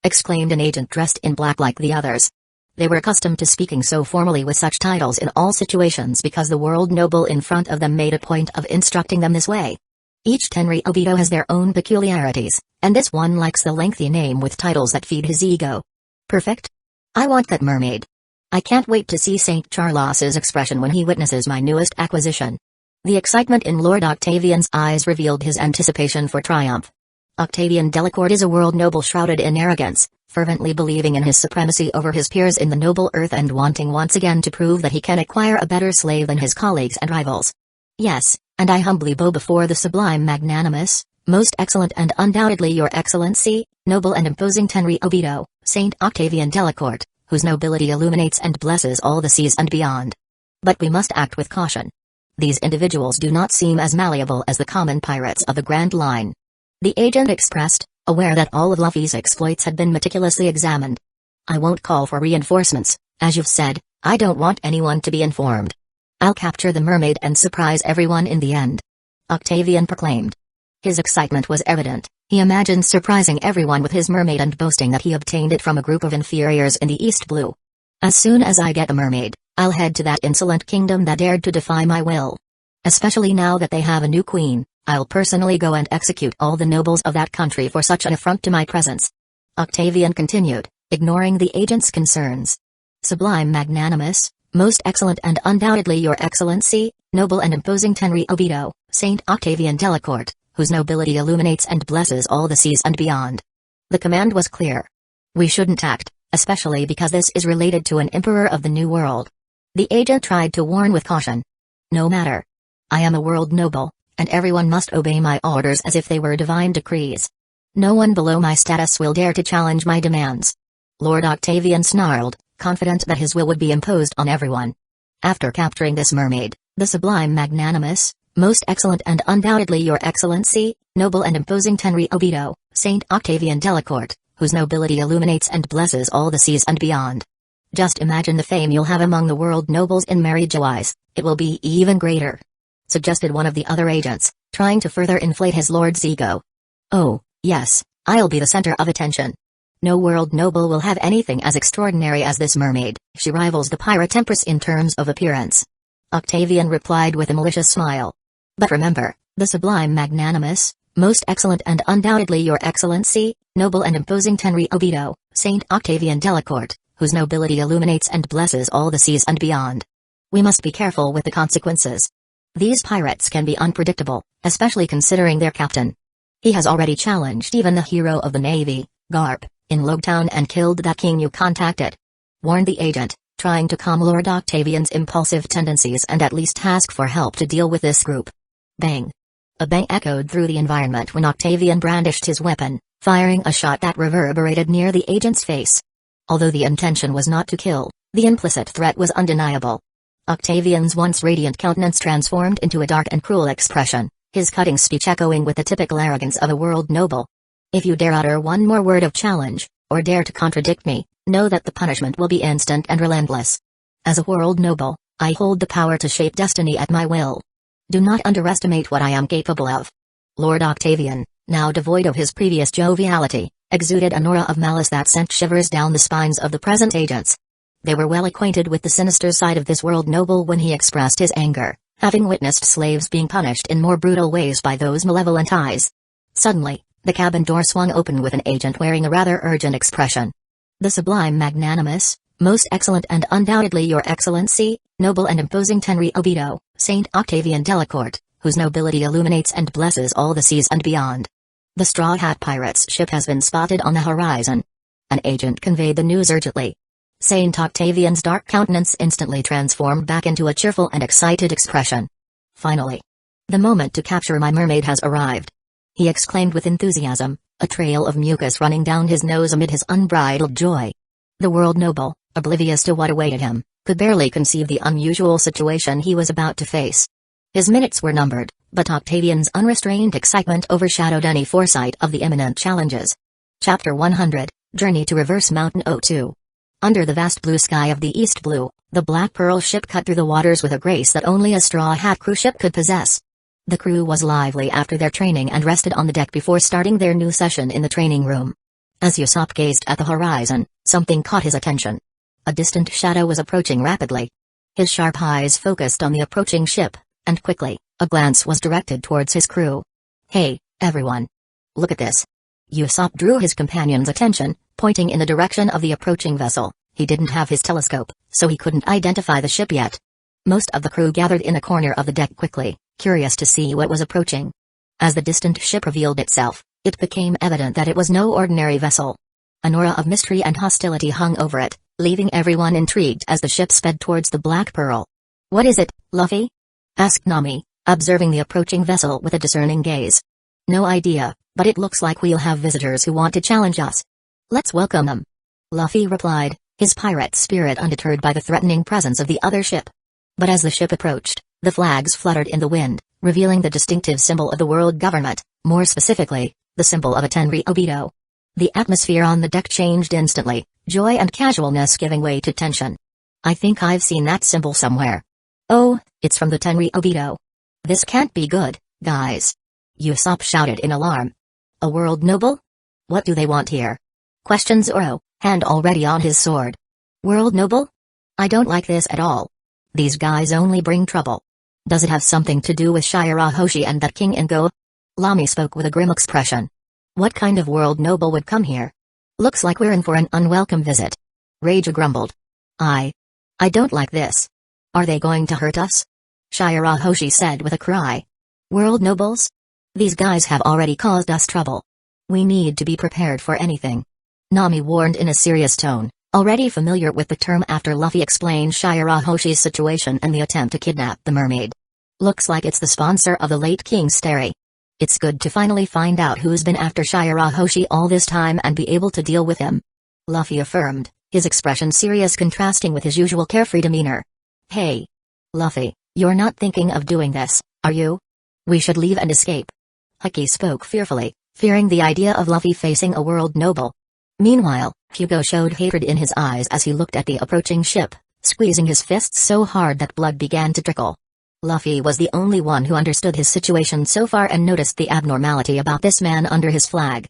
Exclaimed an agent dressed in black like the others. They were accustomed to speaking so formally with such titles in all situations because the world noble in front of them made a point of instructing them this way. Each Tenri Obito has their own peculiarities, and this one likes the lengthy name with titles that feed his ego. Perfect? I want that mermaid. I can't wait to see St. Charles's expression when he witnesses my newest acquisition. The excitement in Lord Octavian's eyes revealed his anticipation for triumph. Octavian Delacourt is a world noble shrouded in arrogance, fervently believing in his supremacy over his peers in the noble earth and wanting once again to prove that he can acquire a better slave than his colleagues and rivals. Yes, and I humbly bow before the sublime magnanimous, most excellent and undoubtedly your excellency, noble and imposing Tenri Obito, Saint Octavian Delacourt, whose nobility illuminates and blesses all the seas and beyond. But we must act with caution. These individuals do not seem as malleable as the common pirates of the Grand Line. The agent expressed, aware that all of Luffy's exploits had been meticulously examined. I won't call for reinforcements, as you've said, I don't want anyone to be informed. I'll capture the mermaid and surprise everyone in the end. Octavian proclaimed. His excitement was evident, he imagined surprising everyone with his mermaid and boasting that he obtained it from a group of inferiors in the East Blue. As soon as I get a mermaid, I'll head to that insolent kingdom that dared to defy my will. Especially now that they have a new queen, I'll personally go and execute all the nobles of that country for such an affront to my presence. Octavian continued, ignoring the agent's concerns. Sublime magnanimous, most excellent and undoubtedly your excellency, noble and imposing Tenri Obito, Saint Octavian Delacourt, whose nobility illuminates and blesses all the seas and beyond. The command was clear. We shouldn't act, especially because this is related to an emperor of the New World. The agent tried to warn with caution. No matter. I am a world noble, and everyone must obey my orders as if they were divine decrees. No one below my status will dare to challenge my demands. Lord Octavian snarled, confident that his will would be imposed on everyone. After capturing this mermaid, the sublime magnanimous, most excellent and undoubtedly your excellency, noble and imposing Tenri Obito, Saint Octavian Delacourt, whose nobility illuminates and blesses all the seas and beyond. Just imagine the fame you'll have among the world nobles in Merry Joais, it will be even greater. Suggested one of the other agents, trying to further inflate his lord's ego. Oh, yes, I'll be the center of attention. No world noble will have anything as extraordinary as this mermaid, she rivals the pirate empress in terms of appearance. Octavian replied with a malicious smile. But remember, the sublime magnanimous, most excellent and undoubtedly your excellency, noble and imposing Tenri Obito, Saint Octavian Delacourt, whose nobility illuminates and blesses all the seas and beyond. We must be careful with the consequences. These pirates can be unpredictable, especially considering their captain. He has already challenged even the hero of the Navy, Garp, in Logtown and killed that king you contacted. Warned the agent, trying to calm Lord Octavian's impulsive tendencies and at least ask for help to deal with this group. Bang! A bang echoed through the environment when Octavian brandished his weapon, firing a shot that reverberated near the agent's face. Although the intention was not to kill, The implicit threat was undeniable. Octavian's once radiant countenance transformed into a dark and cruel expression, his cutting speech echoing with the typical arrogance of a world noble. If you dare utter one more word of challenge, or dare to contradict me, know that the punishment will be instant and relentless. As a world noble, I hold the power to shape destiny at my will. Do not underestimate what I am capable of. Lord Octavian, now devoid of his previous joviality, exuded an aura of malice that sent shivers down the spines of the present agents. They were well acquainted with the sinister side of this world noble when he expressed his anger, having witnessed slaves being punished in more brutal ways by those malevolent eyes. Suddenly, the cabin door swung open with an agent wearing a rather urgent expression. The sublime magnanimous, most excellent and undoubtedly your excellency, noble and imposing Tenri Obito, Saint Octavian Delacourt, whose nobility illuminates and blesses all the seas and beyond. The Straw Hat Pirate's ship has been spotted on the horizon. An agent conveyed the news urgently. Saint Octavian's dark countenance instantly transformed back into a cheerful and excited expression. Finally, the moment to capture my mermaid has arrived, he exclaimed with enthusiasm, a trail of mucus running down his nose amid his unbridled joy. The world noble, oblivious to what awaited him, could barely conceive the unusual situation he was about to face. His minutes were numbered, but Octavian's unrestrained excitement overshadowed any foresight of the imminent challenges. Chapter 100, Journey to Reverse Mountain 02. Under the vast blue sky of the East Blue, the Black Pearl ship cut through the waters with a grace that only a Straw Hat cruise ship could possess. The crew was lively after their training and rested on the deck before starting their new session in the training room. As Usopp gazed at the horizon, something caught his attention. A distant shadow was approaching rapidly. His sharp eyes focused on the approaching ship, and quickly, a glance was directed towards his crew. "Hey, everyone. Look at this." Usopp drew his companion's attention, pointing in the direction of the approaching vessel. He didn't have his telescope, so he couldn't identify the ship yet. Most of the crew gathered in a corner of the deck quickly, curious to see what was approaching. As the distant ship revealed itself, it became evident that it was no ordinary vessel. An aura of mystery and hostility hung over it, leaving everyone intrigued as the ship sped towards the Black Pearl. "What is it, Luffy?" asked Nami, observing the approaching vessel with a discerning gaze. "No idea, but it looks like we'll have visitors who want to challenge us. Let's welcome them," Luffy replied, his pirate spirit undeterred by the threatening presence of the other ship. But as the ship approached, the flags fluttered in the wind, revealing the distinctive symbol of the world government, more specifically, the symbol of a Tenri Obito. The atmosphere on the deck changed instantly, joy and casualness giving way to tension. "I think I've seen that symbol somewhere. Oh, it's from the Tenri Obito. This can't be good, guys," Usopp shouted in alarm. "A world noble? What do they want here?" questioned Zoro, hand already on his sword. "World noble? I don't like this at all. These guys only bring trouble. Does it have something to do with Shirahoshi and that King Ingo?" Lami spoke with a grim expression. "What kind of world noble would come here? Looks like we're in for an unwelcome visit." Rage grumbled. I don't like this. Are they going to hurt us?" Shirahoshi said with a cry. "World nobles? These guys have already caused us trouble. We need to be prepared for anything," Nami warned in a serious tone, already familiar with the term after Luffy explained Shirahoshi's situation and the attempt to kidnap the mermaid. "Looks like it's the sponsor of the late King Starry. It's good to finally find out who's been after Shirahoshi all this time and be able to deal with him," Luffy affirmed, his expression serious contrasting with his usual carefree demeanor. "Hey, Luffy, you're not thinking of doing this, are you? We should leave and escape." Ecchi spoke fearfully, fearing the idea of Luffy facing a world noble. Meanwhile, Hugo showed hatred in his eyes as he looked at the approaching ship, squeezing his fists so hard that blood began to trickle. Luffy was the only one who understood his situation so far and noticed the abnormality about this man under his flag.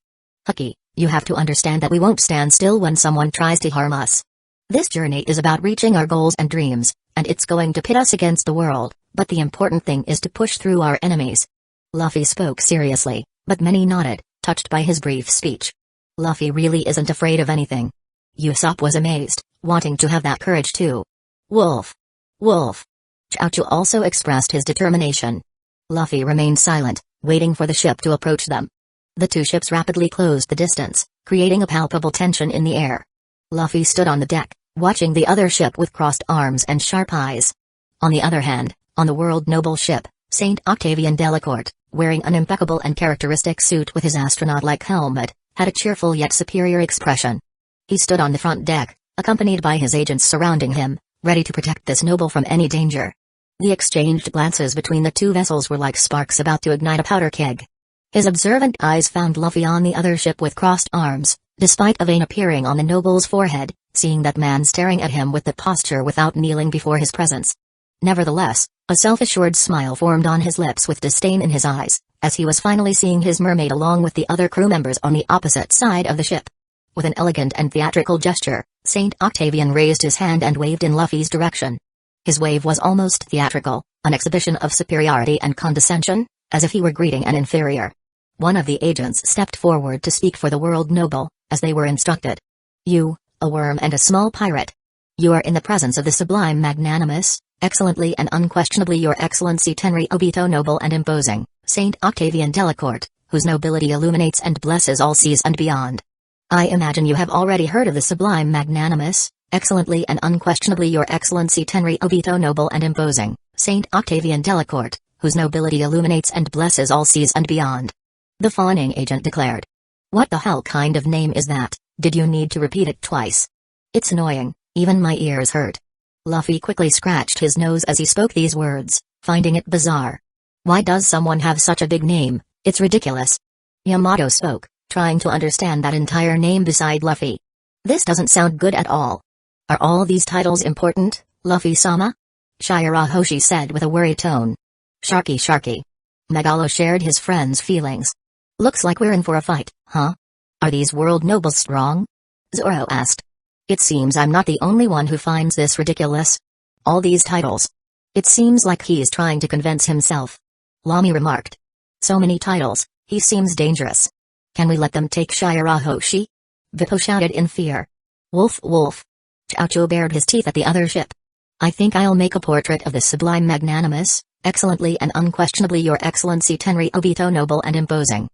"Ecchi, you have to understand that we won't stand still when someone tries to harm us. This journey is about reaching our goals and dreams, and it's going to pit us against the world, but the important thing is to push through our enemies." Luffy spoke seriously, but many nodded, touched by his brief speech. Luffy really isn't afraid of anything. Usopp was amazed, wanting to have that courage too. "Wolf! Wolf!" Chouchou also expressed his determination. Luffy remained silent, waiting for the ship to approach them. The two ships rapidly closed the distance, creating a palpable tension in the air. Luffy stood on the deck, watching the other ship with crossed arms and sharp eyes. On the other hand, on the world noble ship, Saint Octavian Delacourt, wearing an impeccable and characteristic suit with his astronaut-like helmet, had a cheerful yet superior expression. He stood on the front deck, accompanied by his agents surrounding him, ready to protect this noble from any danger. The exchanged glances between the two vessels were like sparks about to ignite a powder keg. His observant eyes found Luffy on the other ship with crossed arms, despite a vein appearing on the noble's forehead, seeing that man staring at him with the posture without kneeling before his presence. Nevertheless, a self-assured smile formed on his lips with disdain in his eyes, as he was finally seeing his mermaid along with the other crew members on the opposite side of the ship. With an elegant and theatrical gesture, Saint Octavian raised his hand and waved in Luffy's direction. His wave was almost theatrical, an exhibition of superiority and condescension, as if he were greeting an inferior. One of the agents stepped forward to speak for the world noble, as they were instructed. You, a worm and a small pirate. You are in the presence of the sublime magnanimous, excellently and unquestionably your excellency Tenri Obito noble and imposing, Saint Octavian Delacourt, whose nobility illuminates and blesses all seas and beyond. I imagine you have already heard of the sublime magnanimous, excellently and unquestionably your excellency Tenri Obito noble and imposing, Saint Octavian Delacourt, whose nobility illuminates and blesses all seas and beyond. The fawning agent declared. What the hell kind of name is that? Did you need to repeat it twice? It's annoying, even my ears hurt. Luffy quickly scratched his nose as he spoke these words, finding it bizarre. Why does someone have such a big name? It's ridiculous. Yamato spoke, trying to understand that entire name beside Luffy. This doesn't sound good at all. Are all these titles important, Luffy-sama? Shirahoshi said with a worried tone. Sharky. Megalo shared his friend's feelings. Looks like we're in for a fight, huh? Are these world nobles strong? Zoro asked. It seems I'm not the only one who finds this ridiculous. All these titles. It seems like he's trying to convince himself. Lami remarked. So many titles, he seems dangerous. Can we let them take Shirahoshi? Bippo shouted in fear. Wolf. Choucho bared his teeth at the other ship. I think I'll make a portrait of the sublime magnanimous, excellently and unquestionably your excellency Tenri Obito noble and imposing.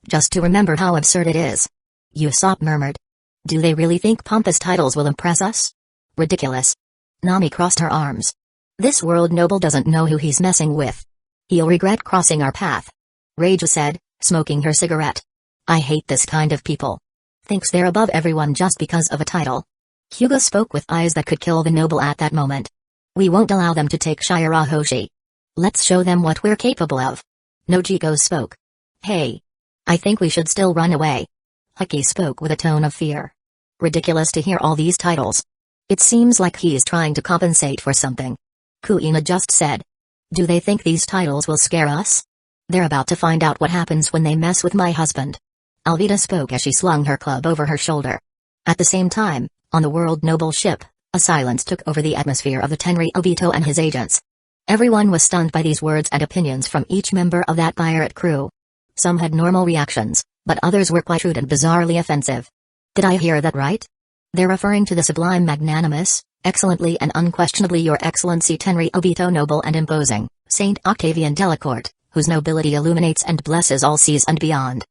Just to remember how absurd it is. Usopp murmured. Do they really think pompous titles will impress us? Ridiculous. Nami crossed her arms. This world noble doesn't know who he's messing with. He'll regret crossing our path. Reija said, smoking her cigarette. I hate this kind of people. Thinks they're above everyone just because of a title. Hugo spoke with eyes that could kill the noble at that moment. We won't allow them to take Shirahoshi. Let's show them what we're capable of. Nojiko spoke. Hey. I think we should still run away. Ecchi spoke with a tone of fear. Ridiculous to hear all these titles. It seems like he is trying to compensate for something. Kuina just said. Do they think these titles will scare us? They're about to find out what happens when they mess with my husband. Alvida spoke as she slung her club over her shoulder. At the same time, on the world noble ship, a silence took over the atmosphere of the Tenri Obito and his agents. Everyone was stunned by these words and opinions from each member of that pirate crew. Some had normal reactions, but others were quite rude and bizarrely offensive. Did I hear that right? They're referring to the sublime magnanimous, excellently and unquestionably your excellency Tenri Obito noble and imposing, Saint Octavian Delacourt, whose nobility illuminates and blesses all seas and beyond.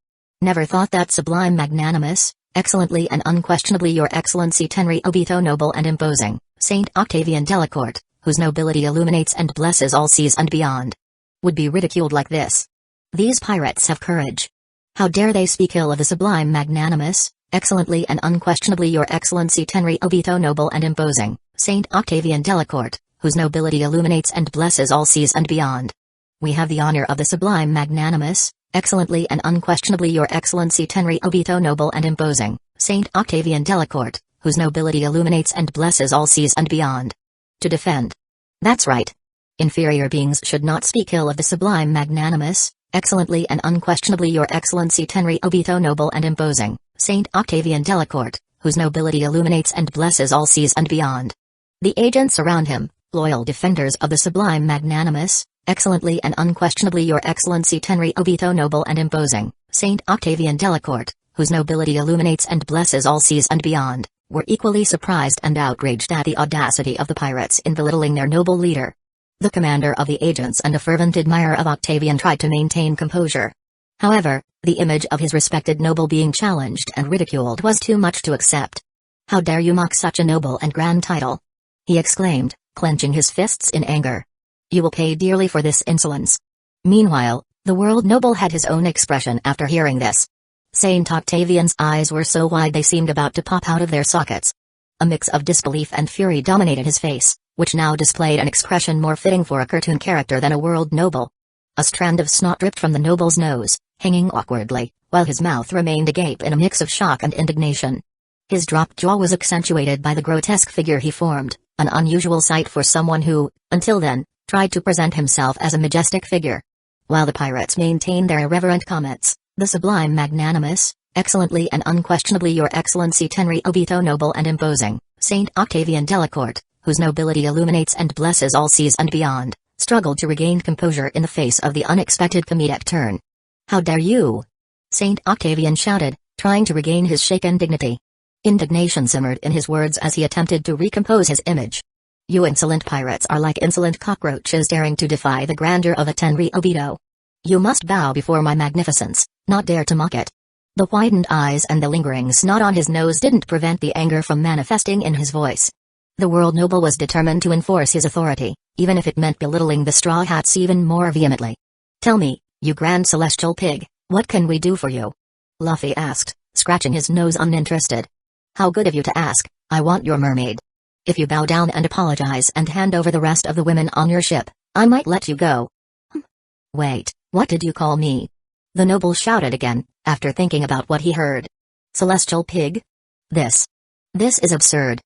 Never thought that sublime magnanimous, excellently and unquestionably your excellency Tenri Obito noble and imposing, Saint Octavian Delacourt, whose nobility illuminates and blesses all seas and beyond, would be ridiculed like this. These pirates have courage. How dare they speak ill of the sublime magnanimous, excellently and unquestionably your excellency Tenri Obito noble and imposing, Saint Octavian Delacourt, whose nobility illuminates and blesses all seas and beyond. We have the honor of the sublime magnanimous, excellently and unquestionably your excellency Tenri Obito noble and imposing, Saint Octavian Delacourt, whose nobility illuminates and blesses all seas and beyond. To defend. That's right. Inferior beings should not speak ill of the sublime magnanimous, excellently and unquestionably your excellency Tenri Obito noble and imposing, Saint Octavian Delacourt, whose nobility illuminates and blesses all seas and beyond. The agents around him, loyal defenders of the sublime magnanimous, excellently and unquestionably your excellency Tenri Obito noble and imposing, Saint Octavian Delacourt, whose nobility illuminates and blesses all seas and beyond, were equally surprised and outraged at the audacity of the pirates in belittling their noble leader. The commander of the agents and a fervent admirer of Octavian tried to maintain composure. However, the image of his respected noble being challenged and ridiculed was too much to accept. How dare you mock such a noble and grand title? He exclaimed, clenching his fists in anger. You will pay dearly for this insolence. Meanwhile, the world noble had his own expression after hearing this. Saint Octavian's eyes were so wide they seemed about to pop out of their sockets. A mix of disbelief and fury dominated his face, which now displayed an expression more fitting for a cartoon character than a world noble. A strand of snot dripped from the noble's nose, hanging awkwardly, while his mouth remained agape in a mix of shock and indignation. His dropped jaw was accentuated by the grotesque figure he formed, an unusual sight for someone who, until then, tried to present himself as a majestic figure. While the pirates maintained their irreverent comments, the sublime magnanimous, excellently and unquestionably your excellency Tenri Obito noble and imposing, Saint Octavian Delacourt, whose nobility illuminates and blesses all seas and beyond, struggled to regain composure in the face of the unexpected comedic turn. "How dare you!" Saint Octavian shouted, trying to regain his shaken dignity. Indignation simmered in his words as he attempted to recompose his image. "You insolent pirates are like insolent cockroaches daring to defy the grandeur of a Tenri Obito. You must bow before my magnificence, not dare to mock it." The widened eyes and the lingering snot on his nose didn't prevent the anger from manifesting in his voice. The world noble was determined to enforce his authority, even if it meant belittling the Straw Hats even more vehemently. "Tell me, you grand celestial pig, what can we do for you?" Luffy asked, scratching his nose uninterested. "How good of you to ask, I want your mermaid. If you bow down and apologize and hand over the rest of the women on your ship, I might let you go." "Wait, what did you call me?" the noble shouted again, after thinking about what he heard. "Celestial pig? This is absurd.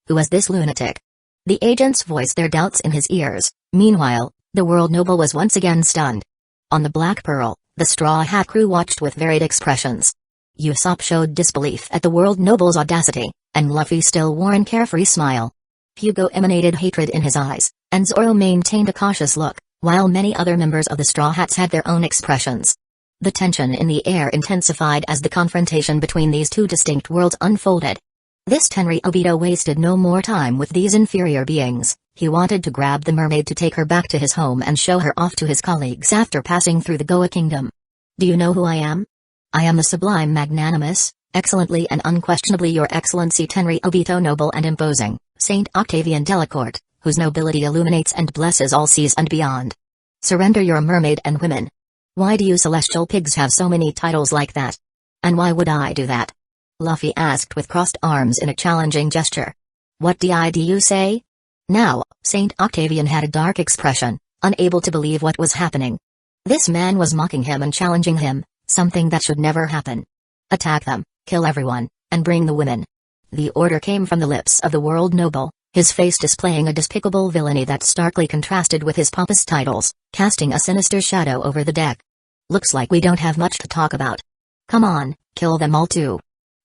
Who is this lunatic?" The agents voiced their doubts in his ears. Meanwhile, the world noble was once again stunned. On the Black Pearl, the Straw Hat crew watched with varied expressions. Usopp showed disbelief at the world noble's audacity, and Luffy still wore an carefree smile. Hugo emanated hatred in his eyes, and Zoro maintained a cautious look, while many other members of the Straw Hats had their own expressions. The tension in the air intensified as the confrontation between these two distinct worlds unfolded. This Tenri Obito wasted no more time with these inferior beings. He wanted to grab the mermaid to take her back to his home and show her off to his colleagues after passing through the Goa Kingdom. "Do you know who I am? I am the sublime magnanimous, excellently and unquestionably your excellency Tenri Obito noble and imposing, Saint Octavian Delacourt, whose nobility illuminates and blesses all seas and beyond. Surrender your mermaid and women." "Why do you celestial pigs have so many titles like that? And why would I do that?" Luffy asked with crossed arms in a challenging gesture. "What did you say?" Now, Saint Octavian had a dark expression, unable to believe what was happening. This man was mocking him and challenging him, something that should never happen. "Attack them, kill everyone, and bring the women." The order came from the lips of the world noble, his face displaying a despicable villainy that starkly contrasted with his pompous titles, casting a sinister shadow over the deck. "Looks like we don't have much to talk about. Come on, kill them all too."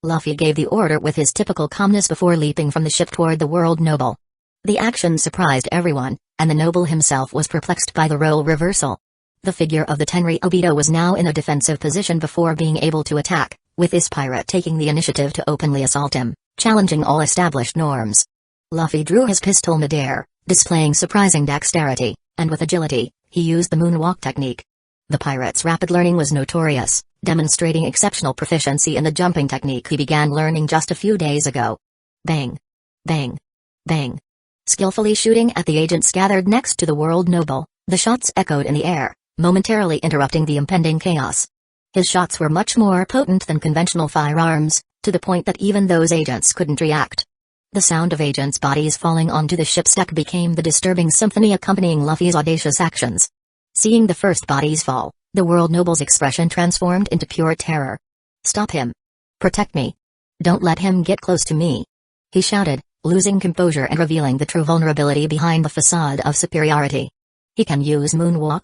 Luffy gave the order with his typical calmness before leaping from the ship toward the world noble. The action surprised everyone, and the noble himself was perplexed by the role reversal. The figure of the Tenri Obito was now in a defensive position before being able to attack, with this pirate taking the initiative to openly assault him, challenging all established norms. Luffy drew his pistol midair, displaying surprising dexterity, and with agility, he used the moonwalk technique. The pirate's rapid learning was notorious, demonstrating exceptional proficiency in the jumping technique he began learning just a few days ago. Bang! Bang! Bang! Skillfully shooting at the agents gathered next to the world noble, the shots echoed in the air, momentarily interrupting the impending chaos. His shots were much more potent than conventional firearms, to the point that even those agents couldn't react. The sound of agents' bodies falling onto the ship's deck became the disturbing symphony accompanying Luffy's audacious actions. Seeing the first bodies fall, the world noble's expression transformed into pure terror. "Stop him! Protect me! Don't let him get close to me!" he shouted, losing composure and revealing the true vulnerability behind the facade of superiority. "He can use moonwalk?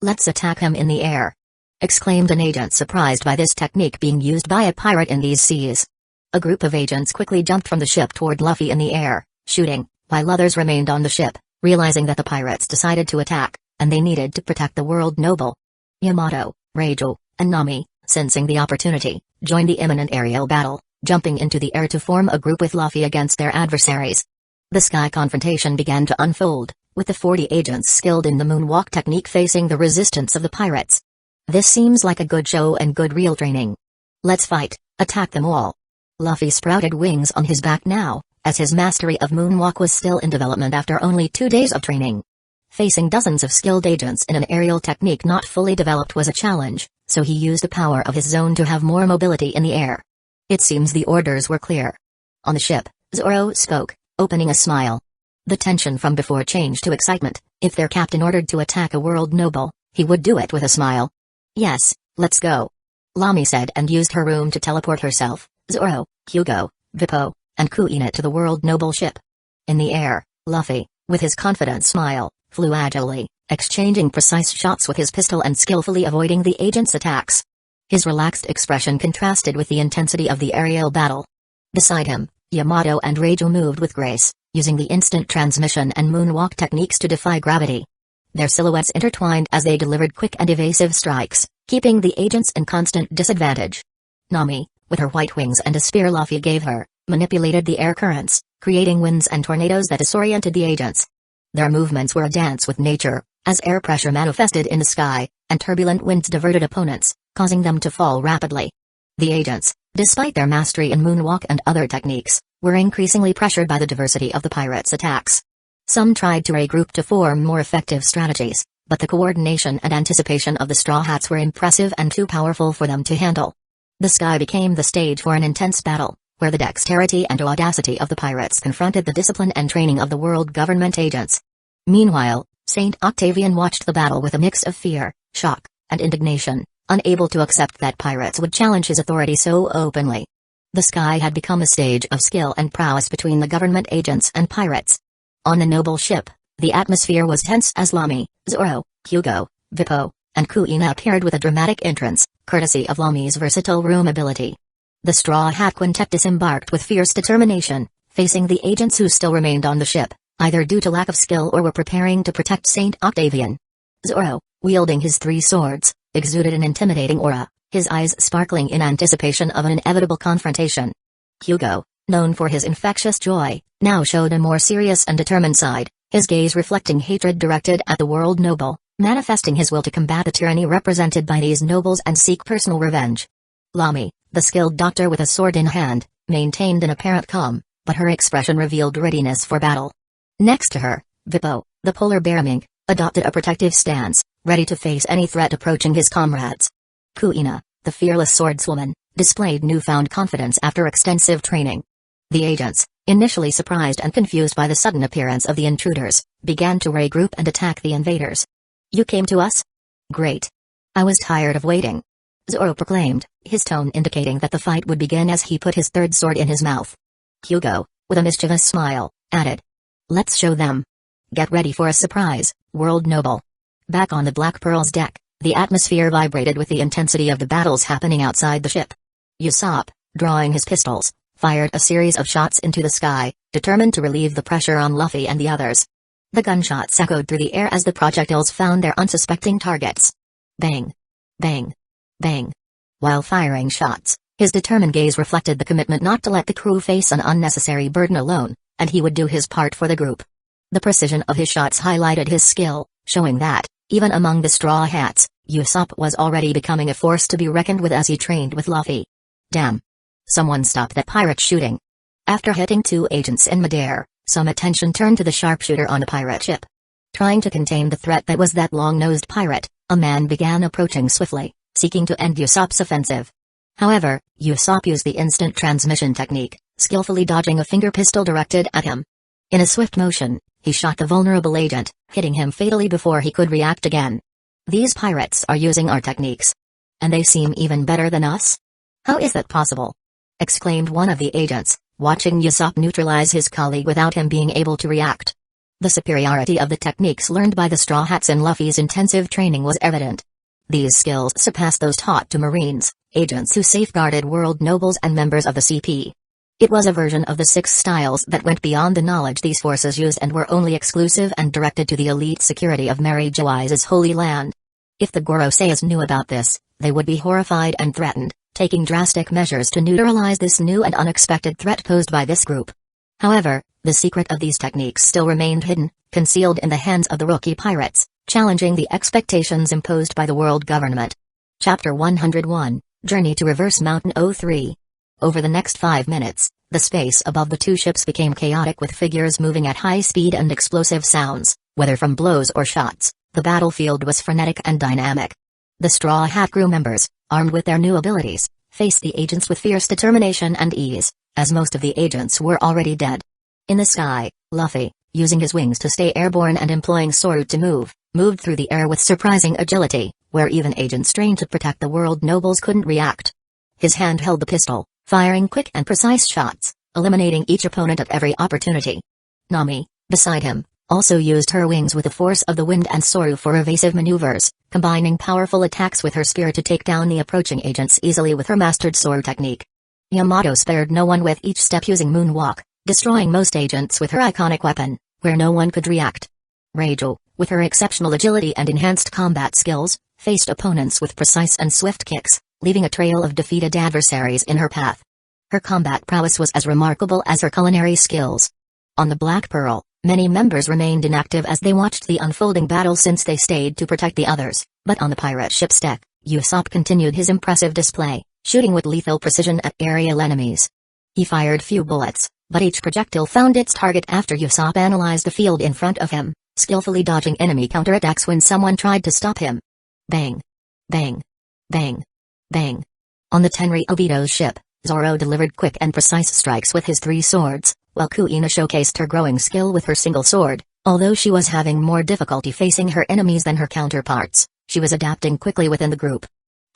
Let's attack him in the air!" exclaimed an agent surprised by this technique being used by a pirate in these seas. A group of agents quickly jumped from the ship toward Luffy in the air, shooting, while others remained on the ship, realizing that the pirates decided to attack, and they needed to protect the world noble. Yamato, Reijo, and Nami, sensing the opportunity, joined the imminent aerial battle, jumping into the air to form a group with Luffy against their adversaries. The sky confrontation began to unfold, with the 40 agents skilled in the moonwalk technique facing the resistance of the pirates. "This seems like a good show and good real training. Let's fight, attack them all." Luffy sprouted wings on his back now, as his mastery of moonwalk was still in development after only 2 days of training. Facing dozens of skilled agents in an aerial technique not fully developed was a challenge, so he used the power of his zone to have more mobility in the air. It seems the orders were clear. On the ship, Zoro spoke, opening a smile. The tension from before changed to excitement. If their captain ordered to attack a world noble, he would do it with a smile. Yes, let's go. Lami said and used her room to teleport herself, Zoro, Hugo, Vippo, and Kuina to the world noble ship. In the air, Luffy, with his confident smile, flew agilely, exchanging precise shots with his pistol and skillfully avoiding the agent's attacks. His relaxed expression contrasted with the intensity of the aerial battle. Beside him, Yamato and Reiju moved with grace, using the instant transmission and moonwalk techniques to defy gravity. Their silhouettes intertwined as they delivered quick and evasive strikes, keeping the agents in constant disadvantage. Nami, with her white wings and a spear Luffy gave her, manipulated the air currents, creating winds and tornadoes that disoriented the agents. Their movements were a dance with nature, as air pressure manifested in the sky, and turbulent winds diverted opponents, causing them to fall rapidly. The agents, despite their mastery in moonwalk and other techniques, were increasingly pressured by the diversity of the pirates' attacks. Some tried to regroup to form more effective strategies, but the coordination and anticipation of the Straw Hats were impressive and too powerful for them to handle. The sky became the stage for an intense battle, where the dexterity and audacity of the pirates confronted the discipline and training of the world government agents. Meanwhile, Saint Octavian watched the battle with a mix of fear, shock, and indignation, unable to accept that pirates would challenge his authority so openly. The sky had become a stage of skill and prowess between the government agents and pirates. On the noble ship, the atmosphere was tense as Lami, Zoro, Hugo, Vippo, and Kuina appeared with a dramatic entrance, courtesy of Lami's versatile room ability. The Straw Hat Quintet disembarked with fierce determination, facing the agents who still remained on the ship, either due to lack of skill or were preparing to protect Saint Octavian. Zoro, wielding his 3 swords, exuded an intimidating aura, his eyes sparkling in anticipation of an inevitable confrontation. Hugo, known for his infectious joy, now showed a more serious and determined side, his gaze reflecting hatred directed at the world noble, manifesting his will to combat the tyranny represented by these nobles and seek personal revenge. Lami, the skilled doctor with a sword in hand, maintained an apparent calm, but her expression revealed readiness for battle. Next to her, Vippo, the polar bear mink, adopted a protective stance, ready to face any threat approaching his comrades. Kuina, the fearless swordswoman, displayed newfound confidence after extensive training. The agents, initially surprised and confused by the sudden appearance of the intruders, began to regroup and attack the invaders. "You came to us? Great. I was tired of waiting," Zoro proclaimed, his tone indicating that the fight would begin as he put his 3rd sword in his mouth. Hugo, with a mischievous smile, added, "Let's show them. Get ready for a surprise, world noble." Back on the Black Pearl's deck, the atmosphere vibrated with the intensity of the battles happening outside the ship. Usopp, drawing his pistols, fired a series of shots into the sky, determined to relieve the pressure on Luffy and the others. The gunshots echoed through the air as the projectiles found their unsuspecting targets. Bang! Bang! Bang! While firing shots, his determined gaze reflected the commitment not to let the crew face an unnecessary burden alone, and he would do his part for the group. The precision of his shots highlighted his skill, showing that, even among the Straw Hats, Usopp was already becoming a force to be reckoned with as he trained with Luffy. Damn! Someone stop that pirate shooting. After hitting 2 agents in midair, some attention turned to the sharpshooter on the pirate ship. Trying to contain the threat that was that long-nosed pirate, a man began approaching swiftly, seeking to end Usopp's offensive. However, Usopp used the instant transmission technique, skillfully dodging a finger pistol directed at him. In a swift motion, he shot the vulnerable agent, hitting him fatally before he could react again. "These pirates are using our techniques. And they seem even better than us? How is that possible?" exclaimed one of the agents, watching Usopp neutralize his colleague without him being able to react. The superiority of the techniques learned by the Straw Hats in Luffy's intensive training was evident. These skills surpassed those taught to Marines, agents who safeguarded world nobles and members of the CP. It was a version of the 6 styles that went beyond the knowledge these forces used and were only exclusive and directed to the elite security of Mary Joice's holy land. If the Goroseas knew about this, they would be horrified and threatened, taking drastic measures to neutralize this new and unexpected threat posed by this group. However, the secret of these techniques still remained hidden, concealed in the hands of the rookie pirates, challenging the expectations imposed by the world government. Chapter 101, Journey to Reverse Mountain 03. Over the next 5 minutes, the space above the 2 ships became chaotic with figures moving at high speed and explosive sounds, whether from blows or shots. The battlefield was frenetic and dynamic. The Straw Hat crew members, armed with their new abilities, faced the agents with fierce determination and ease, as most of the agents were already dead. In the sky, Luffy, using his wings to stay airborne and employing Soru to moved through the air with surprising agility, where even agents trained to protect the world nobles couldn't react. His hand held the pistol, firing quick and precise shots, eliminating each opponent at every opportunity. Nami, beside him, also used her wings with the force of the wind and Soru for evasive maneuvers, combining powerful attacks with her spear to take down the approaching agents easily with her mastered Soru technique. Yamato spared no one with each step using moonwalk, destroying most agents with her iconic weapon, where no one could react. Reijo, with her exceptional agility and enhanced combat skills, faced opponents with precise and swift kicks, leaving a trail of defeated adversaries in her path. Her combat prowess was as remarkable as her culinary skills. On the Black Pearl, many members remained inactive as they watched the unfolding battle since they stayed to protect the others, but on the pirate ship's deck, Usopp continued his impressive display, shooting with lethal precision at aerial enemies. He fired few bullets, but each projectile found its target after Usopp analyzed the field in front of him, skillfully dodging enemy counterattacks when someone tried to stop him. Bang! Bang! Bang! Bang! On the Tenri Obito's ship, Zoro delivered quick and precise strikes with his 3 swords, while Kuina showcased her growing skill with her single sword. Although she was having more difficulty facing her enemies than her counterparts, she was adapting quickly within the group.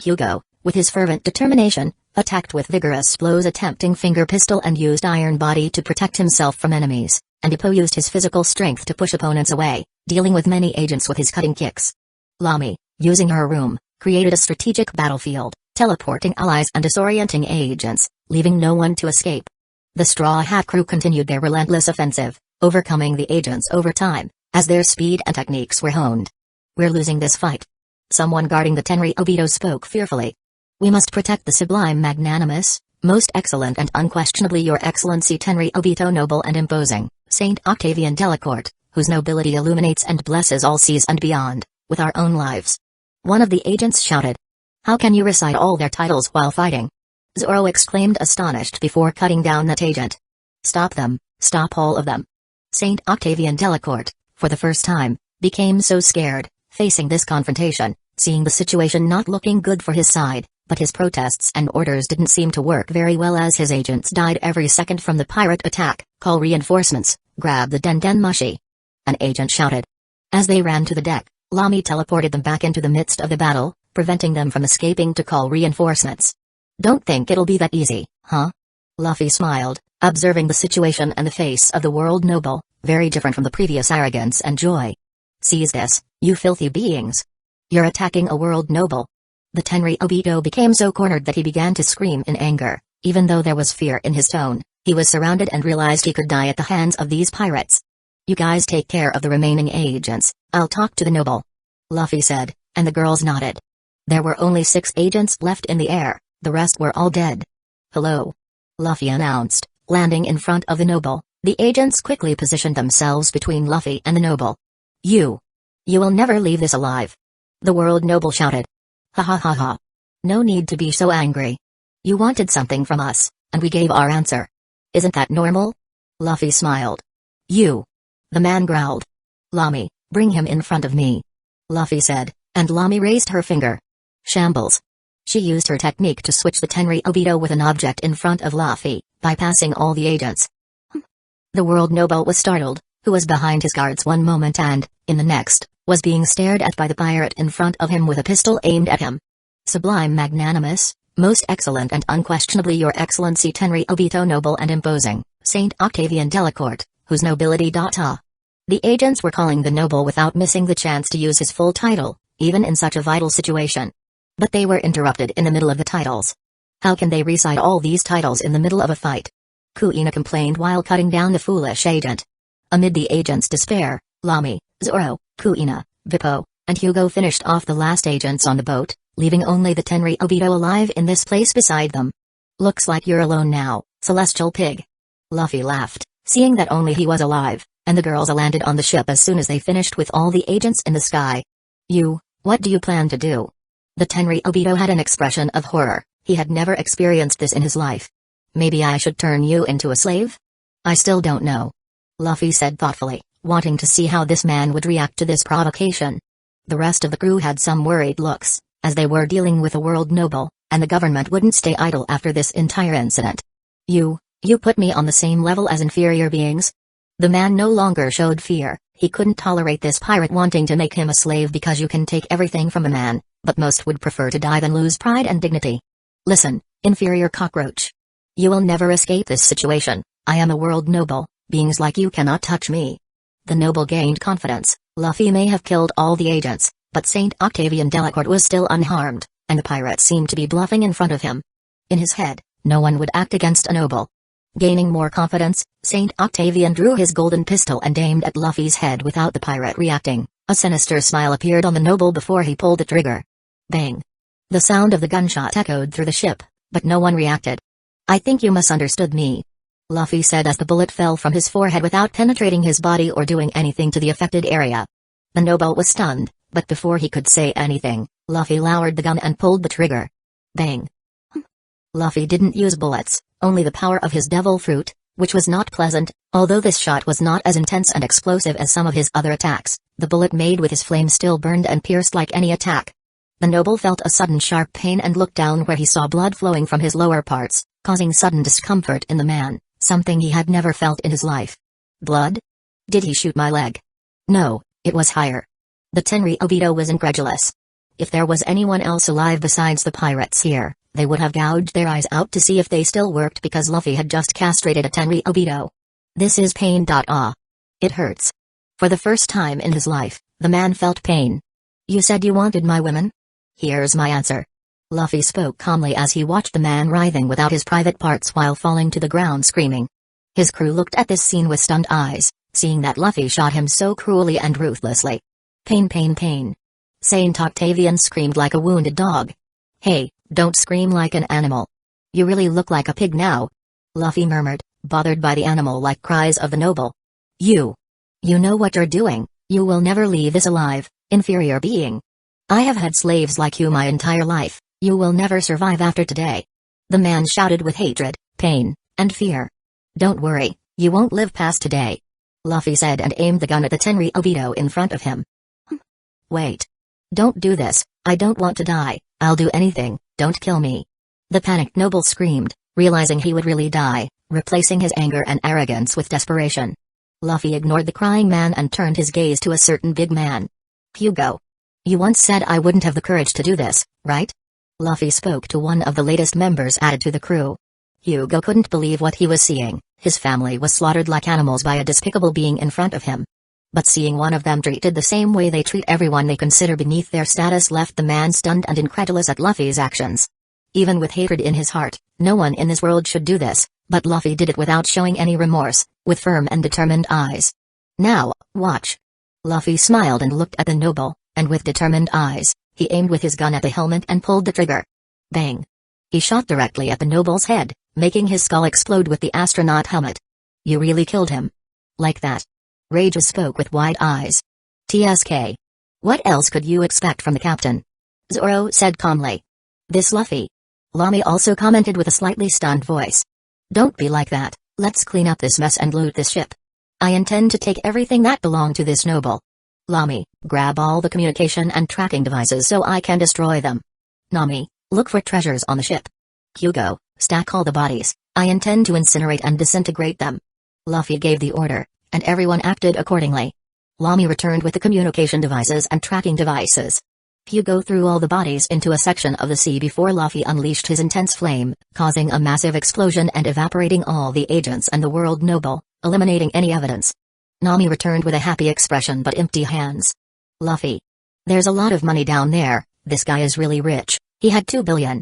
Hugo, with his fervent determination, attacked with vigorous blows, attempting finger pistol and used iron body to protect himself from enemies, and Hippo used his physical strength to push opponents away, dealing with many agents with his cutting kicks. Lami, using her room, created a strategic battlefield, teleporting allies and disorienting agents, leaving no one to escape. The Straw Hat crew continued their relentless offensive, overcoming the agents over time, as their speed and techniques were honed. "We're losing this fight." Someone guarding the Tenri Obito spoke fearfully. "We must protect the sublime magnanimous, most excellent and unquestionably your excellency Tenri Obito noble and imposing, Saint Octavian Delacourt, whose nobility illuminates and blesses all seas and beyond, with our own lives." One of the agents shouted. "How can you recite all their titles while fighting?" Zoro exclaimed astonished before cutting down that agent. "Stop them, stop all of them." Saint Octavian Delacourt, for the first time, became so scared, facing this confrontation, seeing the situation not looking good for his side, but his protests and orders didn't seem to work very well as his agents died every second from the pirate attack. "Call reinforcements, grab the Den Mushi," an agent shouted. As they ran to the deck, Lami teleported them back into the midst of the battle, preventing them from escaping to call reinforcements. "Don't think it'll be that easy, huh?" Luffy smiled, observing the situation and the face of the world noble, very different from the previous arrogance and joy. "Seize this, you filthy beings! You're attacking a world noble." The Tenri Obito became so cornered that he began to scream in anger, even though there was fear in his tone. He was surrounded and realized he could die at the hands of these pirates. "You guys take care of the remaining agents, I'll talk to the noble," Luffy said, and the girls nodded. There were only 6 agents left in the air, the rest were all dead. "Hello," Luffy announced, landing in front of the noble. The agents quickly positioned themselves between Luffy and the noble. You will never leave this alive," the world noble shouted. "Ha ha ha ha. No need to be so angry. You wanted something from us, and we gave our answer. Isn't that normal?" Luffy smiled. "You," the man growled. "Lami, bring him in front of me," Luffy said, and Lami raised her finger. Shambles. She used her technique to switch the Tenri Obito with an object in front of Luffy, bypassing all the agents. The world noble was startled, who was behind his guards one moment and, in the next, was being stared at by the pirate in front of him with a pistol aimed at him. "Sublime magnanimous, most excellent and unquestionably your excellency Tenri Obito noble and imposing, Saint Octavian Delacourt, whose nobility data." The agents were calling the noble without missing the chance to use his full title, even in such a vital situation. But they were interrupted in the middle of the titles. How can they recite all these titles in the middle of a fight? Kuina complained while cutting down the foolish agent. Amid the agent's despair, Lami, Zoro, Kuina, Bippo, and Hugo finished off the last agents on the boat, leaving only the Tenri Obito alive in this place beside them. "Looks like you're alone now, celestial pig." Luffy laughed, seeing that only he was alive, and the girls landed on the ship as soon as they finished with all the agents in the sky. What do you plan to do?" The Tenri Obito had an expression of horror. He had never experienced this in his life. "Maybe I should turn you into a slave?" "I still don't know," Luffy said thoughtfully, wanting to see how this man would react to this provocation. The rest of the crew had some worried looks, as they were dealing with a world noble, and the government wouldn't stay idle after this entire incident. You put me on the same level as inferior beings? The man no longer showed fear. He couldn't tolerate this pirate wanting to make him a slave because you can take everything from a man, but most would prefer to die than lose pride and dignity. Listen, inferior cockroach. You will never escape this situation. I am a world noble. Beings like you cannot touch me. The noble gained confidence. Luffy may have killed all the agents, but Saint Octavian Delacourt was still unharmed, and the pirate seemed to be bluffing in front of him. In his head, no one would act against a noble. Gaining more confidence, Saint Octavian drew his golden pistol and aimed at Luffy's head without the pirate reacting. A sinister smile appeared on the noble before he pulled the trigger. Bang! The sound of the gunshot echoed through the ship, but no one reacted. I think you misunderstood me, Luffy said as the bullet fell from his forehead without penetrating his body or doing anything to the affected area. The noble was stunned, but before he could say anything, Luffy lowered the gun and pulled the trigger. Bang! Luffy didn't use bullets, only the power of his devil fruit, which was not pleasant. Although this shot was not as intense and explosive as some of his other attacks, the bullet made with his flame still burned and pierced like any attack. The noble felt a sudden sharp pain and looked down where he saw blood flowing from his lower parts, causing sudden discomfort in the man, something he had never felt in his life. Blood? Did he shoot my leg? No, it was higher. The Tenryubito Obito was incredulous. If there was anyone else alive besides the pirates here, they would have gouged their eyes out to see if they still worked because Luffy had just castrated a Tenryubito Obito. This is pain. It hurts. For the first time in his life, the man felt pain. You said you wanted my women? Here's my answer. Luffy spoke calmly as he watched the man writhing without his private parts while falling to the ground screaming. His crew looked at this scene with stunned eyes, seeing that Luffy shot him so cruelly and ruthlessly. Pain, pain, pain. Saint Octavian screamed like a wounded dog. Hey, don't scream like an animal. You really look like a pig now. Luffy murmured, bothered by the animal-like cries of the noble. You know what you're doing. You will never leave this alive, inferior being. I have had slaves like you my entire life. You will never survive after today. The man shouted with hatred, pain, and fear. Don't worry, you won't live past today, Luffy said and aimed the gun at the Tenryubito Obito in front of him. Wait. Don't do this, I don't want to die. I'll do anything, don't kill me. The panicked noble screamed, realizing he would really die, replacing his anger and arrogance with desperation. Luffy ignored the crying man and turned his gaze to a certain big man. Hugo. You once said I wouldn't have the courage to do this, right? Luffy spoke to one of the latest members added to the crew. Hugo couldn't believe what he was seeing. His family was slaughtered like animals by a despicable being in front of him. But seeing one of them treated the same way they treat everyone they consider beneath their status left the man stunned and incredulous at Luffy's actions. Even with hatred in his heart, no one in this world should do this, but Luffy did it without showing any remorse, with firm and determined eyes. Now, watch. Luffy smiled and looked at the noble, and with determined eyes, he aimed with his gun at the helmet and pulled the trigger. Bang! He shot directly at the noble's head, making his skull explode with the astronaut helmet. You really killed him. Like that. Rages spoke with wide eyes. TSK. What else could you expect from the captain? Zoro said calmly. This Luffy. Lamy also commented with a slightly stunned voice. Don't be like that, let's clean up this mess and loot this ship. I intend to take everything that belonged to this noble. Lamy, grab all the communication and tracking devices so I can destroy them. Nami, look for treasures on the ship. Hugo, stack all the bodies, I intend to incinerate and disintegrate them. Luffy gave the order, and everyone acted accordingly. Lamy returned with the communication devices and tracking devices. Hugo threw all the bodies into a section of the sea before Luffy unleashed his intense flame, causing a massive explosion and evaporating all the agents and the world noble, eliminating any evidence. Nami returned with a happy expression but empty hands. Luffy. There's a lot of money down there, this guy is really rich, he had 2 billion.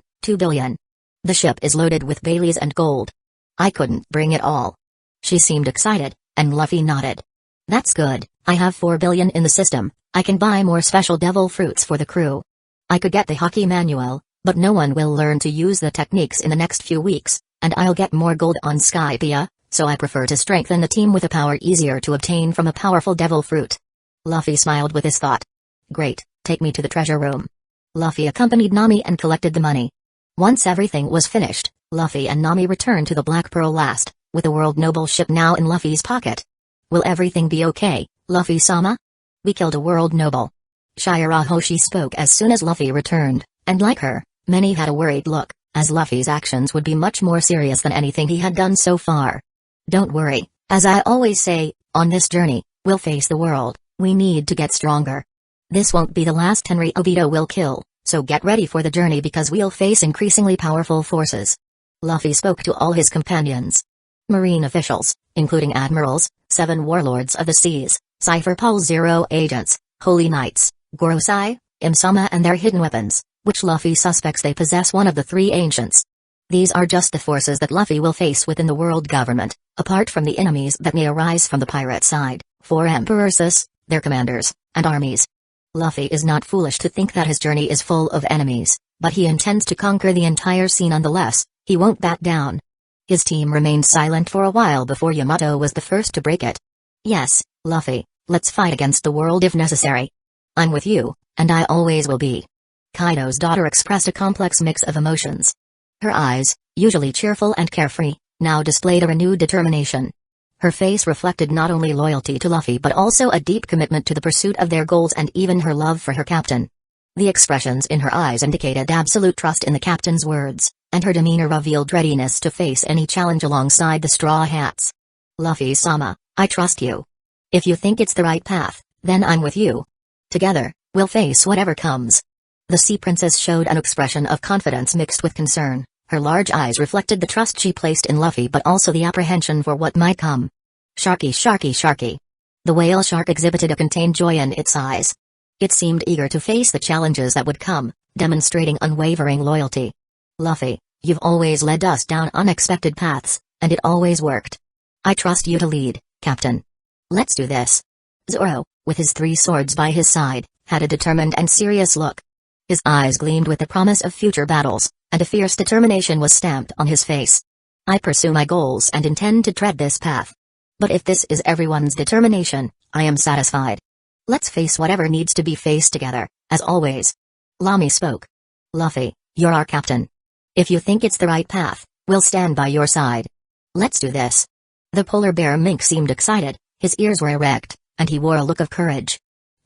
The ship is loaded with Baileys and gold. I couldn't bring it all. She seemed excited, and Luffy nodded. That's good, I have 4 billion in the system, I can buy more special devil fruits for the crew. I could get the hockey manual, but no one will learn to use the techniques in the next few weeks, and I'll get more gold on Skypiea, so I prefer to strengthen the team with a power easier to obtain from a powerful devil fruit. Luffy smiled with his thought. Great, take me to the treasure room. Luffy accompanied Nami and collected the money. Once everything was finished, Luffy and Nami returned to the Black Pearl last, with the world noble ship now in Luffy's pocket. Will everything be okay, Luffy-sama? We killed a world noble. Shirahoshi spoke as soon as Luffy returned, and like her, many had a worried look. as Luffy's actions would be much more serious than anything he had done so far. Don't worry, as I always say, on this journey, we'll face the world, we need to get stronger. This won't be the last Tenri Obito will kill, so get ready for the journey because we'll face increasingly powerful forces. Luffy spoke to all his companions. Marine officials, including admirals, 7 warlords of the seas, Cypher Pol Zero agents, Holy Knights, Gorosei, Imsama and their hidden weapons, which Luffy suspects they possess one of the 3 ancients. These are just the forces that Luffy will face within the world government, apart from the enemies that may arise from the pirate side, 4 emperors, their commanders, and armies. Luffy is not foolish to think that his journey is full of enemies, but he intends to conquer the entire sea nonetheless. He won't back down. His team remained silent for a while before Yamato was the first to break it. Yes, Luffy, let's fight against the world if necessary. I'm with you, and I always will be. Kaido's daughter expressed a complex mix of emotions. Her eyes, usually cheerful and carefree, now displayed a renewed determination. Her face reflected not only loyalty to Luffy but also a deep commitment to the pursuit of their goals and even her love for her captain. The expressions in her eyes indicated absolute trust in the captain's words, and her demeanor revealed readiness to face any challenge alongside the Straw Hats. Luffy-sama, I trust you. If you think it's the right path, then I'm with you. Together, we'll face whatever comes. The Sea Princess showed an expression of confidence mixed with concern. Her large eyes reflected the trust she placed in Luffy but also the apprehension for what might come. Sharky, sharky, sharky. The whale shark exhibited a contained joy in its eyes. It seemed eager to face the challenges that would come, demonstrating unwavering loyalty. Luffy, you've always led us down unexpected paths, and it always worked. I trust you to lead, Captain. Let's do this. Zoro, with his 3 swords by his side, had a determined and serious look. His eyes gleamed with the promise of future battles, and a fierce determination was stamped on his face. I pursue my goals and intend to tread this path. But if this is everyone's determination, I am satisfied. Let's face whatever needs to be faced together, as always. Lami spoke. Luffy, you're our captain. If you think it's the right path, we'll stand by your side. Let's do this. The polar bear mink seemed excited, his ears were erect, and he wore a look of courage.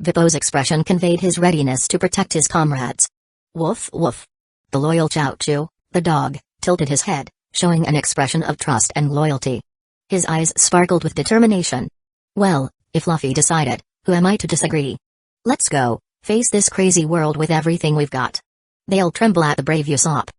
Bippo's expression conveyed his readiness to protect his comrades. Woof woof. The loyal Chow Chu, the dog, tilted his head, showing an expression of trust and loyalty. His eyes sparkled with determination. Well, if Luffy decided, who am I to disagree? Let's go, face this crazy world with everything we've got. They'll tremble at the brave Usopp.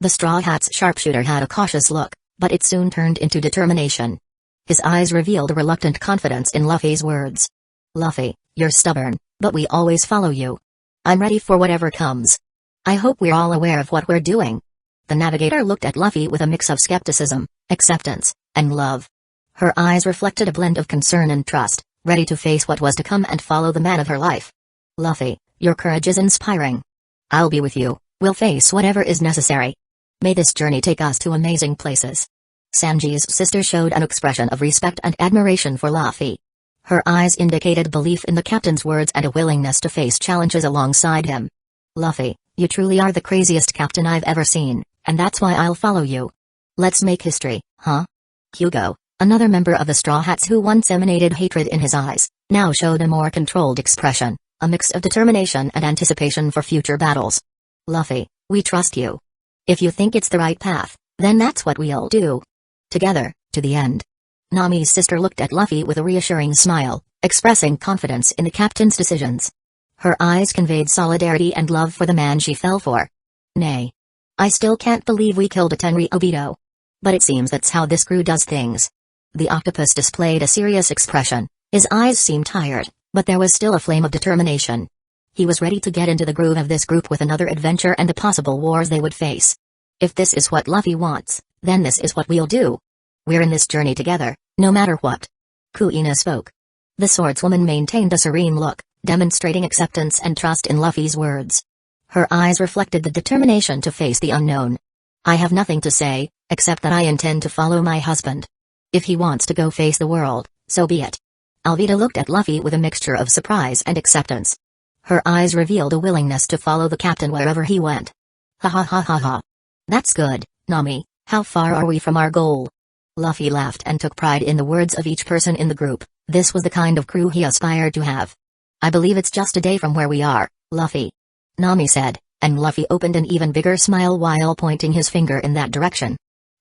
The Straw Hat's sharpshooter had a cautious look, but it soon turned into determination. His eyes revealed a reluctant confidence in Luffy's words. Luffy, you're stubborn, but we always follow you. I'm ready for whatever comes. I hope we're all aware of what we're doing. The navigator looked at Luffy with a mix of skepticism, acceptance, and love. Her eyes reflected a blend of concern and trust, ready to face what was to come and follow the man of her life. Luffy, your courage is inspiring. I'll be with you, we'll face whatever is necessary. May this journey take us to amazing places. Sanji's sister showed an expression of respect and admiration for Luffy. Her eyes indicated belief in the captain's words and a willingness to face challenges alongside him. Luffy, you truly are the craziest captain I've ever seen, and that's why I'll follow you. Let's make history, huh? Hugo, another member of the Straw Hats who once emanated hatred in his eyes, now showed a more controlled expression, a mix of determination and anticipation for future battles. Luffy, we trust you. If you think it's the right path, then that's what we'll do. Together, to the end. Nami's sister looked at Luffy with a reassuring smile, expressing confidence in the captain's decisions. Her eyes conveyed solidarity and love for the man she fell for. Nay. I still can't believe we killed a Tenri Obito. But it seems that's how this crew does things. The octopus displayed a serious expression, his eyes seemed tired, but there was still a flame of determination. He was ready to get into the groove of this group with another adventure and the possible wars they would face. If this is what Luffy wants, then this is what we'll do. We're in this journey together, no matter what. Kuina spoke. The swordswoman maintained a serene look, demonstrating acceptance and trust in Luffy's words. Her eyes reflected the determination to face the unknown. I have nothing to say, except that I intend to follow my husband. If he wants to go face the world, so be it. Alvida looked at Luffy with a mixture of surprise and acceptance. Her eyes revealed a willingness to follow the captain wherever he went. Ha ha ha ha ha. That's good, Nami, how far are we from our goal? Luffy laughed and took pride in the words of each person in the group. This was the kind of crew he aspired to have. I believe it's just a day from where we are, Luffy. Nami said, and Luffy opened an even bigger smile while pointing his finger in that direction.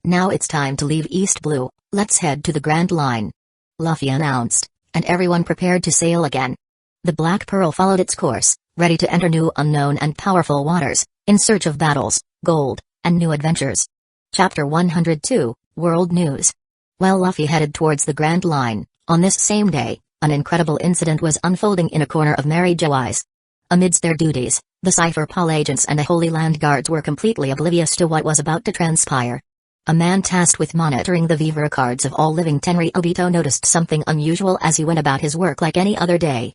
"Now it's time to leave East Blue, let's head to the Grand Line," Luffy announced, and everyone prepared to sail again. The Black Pearl followed its course, ready to enter new unknown and powerful waters, in search of battles, gold, and new adventures. Chapter 102, World News. While Luffy headed towards the Grand Line, on this same day, an incredible incident was unfolding in a corner of Mary Jo's. Amidst their duties, the Cypher Paul agents and the Holy Land Guards were completely oblivious to what was about to transpire. A man tasked with monitoring the Vivre cards of all living Tenri Obito noticed something unusual as he went about his work like any other day.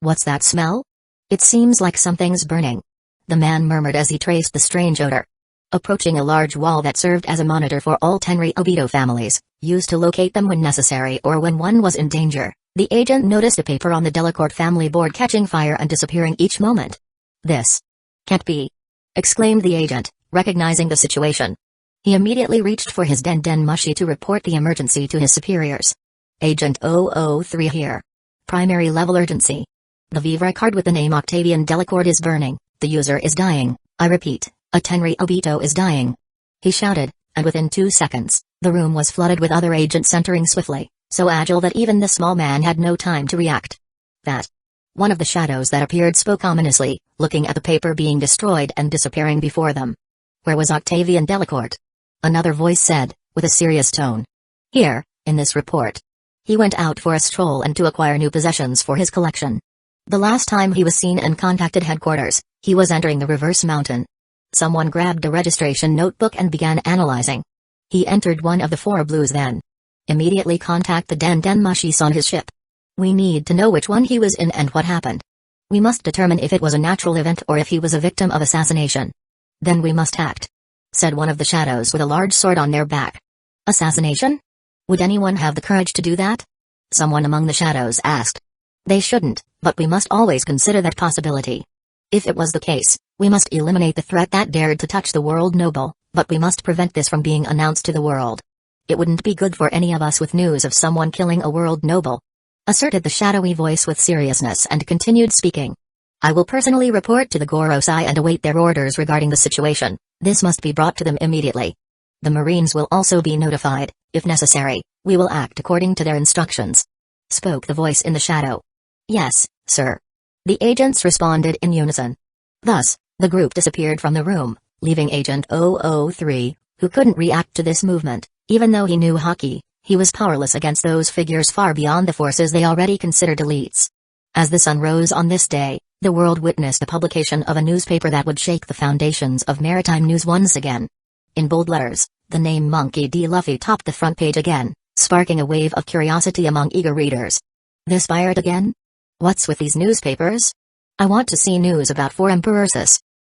"What's that smell? It seems like something's burning," the man murmured as he traced the strange odor. Approaching a large wall that served as a monitor for all Tenri Obito families, used to locate them when necessary or when one was in danger, the agent noticed a paper on the Delacourt family board catching fire and disappearing each moment. "This can't be," exclaimed the agent, recognizing the situation. He immediately reached for his Den Mushi to report the emergency to his superiors. "Agent 003 here. Primary level urgency. The Vivre card with the name Octavian Delacourt is burning, the user is dying, I repeat, a Tenri Obito is dying," he shouted, and within 2 seconds, the room was flooded with other agents entering swiftly, so agile that even the small man had no time to react. "That." One of the shadows that appeared spoke ominously, looking at the paper being destroyed and disappearing before them. "Where was Octavian Delacourt?" Another voice said, with a serious tone. "Here, in this report. He went out for a stroll and to acquire new possessions for his collection. The last time he was seen and contacted headquarters, he was entering the reverse mountain." Someone grabbed a registration notebook and began analyzing. "He entered one of the 4 blues then. Immediately contact the Den Mushis on his ship. We need to know which one he was in and what happened. We must determine if it was a natural event or if he was a victim of assassination. Then we must act," said one of the shadows with a large sword on their back. "Assassination? Would anyone have the courage to do that?" someone among the shadows asked. "They shouldn't, but we must always consider that possibility. If it was the case, we must eliminate the threat that dared to touch the world noble, but we must prevent this from being announced to the world. It wouldn't be good for any of us with news of someone killing a world noble," asserted the shadowy voice with seriousness and continued speaking. "I will personally report to the Gorosei and await their orders regarding the situation. This must be brought to them immediately. The Marines will also be notified. If necessary, we will act according to their instructions," spoke the voice in the shadow. "Yes, sir," the agents responded in unison. Thus, the group disappeared from the room, leaving Agent 003, who couldn't react to this movement, even though he knew hockey. He was powerless against those figures far beyond the forces they already considered elites. As the sun rose on this day, the world witnessed the publication of a newspaper that would shake the foundations of maritime news once again. In bold letters, the name Monkey D. Luffy topped the front page again, sparking a wave of curiosity among eager readers. "This pirate again? What's with these newspapers? I want to see news about 4 Emperors.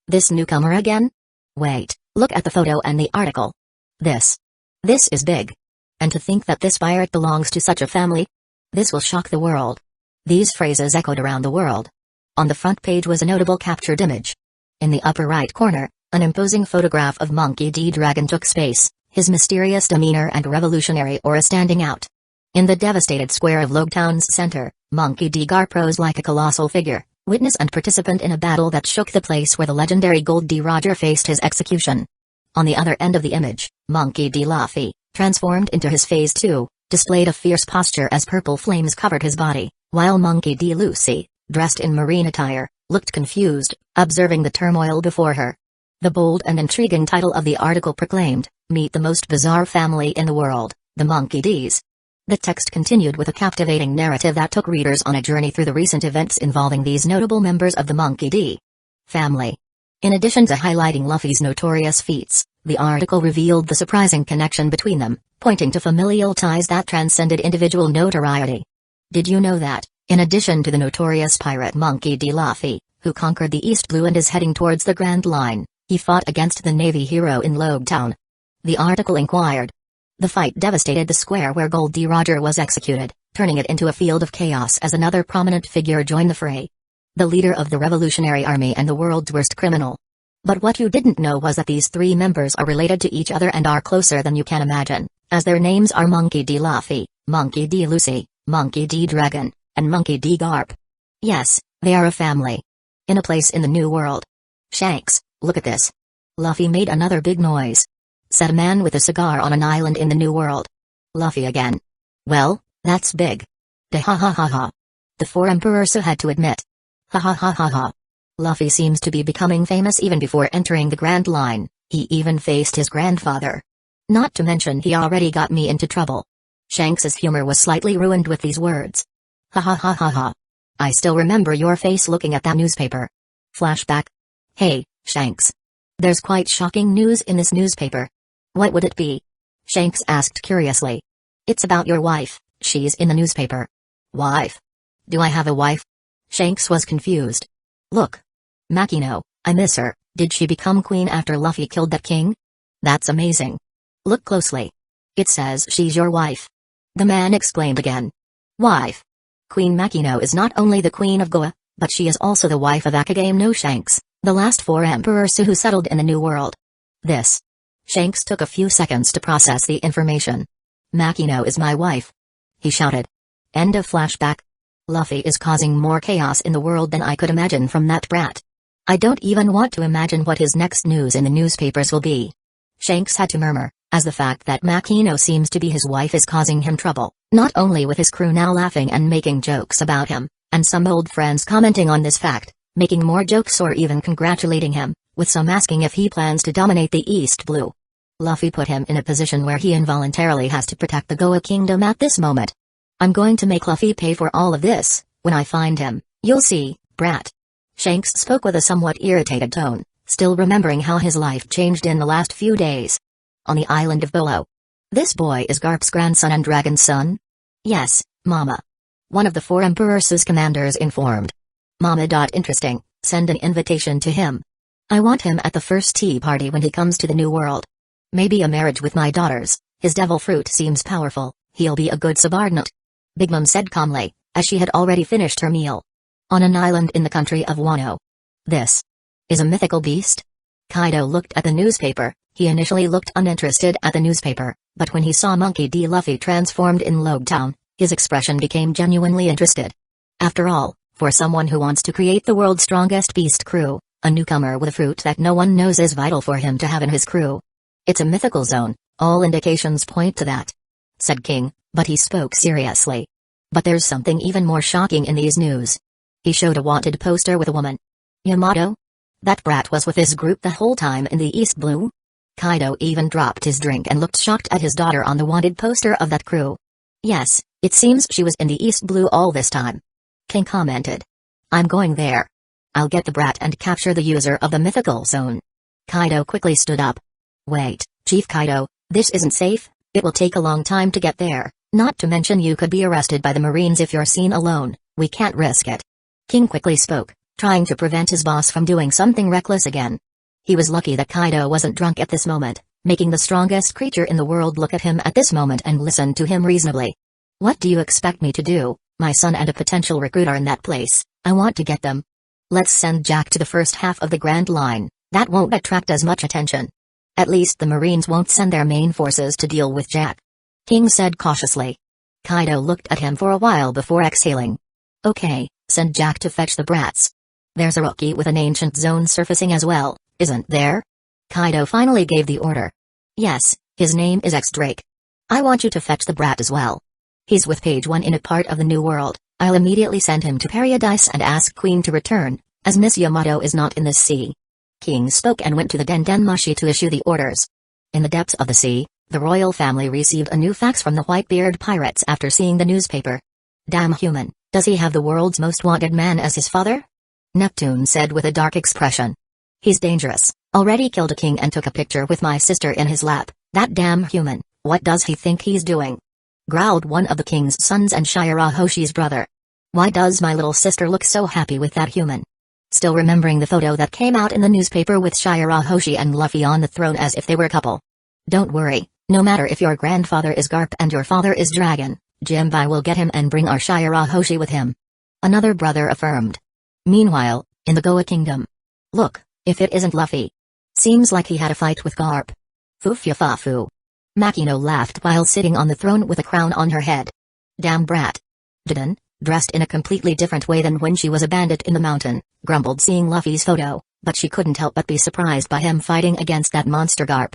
This newcomer again? Wait, look at the photo and the article. This is big. And to think that this pirate belongs to such a family? This will shock the world." These phrases echoed around the world. On the front page was a notable captured image. In the upper right corner, an imposing photograph of Monkey D. Dragon took space, his mysterious demeanor and revolutionary aura standing out. In the devastated square of Logtown's center, Monkey D. Garp rose like a colossal figure, witness and participant in a battle that shook the place where the legendary Gold D. Roger faced his execution. On the other end of the image, Monkey D. Luffy, transformed into his Phase 2, displayed a fierce posture as purple flames covered his body, while Monkey D. Lucy, dressed in marine attire, looked confused, observing the turmoil before her. The bold and intriguing title of the article proclaimed, "Meet the most bizarre family in the world, the Monkey Ds." The text continued with a captivating narrative that took readers on a journey through the recent events involving these notable members of the Monkey D. family. In addition to highlighting Luffy's notorious feats, the article revealed the surprising connection between them, pointing to familial ties that transcended individual notoriety. Did you know that, in addition to the notorious pirate Monkey D. Luffy, who conquered the East Blue and is heading towards the Grand Line, he fought against the Navy hero in Logtown? The article inquired. The fight devastated the square where Gold D. Roger was executed, turning it into a field of chaos as another prominent figure joined the fray. The leader of the Revolutionary Army and the world's worst criminal. But what you didn't know was that these 3 members are related to each other and are closer than you can imagine, as their names are Monkey D. Luffy, Monkey D. Lucy, Monkey D. Dragon, and Monkey D. Garp. Yes, they are a family. In a place in the New World. Shanks, look at this. Luffy made another big noise. Said a man with a cigar on an island in the New World. Luffy again. Well, that's big. De ha ha ha ha. The four emperors had to admit. Ha ha ha ha ha. Luffy seems to be becoming famous even before entering the Grand Line. He even faced his grandfather. Not to mention he already got me into trouble. Shanks's humor was slightly ruined with these words. Ha ha ha ha ha. I still remember your face looking at that newspaper. Flashback. Hey, Shanks. There's quite shocking news in this newspaper. What would it be? Shanks asked curiously. It's about your wife, she's in the newspaper. Wife? Do I have a wife? Shanks was confused. Look. Makino, I miss her. Did she become queen after Luffy killed that king? That's amazing. Look closely. It says she's your wife. The man exclaimed again. Wife? Queen Makino is not only the queen of Goa, but she is also the wife of Akagame no Shanks, the last four emperors who settled in the New World. This. Shanks took a few seconds to process the information. Makino is my wife. He shouted. End of flashback. Luffy is causing more chaos in the world than I could imagine from that brat. I don't even want to imagine what his next news in the newspapers will be. Shanks had to murmur, as the fact that Makino seems to be his wife is causing him trouble, not only with his crew now laughing and making jokes about him, and some old friends commenting on this fact, making more jokes or even congratulating him, with some asking if he plans to dominate the East Blue. Luffy put him in a position where he involuntarily has to protect the Goa Kingdom at this moment. I'm going to make Luffy pay for all of this, when I find him, you'll see, brat. Shanks spoke with a somewhat irritated tone, still remembering how his life changed in the last few days. On the island of Bolo. This boy is Garp's grandson and dragon's son? Yes, Mama. One of the four emperors' commanders informed. Mama. Interesting, send an invitation to him. I want him at the first tea party when he comes to the New World. Maybe a marriage with my daughters, his devil fruit seems powerful, he'll be a good subordinate. Big Mom said calmly, as she had already finished her meal. On an island in the country of Wano. This is a mythical beast? Kaido looked at the newspaper. He initially looked uninterested at the newspaper, but when he saw Monkey D. Luffy transformed in Logtown, his expression became genuinely interested. After all, for someone who wants to create the world's strongest beast crew, a newcomer with a fruit that no one knows is vital for him to have in his crew. It's a mythical zone, all indications point to that. Said King, but he spoke seriously. But there's something even more shocking in these news. He showed a wanted poster with a woman. Yamato? That brat was with his group the whole time in the East Blue? Kaido even dropped his drink and looked shocked at his daughter on the wanted poster of that crew. Yes, it seems she was in the East Blue all this time. King commented. I'm going there. I'll get the brat and capture the user of the mythical zone. Kaido quickly stood up. Wait, Chief Kaido, this isn't safe, it will take a long time to get there, not to mention you could be arrested by the Marines if you're seen alone, we can't risk it. King quickly spoke, trying to prevent his boss from doing something reckless again. He was lucky that Kaido wasn't drunk at this moment, making the strongest creature in the world look at him at this moment and listen to him reasonably. What do you expect me to do? My son and a potential recruit are in that place, I want to get them. Let's send Jack to the first half of the Grand Line, that won't attract as much attention. At least the Marines won't send their main forces to deal with Jack. King said cautiously. Kaido looked at him for a while before exhaling. Okay, send Jack to fetch the brats. There's a rookie with an ancient zone surfacing as well, isn't there? Kaido finally gave the order. Yes, his name is X-Drake. I want you to fetch the brat as well. He's with Page 1 in a part of the New World. I'll immediately send him to Paradise and ask Queen to return, as Miss Yamato is not in this sea. King spoke and went to the Dendenmushi to issue the orders. In the depths of the sea, the royal family received a new fax from the Whitebeard pirates after seeing the newspaper. Damn human, does he have the world's most wanted man as his father? Neptune said with a dark expression. He's dangerous, already killed a king and took a picture with my sister in his lap, that damn human, what does he think he's doing? Growled one of the king's sons and Shirahoshi's brother. Why does my little sister look so happy with that human? Still remembering the photo that came out in the newspaper with Shirahoshi and Luffy on the throne as if they were a couple. Don't worry, no matter if your grandfather is Garp and your father is Dragon, Jinbai will get him and bring our Shirahoshi with him. Another brother affirmed. Meanwhile, in the Goa Kingdom. Look, if it isn't Luffy. Seems like he had a fight with Garp. Foo-fya-fa-foo. Makino laughed while sitting on the throne with a crown on her head. Damn brat. Didon, dressed in a completely different way than when she was a bandit in the mountain, grumbled seeing Luffy's photo, but she couldn't help but be surprised by him fighting against that monster Garp.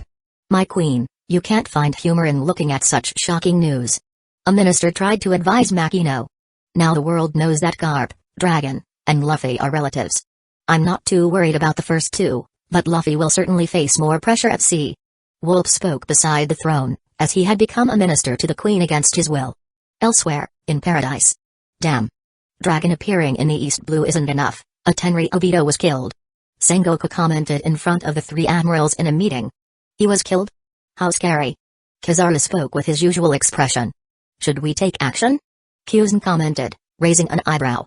My queen, you can't find humor in looking at such shocking news. A minister tried to advise Makino. Now the world knows that Garp, Dragon, and Luffy are relatives. I'm not too worried about the first two, but Luffy will certainly face more pressure at sea. Wolf spoke beside the throne, as he had become a minister to the queen against his will. Elsewhere, in paradise. Damn. Dragon appearing in the East Blue isn't enough, a Tenri Obito was killed. Sengoku commented in front of the three admirals in a meeting. He was killed? How scary. Kizaru spoke with his usual expression. Should we take action? Kyuzen commented, raising an eyebrow.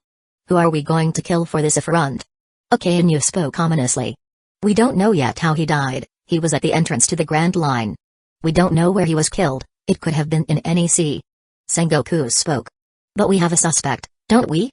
Who are we going to kill for this affront? Okainu spoke ominously. We don't know yet how he died, he was at the entrance to the Grand Line. We don't know where he was killed, it could have been in any sea. Sengoku spoke. But we have a suspect, don't we?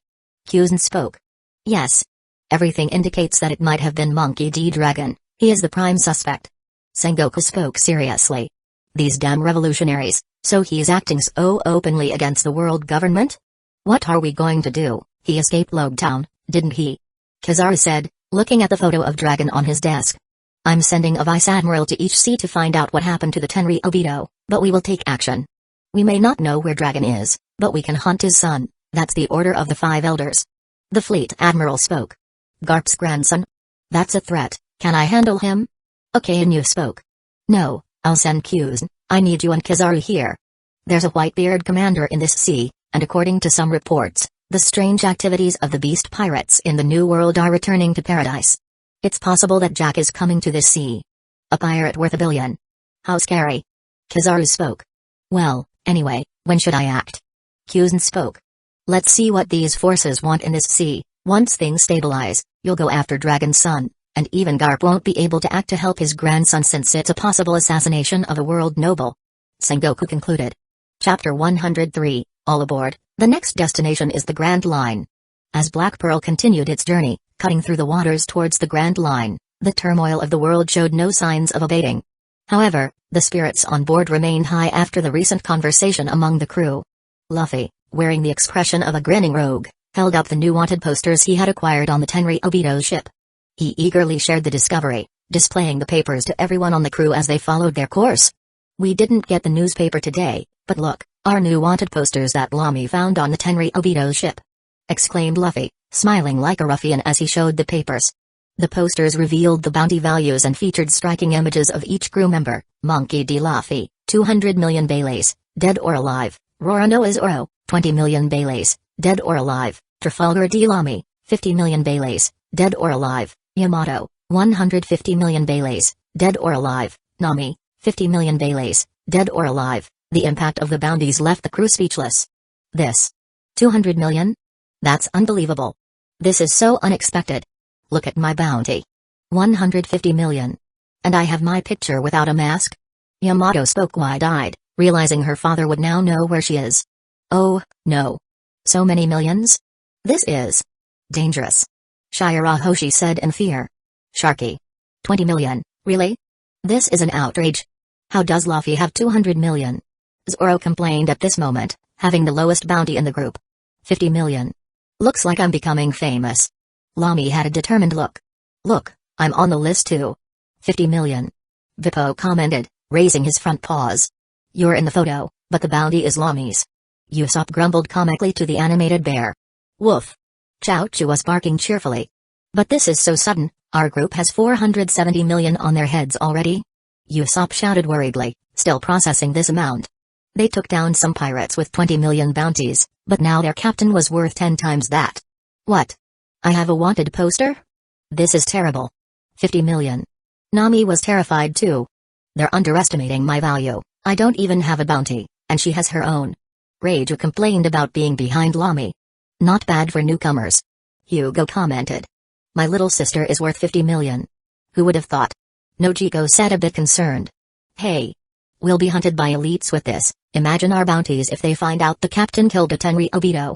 Kyuzen spoke. Yes. Everything indicates that it might have been Monkey D. Dragon, he is the prime suspect. Sengoku spoke seriously. These damn revolutionaries, so he is acting so openly against the world government? What are we going to do? He escaped Logtown, didn't he? Kizaru said, looking at the photo of Dragon on his desk. I'm sending a vice admiral to each sea to find out what happened to the Tenri Obito, but we will take action. We may not know where Dragon is, but we can hunt his son, that's the order of the five elders. The fleet admiral spoke. Garp's grandson? That's a threat, can I handle him? Okainu spoke. No, I'll send Kyuzen, I need you and Kizaru here. There's a Whitebeard commander in this sea, and according to some reports, the strange activities of the beast pirates in the New World are returning to paradise. It's possible that Jack is coming to this sea. A pirate worth $1 billion. How scary. Kizaru spoke. Well, anyway, when should I act? Kyuzen spoke. Let's see what these forces want in this sea. Once things stabilize, you'll go after Dragon's son, and even Garp won't be able to act to help his grandson since it's a possible assassination of a world noble. Sengoku concluded. Chapter 103, All Aboard, the next destination is the Grand Line. As Black Pearl continued its journey, cutting through the waters towards the Grand Line, the turmoil of the world showed no signs of abating. However, the spirits on board remained high after the recent conversation among the crew. Luffy, wearing the expression of a grinning rogue, held up the new wanted posters he had acquired on the Tenri Obito's ship. He eagerly shared the discovery, displaying the papers to everyone on the crew as they followed their course. We didn't get the newspaper today, but look, our new wanted posters that Lamy found on the Tenri Obito's ship. Exclaimed Luffy, smiling like a ruffian as he showed the papers. The posters revealed the bounty values and featured striking images of each crew member: Monkey D. Luffy, 200 million Baileys, dead or alive; Roronoa Zoro, 20 million Baileys, dead or alive; Trafalgar D. Lamy, 50 million Baileys, dead or alive; Yamato, 150 million Baileys, dead or alive; Nami, 50 million Baileys, dead or alive. The impact of the bounties left the crew speechless. This. 200 million? That's unbelievable. This is so unexpected. Look at my bounty. 150 million. And I have my picture without a mask? Yamato spoke wide-eyed, realizing her father would now know where she is. Oh, no. So many millions? This is dangerous. Shirahoshi said in fear. Sharky. 20 million, really? This is an outrage. How does Luffy have 200 million? Zoro complained at this moment, having the lowest bounty in the group. 50 million. Looks like I'm becoming famous. Lamy had a determined look. Look, I'm on the list too. 50 million. Vippo commented, raising his front paws. You're in the photo, but the bounty is Lamy's. Usopp grumbled comically to the animated bear. Woof. Chaozu was barking cheerfully. But this is so sudden, our group has 470 million on their heads already? Usopp shouted worriedly, still processing this amount. They took down some pirates with 20 million bounties, but now their captain was worth 10 times that. What? I have a wanted poster? This is terrible. 50 million. Nami was terrified too. They're underestimating my value, I don't even have a bounty, and she has her own. Reiju complained about being behind Lamy. Not bad for newcomers. Hugo commented. My little sister is worth 50 million. Who would have thought? Nojiko said a bit concerned. Hey. We'll be hunted by elites with this, imagine our bounties if they find out the captain killed a Tenri Obito.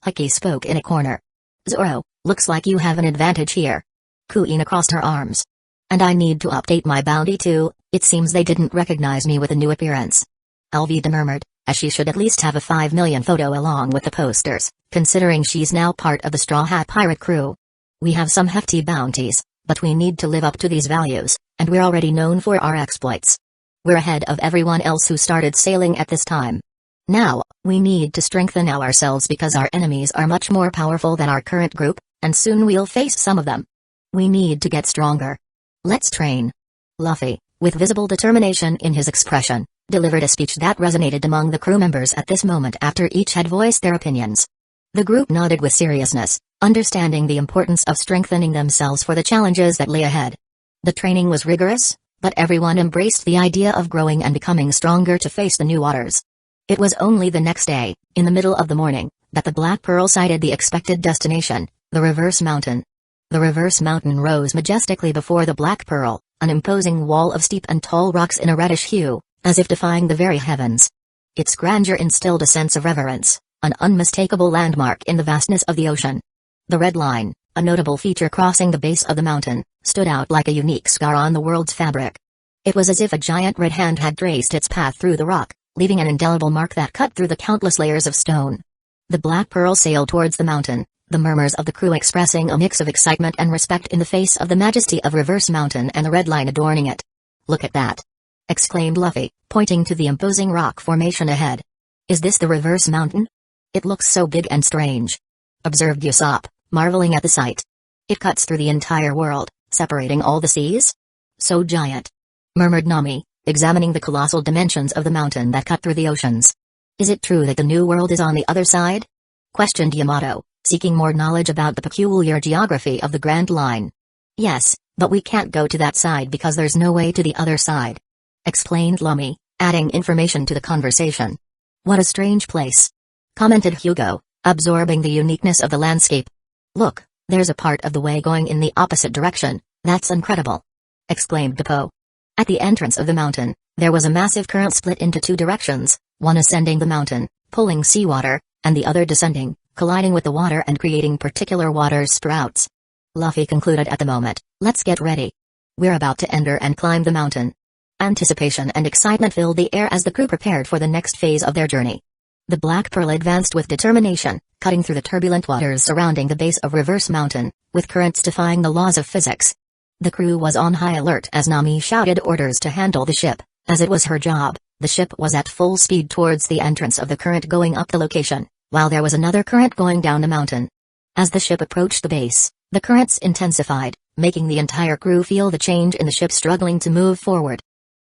Ecchi spoke in a corner. Zoro, looks like you have an advantage here. Kuina crossed her arms. And I need to update my bounty too, it seems they didn't recognize me with a new appearance. Alvida murmured, as she should at least have a 5 million photo along with the posters, considering she's now part of the Straw Hat Pirate crew. We have some hefty bounties, But we need to live up to these values, and we're already known for our exploits. We're ahead of everyone else who started sailing at this time. Now, we need to strengthen ourselves because our enemies are much more powerful than our current group, and soon we'll face some of them. We need to get stronger. Let's train. Luffy, with visible determination in his expression, delivered a speech that resonated among the crew members at this moment after each had voiced their opinions. The group nodded with seriousness, understanding the importance of strengthening themselves for the challenges that lay ahead. The training was rigorous, but everyone embraced the idea of growing and becoming stronger to face the new waters. It was only the next day, in the middle of the morning, that the Black Pearl sighted the expected destination, the Reverse Mountain. The Reverse Mountain rose majestically before the Black Pearl, an imposing wall of steep and tall rocks in a reddish hue, as if defying the very heavens. Its grandeur instilled a sense of reverence, an unmistakable landmark in the vastness of the ocean. The red line, a notable feature crossing the base of the mountain, stood out like a unique scar on the world's fabric. It was as if a giant red hand had traced its path through the rock, leaving an indelible mark that cut through the countless layers of stone. The Black Pearl sailed towards the mountain, the murmurs of the crew expressing a mix of excitement and respect in the face of the majesty of Reverse Mountain and the red line adorning it. "Look at that!" exclaimed Luffy, pointing to the imposing rock formation ahead. "Is this the Reverse Mountain? It looks so big and strange," observed Usopp, marveling at the sight. "It cuts through the entire world, separating all the seas? So giant," murmured Nami, examining the colossal dimensions of the mountain that cut through the oceans. "Is it true that the New World is on the other side?" questioned Yamato, seeking more knowledge about the peculiar geography of the Grand Line. "Yes, but we can't go to that side because there's no way to the other side," explained Luffy, adding information to the conversation. "What a strange place," commented Hugo, absorbing the uniqueness of the landscape. "Look, there's a part of the way going in the opposite direction, that's incredible," exclaimed Depot. At the entrance of the mountain, there was a massive current split into two directions, one ascending the mountain, pulling seawater, and the other descending, colliding with the water and creating particular water sprouts. Luffy concluded at the moment, "Let's get ready. We're about to enter and climb the mountain." Anticipation and excitement filled the air as the crew prepared for the next phase of their journey. The Black Pearl advanced with determination, cutting through the turbulent waters surrounding the base of Reverse Mountain, with currents defying the laws of physics. The crew was on high alert as Nami shouted orders to handle the ship. As it was her job, the ship was at full speed towards the entrance of the current going up the location, while there was another current going down the mountain. As the ship approached the base, the currents intensified, making the entire crew feel the change in the ship struggling to move forward.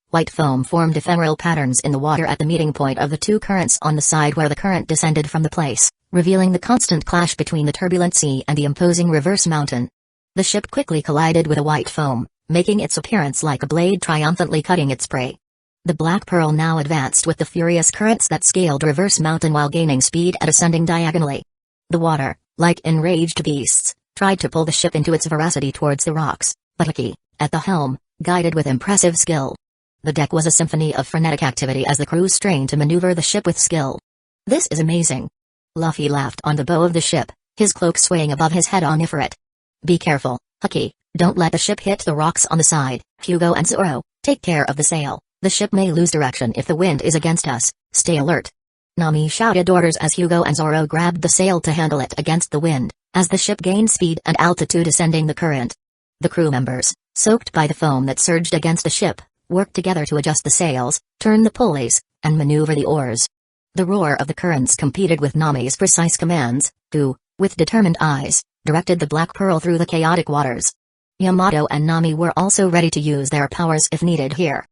White foam formed ephemeral patterns in the water at the meeting point of the two currents on the side where the current descended from the place, revealing the constant clash between the turbulent sea and the imposing Reverse Mountain. The ship quickly collided with a white foam, making its appearance like a blade triumphantly cutting its prey. The Black Pearl now advanced with the furious currents that scaled Reverse Mountain while gaining speed and ascending diagonally. The water, like enraged beasts, tried to pull the ship into its veracity towards the rocks, but Ecchi, at the helm, guided with impressive skill. The deck was a symphony of frenetic activity as the crew strained to maneuver the ship with skill. "This is amazing." Luffy laughed on the bow of the ship, his cloak swaying above his head on Ifrit. "Be careful, Ecchi, don't let the ship hit the rocks on the side. Hugo and Zoro, take care of the sail. The ship may lose direction if the wind is against us, stay alert." Nami shouted orders as Hugo and Zoro grabbed the sail to handle it against the wind, as the ship gained speed and altitude ascending the current. The crew members, soaked by the foam that surged against the ship, worked together to adjust the sails, turn the pulleys, and maneuver the oars. The roar of the currents competed with Nami's precise commands, who, with determined eyes, directed the Black Pearl through the chaotic waters. Yamato and Nami were also ready to use their powers if needed here,